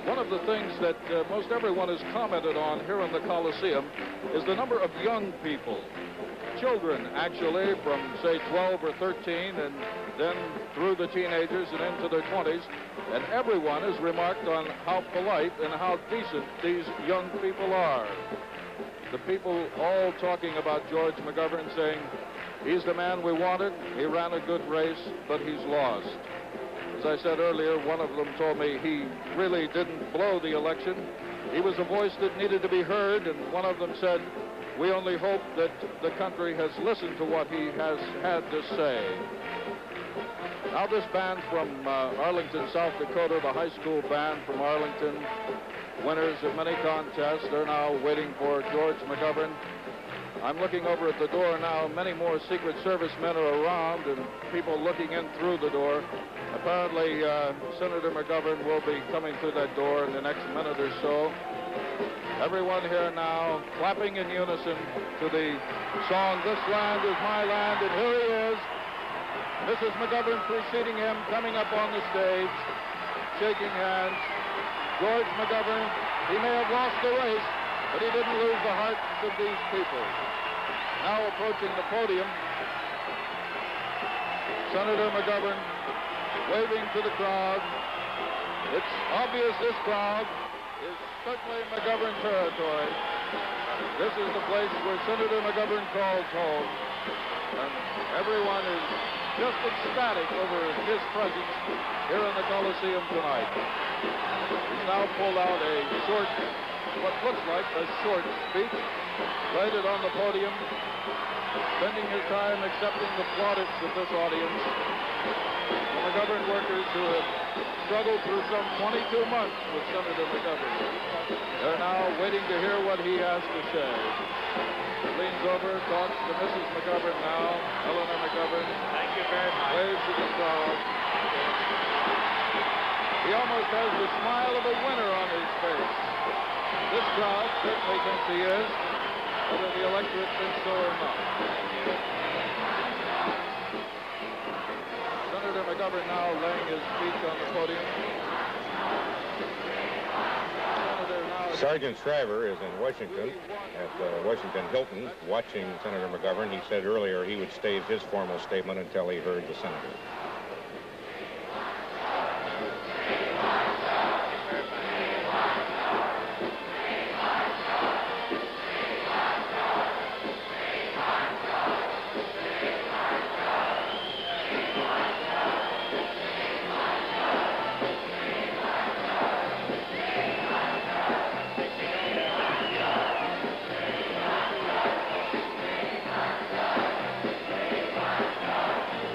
One of the things that most everyone has commented on here in the Coliseum is the number of young people, children actually, from say 12 or 13 and then through the teenagers and into their 20s, and everyone has remarked on how polite and how decent these young people are. The people all talking about George McGovern, saying, he's the man we wanted, he ran a good race, but he's lost. As I said earlier, one of them told me he really didn't blow the election. He was a voice that needed to be heard, and one of them said, we only hope that the country has listened to what he has had to say. Now this band from Arlington, South Dakota, the high school band from Arlington, winners of many contests, they're now waiting for George McGovern. I'm looking over at the door now. Many more Secret Service men are around and people looking in through the door. Apparently, Senator McGovern will be coming through that door in the next minute or so. Everyone here now clapping in unison to the song, This Land is My Land, and here he is. Mrs. McGovern preceding him, coming up on the stage, shaking hands. George McGovern, he may have lost the race, but he didn't lose the hearts of these people. Now approaching the podium, Senator McGovern waving to the crowd. It's obvious this crowd is certainly McGovern territory. This is the place where Senator McGovern calls home. And everyone is just ecstatic over his presence here in the Coliseum tonight. He's now pulled out a short, what looks like a short speech, laid it on the podium, spending his time accepting the plaudits of this audience. The McGovern workers who have struggled through some 22 months with Senator McGovern. They're now waiting to hear what he has to say. He leans over, talks to Mrs. McGovern now, Eleanor McGovern. Thank you very much. Waves to the crowd. He almost has the smile of a winner on his face. This crowd certainly thinks he is. whether the electorate thinks so or not. Senator McGovern now laying his speech on the podium. Sergeant Shriver is in Washington, at Washington Hilton, watching Senator McGovern. He said earlier he would stave his formal statement until he heard the senator.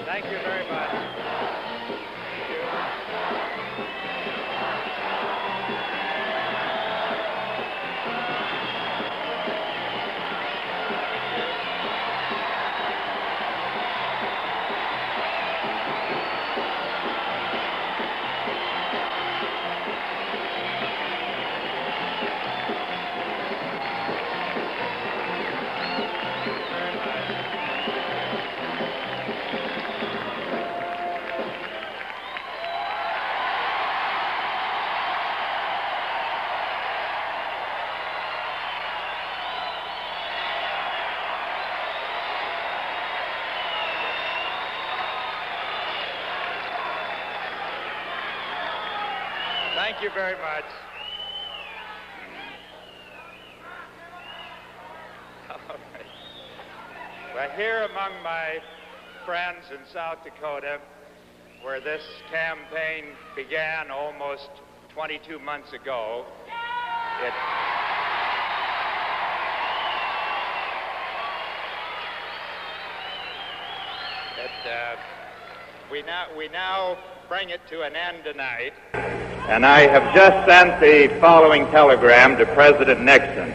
Thank you very much. Thank you very much. All right. Well, here among my friends in South Dakota, where this campaign began almost 22 months ago, we now bring it to an end tonight. And I have just sent the following telegram to President Nixon.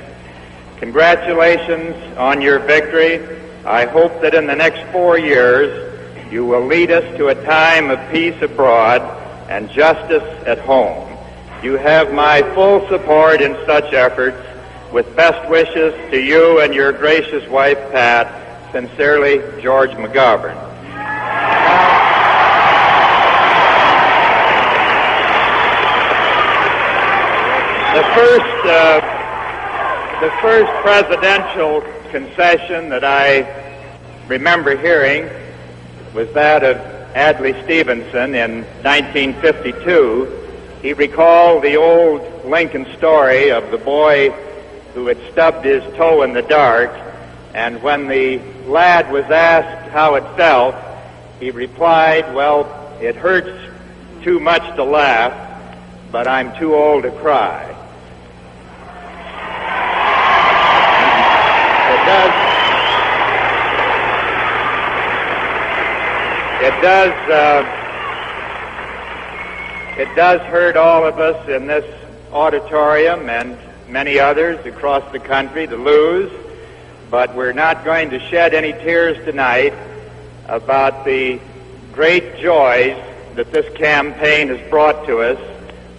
Congratulations on your victory. I hope that in the next 4 years you will lead us to a time of peace abroad and justice at home. You have my full support in such efforts. With best wishes to you and your gracious wife, Pat. Sincerely, George McGovern. The first presidential concession that I remember hearing was that of Adlai Stevenson in 1952. He recalled the old Lincoln story of the boy who had stubbed his toe in the dark, and when the lad was asked how it felt, he replied, "Well, it hurts too much to laugh, but I'm too old to cry." It does hurt all of us in this auditorium and many others across the country to lose, but we're not going to shed any tears tonight about the great joys that this campaign has brought to us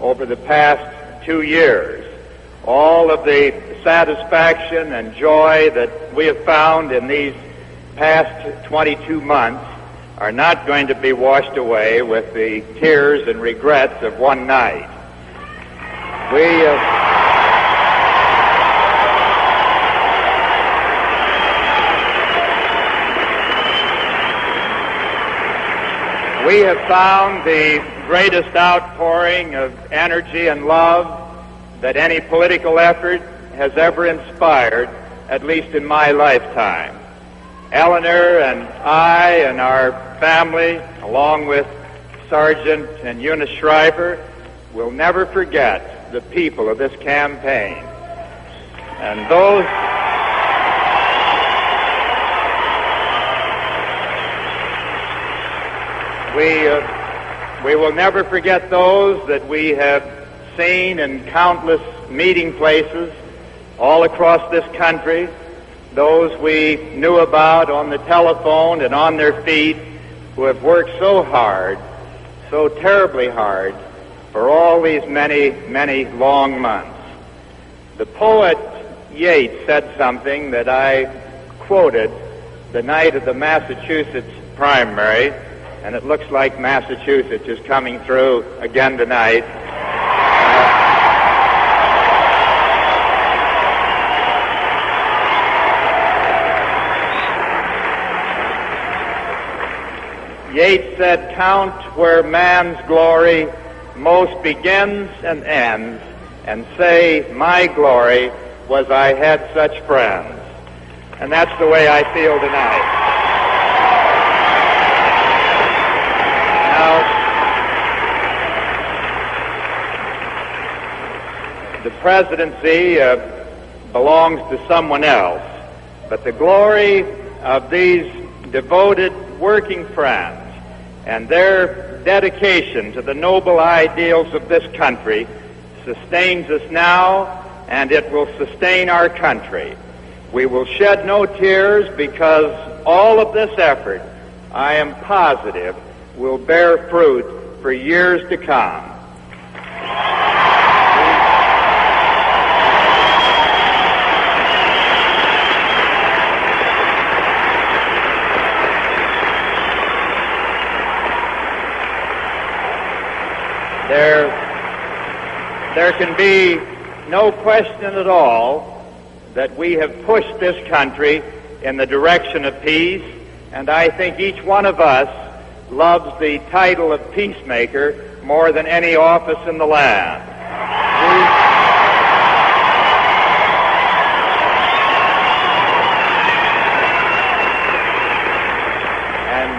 over the past 2 years. All of the satisfaction and joy that we have found in these past 22 months are not going to be washed away with the tears and regrets of one night. We have found the greatest outpouring of energy and love that any political effort has ever inspired, at least in my lifetime. Eleanor and I and our family, along with Sergeant and Eunice Shriver, will never forget the people of this campaign. And those... We will never forget those that we have seen in countless meeting places all across this country, those we knew about on the telephone and on their feet, who have worked so hard, so terribly hard, for all these many, many long months. The poet Yates said something that I quoted the night of the Massachusetts primary, and it looks like Massachusetts is coming through again tonight. Yates said, "Count where man's glory most begins and ends, and say, my glory was I had such friends." And that's the way I feel tonight. Now, the presidency belongs to someone else, but the glory of these devoted working friends and their dedication to the noble ideals of this country sustains us now, and it will sustain our country. We will shed no tears because all of this effort, I am positive, will bear fruit for years to come. There can be no question at all that we have pushed this country in the direction of peace, and I think each one of us loves the title of peacemaker more than any office in the land. And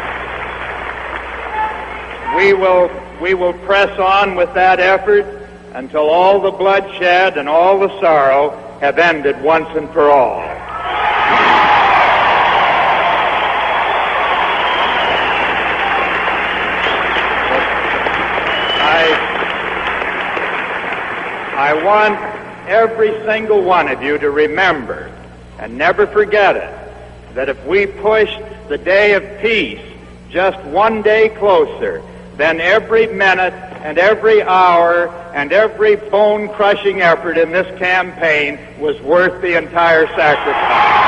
we will press on with that effort until all the bloodshed and all the sorrow have ended once and for all. I want every single one of you to remember and never forget it, that if we pushed the day of peace just one day closer, then every minute and every hour and every bone-crushing effort in this campaign was worth the entire sacrifice.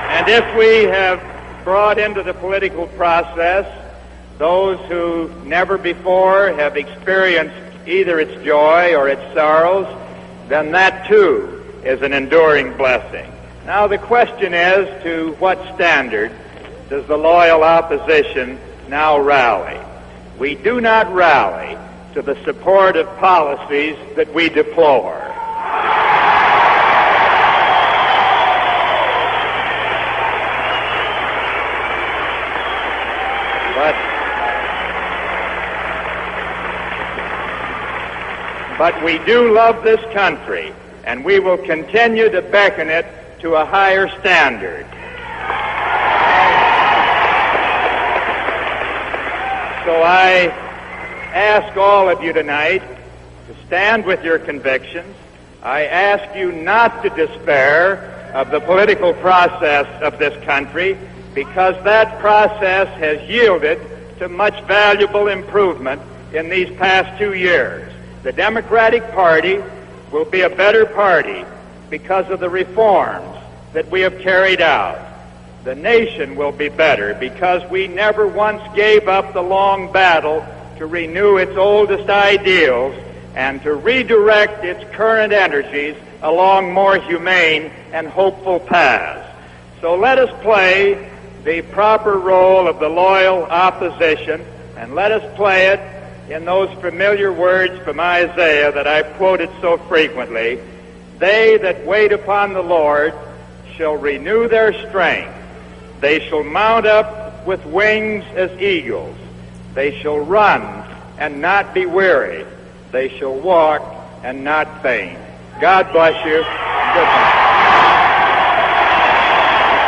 And if we have brought into the political process those who never before have experienced either its joy or its sorrows, then that too is an enduring blessing. Now the question is, to what standard does the loyal opposition now rally? We do not rally to the support of policies that we deplore. But we do love this country, and we will continue to beckon it to a higher standard. So I ask all of you tonight to stand with your convictions. I ask you not to despair of the political process of this country, because that process has yielded to much valuable improvement in these past 2 years. The Democratic Party will be a better party because of the reforms that we have carried out. The nation will be better because we never once gave up the long battle to renew its oldest ideals and to redirect its current energies along more humane and hopeful paths. So let us play the proper role of the loyal opposition, and let us play it in those familiar words from Isaiah that I've quoted so frequently. They that wait upon the Lord shall renew their strength. They shall mount up with wings as eagles. They shall run and not be weary. They shall walk and not faint. God bless you. Good night.